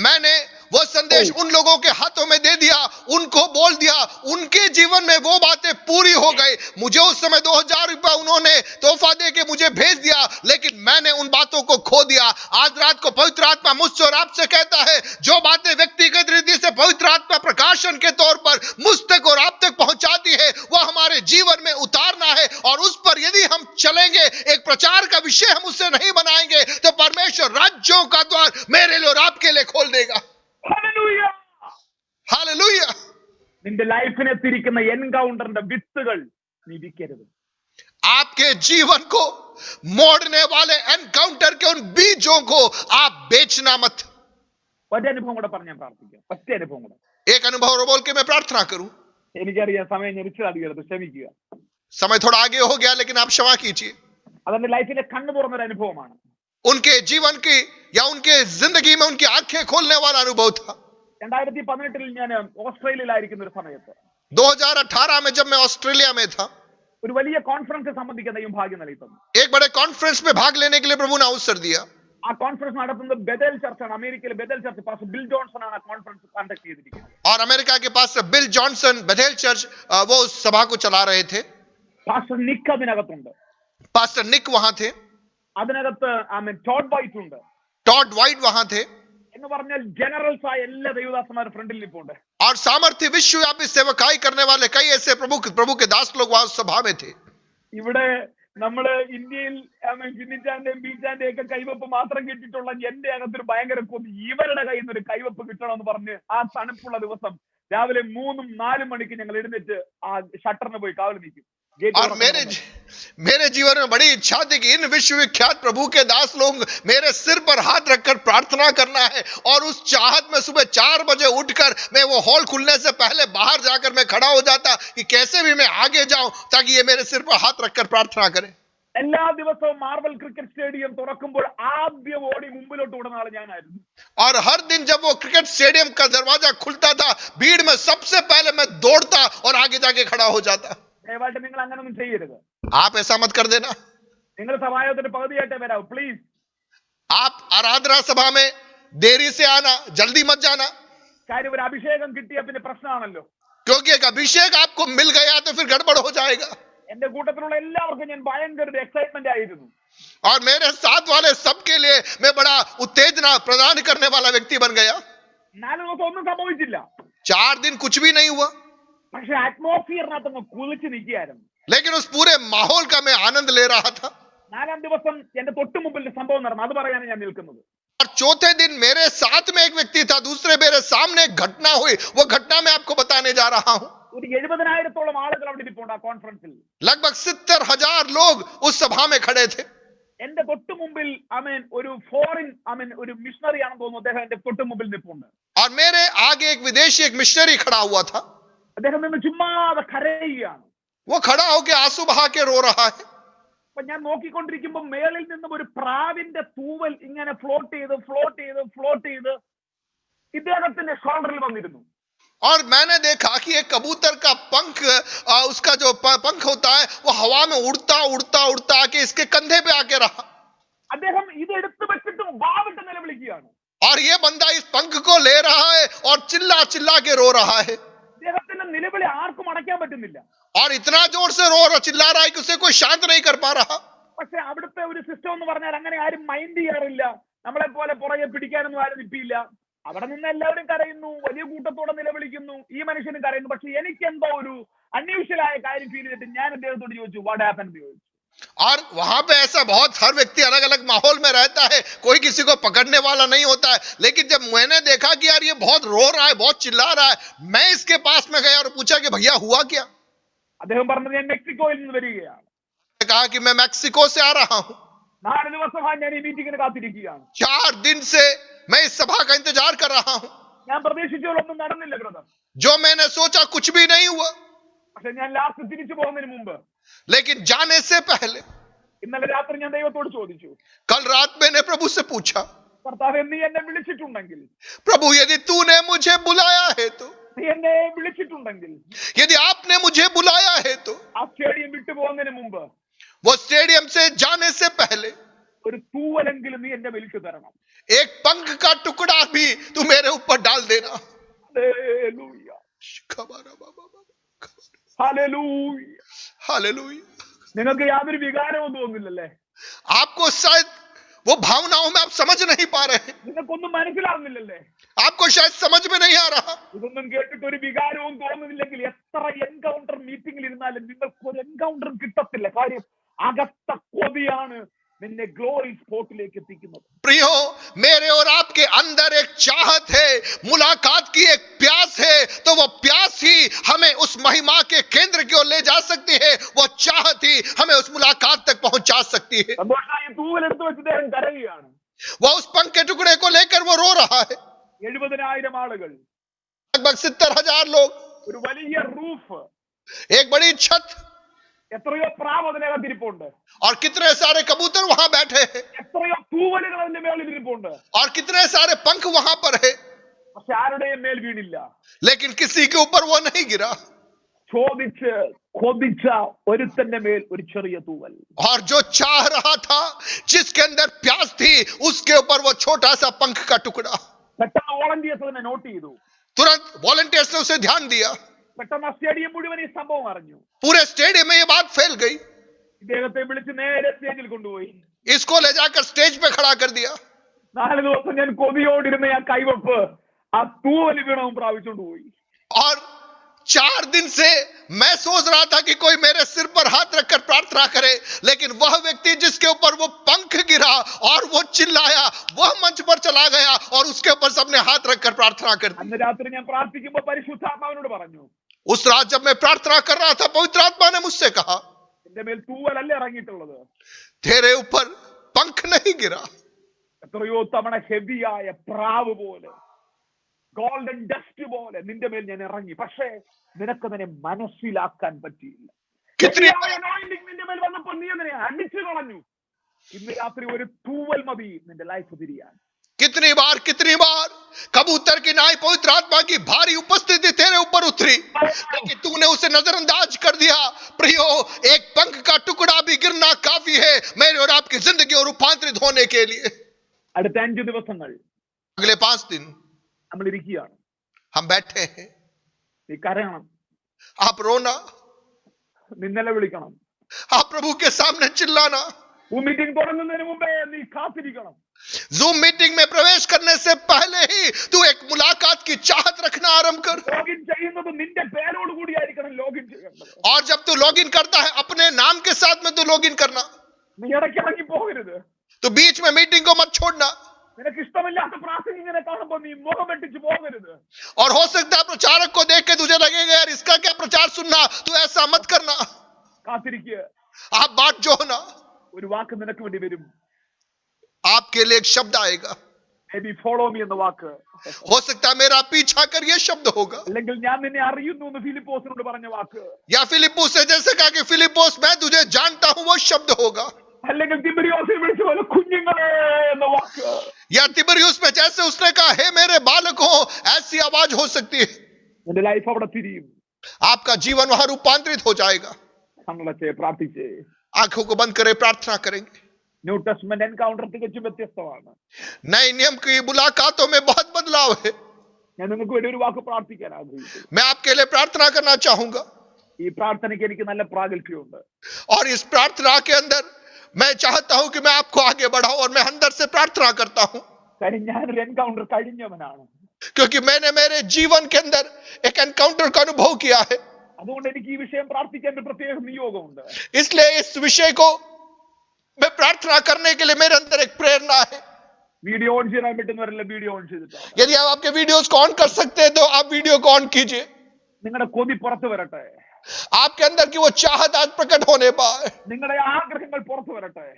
मैंने वो संदेश उन लोगों के हाथों में दे दिया, उनको बोल दिया, उनके जीवन में वो बातें पूरी हो गई। मुझे उस समय 2000 रुपया उन्होंने तोहफा दे के मुझे भेज दिया, लेकिन मैंने उन बातों को खो दिया। आज रात को पवित्र आत्मा मुझसे और आपसे कहता है, जो बातें व्यक्तिगत रीति से पवित्र आत्मा प्रकाशन के तौर पर मुझ तक और आप तक पहुंचाती है, वह हमारे जीवन में उतारना है। और उस पर यदि हम चलेंगे, एक प्रचार का विषय हम उससे नहीं बनाएंगे, तो परमेश्वर राज्यों का द्वार मेरे लिए और आपके लिए खोल देगा। ഹല്ലേലൂയ. हालेलुया। നിന്റെ ലൈഫിനെത്തിരിക്കുന്ന എൻകൗണ്ടറിന്റെ വിത്തുകൾ നീ വിൽക്കരുത്. आपके जीवन को मोड़ने वाले एनकाउंटर के उन बीजों को आप बेचना मत। ഒരനുഭവം കൂടെ പറഞ്ഞ് ഞാൻ പ്രാർത്ഥിക്കാം. ഒറ്റ അനുഭവം കൂടെ. एक अनुभव और बोल के मैं प्रार्थना करूं। എനിക്കറിയാം സമയം ഞെരിച്ചടിക്കരുത്, ക്ഷമിക്കുക. समय थोड़ा आगे हो गया, लेकिन आप क्षमा कीजिए। അതെന്റെ ലൈഫിലെ കണ്ണു തുറന്നൊരു അനുഭവമാണ്. उनके जीवन की या उनके जिंदगी में उनकी आंखें खोलने वाला अनुभव था। 2018 ഞാൻ ഓസ്ട്രേലിയയിലായിരിക്കുന്ന ഒരു സമയത്ത് 2018 में जब मैं ऑस्ट्रेलिया में था, ഒരു വലിയ കോൺഫറൻസ് സംബന്ധിക്കാൻ ദൈവം ഭാഗ്യം നൽകി തന്നു. एक बड़े कॉन्फ्रेंस में भाग लेने के लिए प्रभु ने अवसर दिया। ആ കോൺഫറൻസ് നടത്തുന്നത് ബെഥേൽ ചർച്ചാണ്. അമേരിക്കയിലെ Bethel church pastor bill Johnson ആണ് ആ കോൺഫറൻസ് കണ്ടക്ട് ചെയ്തിരിക്കുന്നത്. और अमेरिका के पास बिल जॉनसन बेथेल चर्च वो उस सभा को चला रहे थे। പാസ്റ്റർ നിക്ക് അതിനകത്തുണ്ട്. पास्टर निक वहां थे, അതിനകത്ത് ടോഡ് വൈറ്റ് ഉണ്ട്. टॉड वाइट वहां थे, എന്ന് പറഞ്ഞാൽ ജനറൽസ് ആയ എല്ലാ ദൈവദാസന്മാരും ഫ്രണ്ടിൽ നിൽപ്പുണ്ട്. और सामर्थ्य विश्वव्यापी सेवकाई करने वाले कई ऐसे प्रभु के दास लोग वहां सभा में थे। ഇവിടെ നമ്മള് ഇന്ത്യയിൽ ജിന്നിച്ചാന്റെയും ബീച്ചാന്റെയും ഒക്കെ കൈവപ്പ് മാത്രം കിട്ടിയിട്ടുള്ള എന്റെ അകത്തൊരു ഭയങ്കര കൊതി, ഇവരുടെ കയ്യിൽ നിന്ന് ഒരു കൈവപ്പ് കിട്ടണമെന്ന് പറഞ്ഞ് ആ തണുപ്പുള്ള ദിവസം രാവിലെ 3-4 മണിക്ക് ഞങ്ങൾ എഴുന്നേറ്റ് ആ ഷട്ടറിന് പോയി കാവൽ നിൽക്കും. और मेरे जीवन में बड़ी इच्छा थी कि इन विश्वविख्यात प्रभु के दास लोग मेरे सिर पर हाथ रखकर प्रार्थना करना है, और उस चाहत में सुबह 4 बजे उठकर मैं वो हॉल खुलने से पहले बाहर जाकर मैं खड़ा हो जाता कि कैसे भी मैं आगे जाऊं ताकि ये मेरे सिर पर हाथ रखकर प्रार्थना करें। എല്ലാ ദിവസവും മാർബൽ ക്രിക്കറ്റ് സ്റ്റേഡിയം തുറക്കുമ്പോൾ ആദ്യം ഓടി മുമ്പിലോട്ട് ഓടുന്ന ആൾ ഞാനായിരുന്നു. और हर दिन जब वो क्रिकेट स्टेडियम का दरवाजा खुलता था, भीड़ में सबसे पहले मैं दौड़ता और आगे जाके खड़ा हो जाता। ദയവായിട്ട് നിങ്ങൾ അങ്ങനൊന്നും ചെയ്യരുത്. आप ऐसा मत कर देना। നിങ്ങൾ സഭായോഗത്തിന്റെ പകുതിയായിട്ടേ വരാവൂ പ്ലീസ്. आप आराधना सभा में देरी से आना, जल्दी मत जाना, കാര്യം ഒരു അഭിഷേകം കിട്ടിയ പിന്നെ പ്രശ്നമാണല്ലോ. क्योंकि एक अभिषेक आपको मिल गया तो फिर गड़बड़ हो जाएगा। എന്റെ കൂട്ടത്തിലുള്ള എല്ലാവർക്കും ഞാൻ ഭയങ്കര ഒരു എക്സൈറ്റ്മെന്റ് ആയിരുന്നു. और मेरे साथ वाले सबके लिए मैं बड़ा उत्तेजना प्रदान करने वाला व्यक्ति बन गया। 4 ദിവസം ഒന്നും സംഭവിച്ചില്ല. 4 दिन कुछ भी नहीं हुआ, പക്ഷെ അറ്റ്മോസ്ഫിയറിനകത്ത് കുളിച്ച് നിൽക്കുകയായിരുന്നു. लेकिन उस पूरे माहौल का मैं आनंद ले रहा था। 4ാം ദിവസം എന്റെ തൊട്ട് മുമ്പിൽ ഒരു സംഭവം നടന്നു, അത് പറയാനാണ് ഞാൻ നിൽക്കുന്നത്. और चौथे दिन मेरे साथ में एक व्यक्ति था, दूसरे मेरे सामने एक घटना हुई, वो घटना मैं आपको बताने जा रहा हूं। ഒരു 70,000-ഓളം ആളുകൾ അവിടെ ഇരിപ്പുണ്ട് ആ കോൺഫറൻസിൽ. लगभग 70,000 लोग उस सभा में खड़े थे। എന്റെ തൊട്ട് മുമ്പിൽ ഒരു ഫോറിൻ ഒരു മിഷണറി ആണെന്ന് തോന്നുന്നു, അദ്ദേഹം എന്റെ തൊട്ട് മുമ്പിൽ നിൽപ്പുണ്ട്. और मेरे आगे एक विदेशी एक मिशनरी खड़ा हुआ था। അദ്ദേഹം നിന്ന് ചുമ്മാതെ കരയുകയാണ്. वो खड़ा होकर आंसू बहा के रो रहा है। അപ്പൊ ഞാൻ നോക്കിക്കൊണ്ടിരിക്കുമ്പോ മേളിൽ നിന്നും ഒരു പ്രാവിന്റെ തൂവൽ ഇങ്ങനെ ഫ്ലോട്ട് ചെയ്ത് ഇദ്ദേഹത്തിന്റെ ഷോൾഡറിൽ വന്നിരുന്നു. और मैंने देखा कि एक कबूतर का पंख, उसका जो पंख होता है वो हवा में उड़ता उड़ता उड़ता आके इसके कंधे पे आके रहा, അദ്ദേഹം ഇത് എടുത്തു വെച്ചിട്ട് വാവിട്ട് നിലവിളിക്കുകയാണ്. और ये बंदा इस पंख को ले रहा है और चिल्ला चिल्ला के रो रहा है, അദ്ദേഹത്തിന്റെ നിലവിളി ആർക്കും അടയ്ക്കാൻ പറ്റുന്നില്ല. और इतना जोर से रो रहा चिल्ला रहा है कि उसे कोई शांत नहीं कर पा रहा. പക്ഷെ അവിടുത്തെ ഒരു സിസ്റ്റം എന്ന് പറഞ്ഞാൽ അങ്ങനെ ആരും മൈൻഡ് ചെയ്യാറില്ല. നമ്മളെ പോലെ പുറകെ പിടിക്കാനൊന്നും ആരും നിൽപ്പില്ല. അവിടെ നിന്ന് എല്ലാവരും കരയുന്നു, വലിയ കൂട്ടത്തോടെ നിലവിളിക്കുന്നു, ഈ മനുഷ്യനും കരയുന്നു. പക്ഷെ എനിക്ക് എന്തോ ഒരു അൺയൂഷ്വലായ കാര്യം ഫീൽ ചെയ്തിട്ട് ഞാൻ അദ്ദേഹത്തോട് ചോദിച്ചു, വാട്ട് ഹാപ്പൻ എന്ന് ചോദിച്ചു. और वहां पे ऐसा बहुत, हर व्यक्ति अलग अलग माहौल में रहता है, कोई किसी को पकड़ने वाला नहीं होता है, लेकिन जब मैंने देखा कि यार ये बहुत रो रहा है, बहुत चिल्ला रहा है, मैं इसके पास में गया और पूछा कि भैया हुआ क्या. അദ്ദേഹം പറഞ്ഞത് ഞാൻ മെക്സിക്കോയിൽ നിന്ന് വരികയാണ്. कहा कि मैं मैक्सिको से आ रहा हूं, 4 ദിവസമായി ഞാൻ ഈ മീറ്റിംഗിന് കാത്തിരിക്കുകയാണ്. 4 दिन से मैं इस सभा का इंतजार कर रहा हूं, ഞാൻ പ്രതീക്ഷിച്ചോളൊന്നും നടന്നില്ല ബ്രദർ. जो मैंने सोचा कुछ भी नहीं हुआ. പക്ഷെ ഞാൻ ലാസ്റ്റ് തിരിച്ചു പോകുന്നതിന് മുമ്പ് लेकिन जाने से पहले ഇന്നലെ രാത്രി ഞാൻ ദൈവത്തോട് ചോദിച്ചു, कल रात मैंने प्रभु से पूछा, കർത്താവേ നീ എന്നെ വിളിച്ചിട്ടുണ്ടെങ്കിൽ, प्रभु यदि तूने मुझे बुलाया है तो, നീ എന്നെ വിളിച്ചിട്ടുണ്ടെങ്കിൽ यदि आपने मुझे बुलाया है तो, ആ സ്റ്റേഡിയം വിട്ടു പോകുന്നതിന് മുമ്പ് वो स्टेडियम से जाने से पहले ഒരു തൂവലെങ്കിലും നീ എന്നെ വിളിച്ചു തരണം. एक पंख का टुकड़ा भी तू मेरे ऊपर डाल देना. Hallelujah, hallelujah. हालेलुया. നിങ്ങൾക്ക് യാതൊരു വികാരവും തോന്നില്ലല്ലേ? आपको शायद वो भावनाओं में आप समझ नहीं पा रहे हैं, നിങ്ങൾക്കൊന്നും മനസ്സിലാവുന്നില്ലല്ലേ? आपको शायद समझ में नहीं आ रहा. ഇതൊന്നും കേട്ടിട്ട് ഒരു വികാരവും തോന്നുന്നില്ലെങ്കിൽ എത്ര എൻകൗണ്ടർ മീറ്റിംഗിൽ ഇരുന്നാലും നിങ്ങൾക്ക് ഒരു എൻകൗണ്ടറും കിട്ടത്തില്ല. കാര്യം അകത്ത കൊതിയാണ് നിന്നെ ഗ്ലോറി സ്പോട്ടിലേക്ക് എത്തിക്കുന്നത്. प्रियो, मेरे और आपके अंदर एक चाहत है, मुलाकात की एक प्यास है, तो वो प्यास ही हमें उस महिमा के केंद्र की ओर ले जा सकती है. वो चाहत ही हमें उस मुलाकात तक पहुंचा सकती है. സന്തോഷമായി തൂവലെടുത്ത് വെച്ച് അദ്ദേഹം കരയുകയാണ്. वो उस पंख के टुकड़े को लेकर वो रो रहा है. 70,000 ആളുകൾ, लगभग 70,000 लोग, ഒരു വലിയ റൂഫ്, एक बड़ी छत, എത്രയോ പ്രാവ് അതിനകത്ത് ഇരിപ്പുണ്ട്, और कितने सारे कबूतर वहां बैठे हैं, എത്രയോ തൂവലുകൾ അതിന്റെ മേളിൽ ഇരിപ്പുണ്ട്. और कितने सारे पंख वहां पर है, പക്ഷെ ആരുടെയും മേൽ വീണില്ല. लेकिन किसी के ऊपर वो नहीं गिरा. ചോദിച്ച് കൊതിച്ച ഒരുത്തന്റെ മേൽ ഒരു ചെറിയ തൂവൽ. और जो चाह रहा था, जिसके अंदर प्यास थी, उसके ऊपर वो छोटा सा पंख का टुकड़ा. പെട്ടെന്ന് വോളണ്ടിയേഴ്സ് അതിനെ നോട്ട് ചെയ്തു. तुरंत वॉलंटियर्स ने उसे ध्यान दिया. പെട്ടെന്ന് ആ സ്റ്റേഡിയം മുഴുവൻ ഈ സംഭവം അറിഞ്ഞു. पूरे स्टेडियम में ये बात फैल गई. ഇദ്ദേഹത്തെ വിളിച്ച് നേരെ സ്റ്റേജിൽ കൊണ്ടുപോയി. इसको ले जाकर स्टेज पे खड़ा कर दिया. 4 ദിവസം ഞാൻ കൊതിയോടിരുന്ന ആ കൈവപ്പ് ആ തൂവൽ വീണവും പ്രാപിച്ചുകൊണ്ട് പോയി. और 4 दिन से मैं सोच रहा था कि कोई मेरे सिर पर हाथ रखकर प्रार्थना करे, लेकिन वह व्यक्ति जिसके ऊपर वो पंख गिरा और वो चिल्लाया, वह मंच पर चला गया और उसके ऊपर सबने हाथ रखकर प्रार्थना कर दी. അന്ന് രാത്രി ഞാൻ പ്രാർത്ഥിക്കുമ്പോൾ പരിശുദ്ധാത്മാവിനോട് പറഞ്ഞു, उस रात जब मैं प्रार्थना कर रहा था, पवित्र आत्मा ने मुझसे कहा, എന്റെ മേൽ തൂവലല്ല ഇറങ്ങിയിട്ടുള്ളത്, तेरे ऊपर पंख नहीं गिरा. എത്രയോ തവണ ഹെവിയായ പ്രാവ് പോലെ, ഗോൾഡൻ ഡസ്റ്റ് പോലെ നിന്റെ മേൽ ഞാൻ ഇറങ്ങി. പക്ഷേ നിനക്ക് അതിനെ മനസ്സിലാക്കാൻ പറ്റിയില്ല. कितनी anointing നിന്റെ മേൽ വന്നപ്പോൾ നീ അതിനെ അടിച്ചു കളഞ്ഞു. ഇന്ന് രാത്രി ഒരു തൂവൽ മതി നിന്റെ ലൈഫ് തിരിയാൻ. कितनी बार कबूतर की नाई पवित्र आत्मा की भारी उपस्थिति तेरे ऊपर उतरी, लेकिन तूने उसे नजरअंदाज कर दिया. प्रियो, एक पंख का टुकड़ा भी गिरना काफी है मेरे और आपकी जिंदगी और रूपांतरित होने के लिए. അടുത്ത 5 ദിവസങ്ങൾ अगले 5 दिन നമ്മൾ ഇരിക്കുകയാണ്. हम बैठे हैं. നീ കരയണം, आप रोना, നിന്നലെ വിളിക്കണം. आप प्रभु के सामने चिल्लाना. മീറ്റിംഗ് തുടങ്ങുന്നതിന് മുമ്പേ നീ കാത്തിരിക്കണം. जूम मीटिंग में प्रवेश करने से पहले ही तू एक मुलाकात की चाहत रखना आरंभ कर. ലോഗിൻ ചെയ്യുന്നത് നിന്റെ പേരോട് കൂടിയായിരിക്കണം ലോഗിൻ ചെയ്യേണ്ടത്. और जब तू लॉगिन करता है, अपने नाम के साथ में तू लॉगिन करना. നീ ഇടയ്ക്കിറങ്ങി പോകരുത്. तो बीच में मीटिंग को मत छोड़ना. നിനക്ക് ഇഷ്ടമില്ലാത്ത പ്രാസംഗികനെ കാണുമ്പോൾ നീ മുഖം വെട്ടിച്ച് പോകരുത്. और हो सकता है प्रचारक को देख के तुझे लगेगा यार इसका क्या प्रचार सुनना, तू ऐसा मत करना. കാത്തിരിക്കുക. आप बात जो हो ना, ഒരു വാക്ക് നിനക്ക് വേണ്ടി വരും. आपके लिए एक शब्द आएगा. Maybe follow me എന്ന വാക്ക്, हो सकता है मेरा पीछा कर ये शब्द होगा, അല്ലെങ്കിൽ ഞാൻ നിന്നെ അറിയുന്നു എന്ന് ഫിലിപ്പോസിനോട് പറഞ്ഞ വാക്ക്, या फिलिप्पुस ने जैसे कहा कि फिलिप्पुस मैं तुझे जानता हूं वो शब्द होगा, അല്ലെങ്കിൽ തിബരിയോസിനെ വിളിച്ച പോലെ കുഞ്ഞുങ്ങളെ എന്ന വാക്ക്, या तिबरियुस में जैसे उसने कहा हे मेरे बालकों, ऐसी आवाज हो सकती है। നിന്റെ ലൈഫ് അവിടെ തിരിയും. आपका जीवन वहां रूपांतरित हो जाएगा। കണ്ണടച്ച് പ്രാർത്ഥിച്ച് आंखों को बंद करे प्रार्थना करेंगे। ന്യൂ ടെസ്റ്റ്മെന്റ് എൻകൗണ്ടർ തികച്ചും വ്യത്യസ്തമാണ്. नए नियम की मुलाकातों में बहुत बदलाव है। ഞാൻ നിങ്ങൾക്ക് വേണ്ടി ഒരു വാക്ക് പ്രാർത്ഥിക്കാൻ ആഗ്രഹിക്കുന്നു. मैं आपके लिए प्रार्थना करना चाहूंगा, ഈ പ്രാർത്ഥനയ്ക്ക് എനിക്ക് നല്ല പ്രാഗൽഭ്യമുണ്ട്. और इस प्रार्थना के अंदर मैं चाहता हूं कि मैं आपको आगे बढ़ाऊं, और मैं अंदर से प्रार्थना करता हूं, കാര്യം ഞാനൊരു എൻകൗണ്ടർ കഴിഞ്ഞവനാണ്. क्योंकि मैंने मेरे जीवन के अंदर एक एनकाउंटर का अनुभव किया है। അതുകൊണ്ട് എനിക്ക് ഈ വിഷയം പ്രാർത്ഥിക്കാൻ ഒരു പ്രത്യേക നിയോഗമുണ്ട്. इसलिए इस विषय को मैं प्रार्थना करने के लिए मेरे अंदर एक प्रेरणा है। വീഡിയോ ഓൺ ചെയ്യാൻ പറ്റുന്നവരല്ല വീഡിയോ ഓൺ ചെയ്തിട്ടാണ്. यदि आप आपके वीडियोस को ऑन कर सकते हैं तो आप वीडियो को ऑन कीजिए। നിങ്ങളുടെ കൊതി പുറത്തു വരട്ടെ, आपके अंदर की वो चाहत आज प्रकट होने पाए, നിങ്ങളുടെ ആഗ്രഹങ്ങൾ പുറത്തു വരട്ടെ.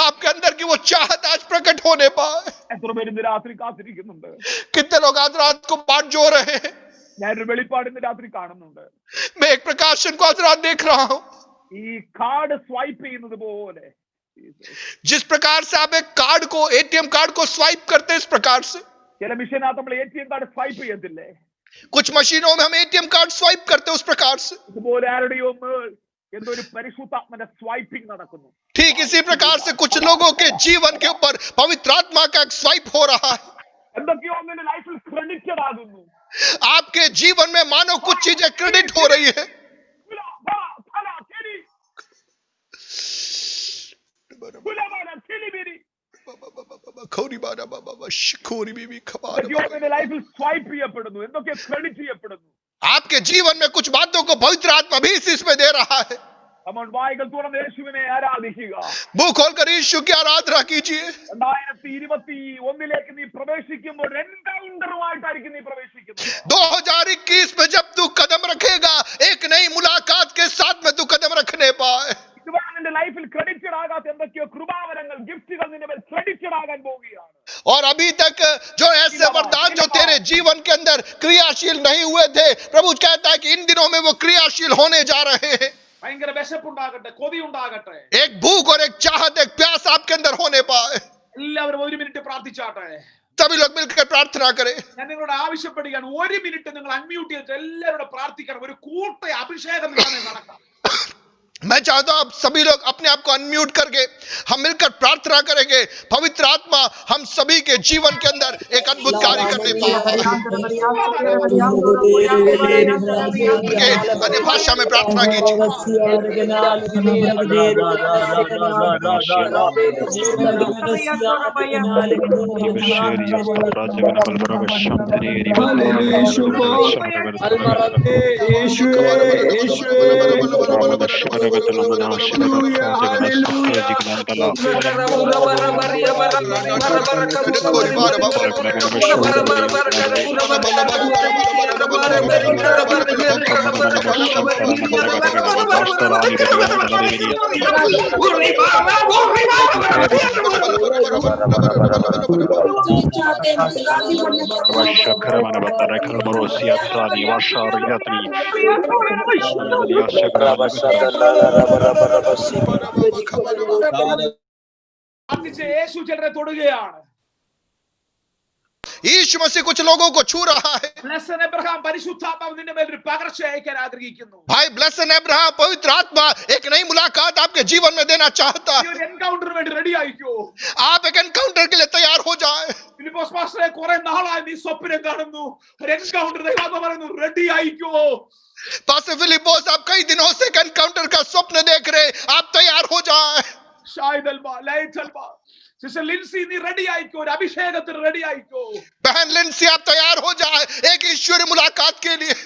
आपके अंदर की वो चाहत आज प्रकट होने पाए। എത്ര പേര് ഇന്ന് രാത്രി കാത്തിരിക്കുന്നുണ്ട്? कितने लोग आज रात को बाट जो रहे हैं। ഞാനൊരു വെളിപ്പാട് ഇന്ന് രാത്രി കാണുന്നുണ്ട്. मैं एक प्रकाशन को आज रात देख रहा हूं। ഈ കാർഡ് സ്വൈപ്പ് ചെയ്യുന്നത് പോലെ जिस प्रकार से आप एक कार्ड को, एटीएम कार्ड को स्वाइप करते हैं, इस प्रकार से ചില മിഷനകത്ത് നമ്മൾ ATM കാർഡ് സ്വൈപ്പ് ചെയ്യത്തില്ലേ? कुछ मशीनों में हम एटीएम कार्ड स्वाइप करते हैं, उस प्रकार से ഇതുപോലെ ആരുടെയോ എന്തോ ഒരു പരിശുദ്ധാത്മന്റെ സ്വൈപ്പിംഗ് നടക്കുന്നു. ठीक इसी प्रकार से कुछ लोगों के जीवन के ऊपर पवित्र आत्मा का एक स्वाइप हो रहा है। എന്തൊക്കെയോ നിന്റെ ലൈഫിൽ ക്രെഡിറ്റഡ് ആകുന്നു. आपके जीवन में मानो कुछ चीजें क्रेडिट हो रही है। ലൈഫിൽ സ്വൈപ്പ് ചെയ്യപ്പെടുന്നു, എന്തൊക്കെ ക്രെഡിറ്റ് ചെയ്യപ്പെടുന്നു. आपके जीवन में कुछ बातों को पवित्र आत्मा भी इसमें दे रहा है। വായികൾ തുറന്ന് യേശുവിനെ ആരാധിക്കുക. मुंह खोलकर यीशु की आराधना कीजिए। 2021 നീ പ്രവേശിക്കുമ്പോൾ എൻകൗണ്ടറുമായിട്ടായിരിക്കും നീ പ്രവേശിക്കുന്നത്. 2021 में जब तू कदम रखेगा, एक नई मुलाकात के साथ में तू कदम रखने पाए। ഇതുവരെ നിന്റെ ലൈഫിൽ ക്രെഡിറ്റഡ് ആകാത്ത എന്തൊക്കെയോ കൃപാവരങ്ങൾ, ഗിഫ്റ്റുകൾ നിന്റെ മേൽ ക്രെഡിറ്റഡ് ആകാൻ പോവുകയാണ്. और अभी तक जो ऐसे वरदान जो तेरे जीवन के अंदर क्रियाशील नहीं हुए थे, प्रभु कहता है कि इन दिनों में वो क्रियाशील होने जा रहे हैं। ഭയങ്കര വിശപ്പുണ്ടാകട്ടെ, കൊതി ഉണ്ടാകട്ടെ, एक भूख और एक चाहत, एक प्यास आपके अंदर होने पाए। എല്ലാവരും ഒരു മിനിറ്റ് പ്രാർത്ഥിച്ചാട്ടെ. सभी लोग मिलकर प्रार्थना करें। ഞാൻ നിങ്ങളോട് ആവശ്യപ്പെടുകയാണ്, ഒരു മിനിറ്റ് നിങ്ങൾ അൺമ്യൂട്ട് ചെയ്തിട്ട് എല്ലാവരും പ്രാർത്ഥിക്കണം. ഒരു കൂട്ട അഭിഷേകം നടക്കാം. मैं चाहता हूं आप सभी लोग अपने आप को अनम्यूट करके हम मिलकर प्रार्थना करेंगे। पवित्र आत्मा हम सभी के जीवन के अंदर एक अद्भुत कार्य करने पाए। अन्य भाषा में प्रार्थना कीजिए। യേശു ചിലരെ തൊടുകയാണ്. यीशु मसीह कुछ लोगों को छू रहा है। ബ്ലെസ്സൻ എബ്രഹാം പരിശുദ്ധാത്മാവ് നിന്റെ മേൽ ഒരു പകർച്ച അയക്കാൻ ആഗ്രഹിക്കുന്നു. भाई ब्लेसन अब्राहम पवित्र आत्मा एक नई मुलाकात आपके जीवन में देना चाहता है। എൻകൗണ്ടറിന് വേണ്ടി റെഡി ആയിക്കോ. आप एक एनकाउंटर के लिए तैयार हो जाए। ഫിലിപ്പോസ് പാസ്റ്ററെ കുറെ നാളായി നീ സ്വപ്നം കാണുന്നു, ഒരു എൻകൗണ്ടർ ദൈവം പറയുന്നു, റെഡി ആയിക്കോ. पास्टर फिलिपोस आप कई दिनों से एक एनकाउंटर का स्वप्न देख रहे, आप तैयार हो जाए। ഷായിദൽബാ ലൈറ്റൽബാ സിസ്റ്റർ ലിൻസി നീ റെഡി ആയിക്കോ, ഒരു അഭിഷേകത്തിന് റെഡി ആയിക്കോ. बहन लिंसी आप तैयार हो जाए एक ईश्वरीय मुलाकात के लिए।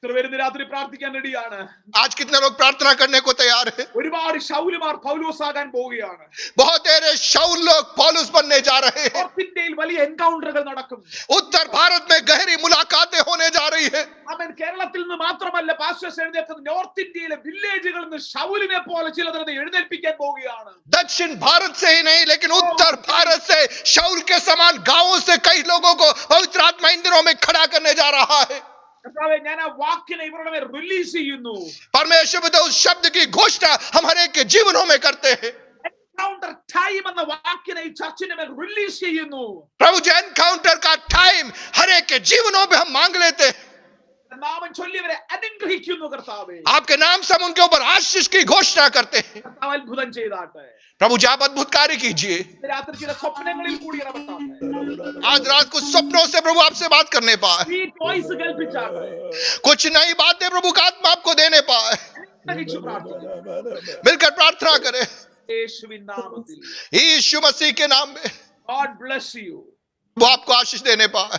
എത്ര പേര് ഇന്ന് രാത്രി പ്രാർത്ഥിക്കാൻ റെഡിയാണ്? आज कितने लोग प्रार्थना करने को तैयार है? ഒരുപാട് ശൗലുമാർ പൗലോസ് ആകാൻ പോവുകയാണ്. बहुत तेरे शाऊल लोग पौलुस बनने जा रहे हैं। നോർത്ത് ഇന്ത്യയിൽ വലിയ എൻകൗണ്ടറുകൾ നടക്കും. उत्तर भारत में गहरी मुलाकातें होने जा रही है। അവൻ കേരളത്തിൽ നിന്ന് മാത്രമല്ല പാസ്റ്റേഴ്സ് എഴുന്നേൽക്കുന്നത്, നോർത്ത് ഇന്ത്യയിലെ വില്ലേജുകളിൽ നിന്ന് ശൗലിനെ പോലെ ചിലതിനെ എഴുന്നേൽപ്പിക്കാൻ പോവുകയാണ്. दक्षिण भारत से ही नहीं लेकिन उत्तर भारत से शाऊल के समान गांवों से कई लोगों को पवित्र आत्मा इन दिनों में खड़ा करने जा रहा है। കർത്താവേ, ഞാൻ ആ വാക്കിനെ ഇവരുടെ മേൽ റിലീസ് ചെയ്യുന്നു. परमेश्वर पिता उस शब्द की घोषणा हम हर एक के जीवनों में करते हैं। എൻകൗണ്ടർ ടൈം എന്ന വാക്കിനെ ഈ ചർച്ചിന്റെ മേൽ റിലീസ് ചെയ്യുന്നു. प्रभु जी एनकाउंटर का टाइम हर एक के जीवनों में हम मांग लेते हैं। നാമം ചൊല്ലിയവരെ അനുഗ്രഹിക്കുന്നു കർത്താവേ. आपके नाम से हम उनके ऊपर आशीष की घोषणा करते हैं। കർത്താവ് അത്ഭുതം ചെയ്താട്ടെ. प्रभु जी आप अद्भुत कार्य कीजिए। ഇന്ന് രാത്രി ചില സ്വപ്നങ്ങളിൽ കൂടി ഇടപെട്ടാട്ടെ. आज रात कुछ सपनों से प्रभु आपसे बात करने पाए, സ്വീറ്റ് വോയിസ് കേൾപ്പിച്ചാട്ടെ. कुछ नई बातें प्रभु का आत्मा आपको देने पाए। അനുഗ്രഹിച്ചു പ്രാർത്ഥിക്കുന്നു. मिलकर प्रार्थना करें യേശുവിൻ നാമത്തിൽ. यीशु मसीह के नाम में। God bless you. वो आपको आशीष देने पाए।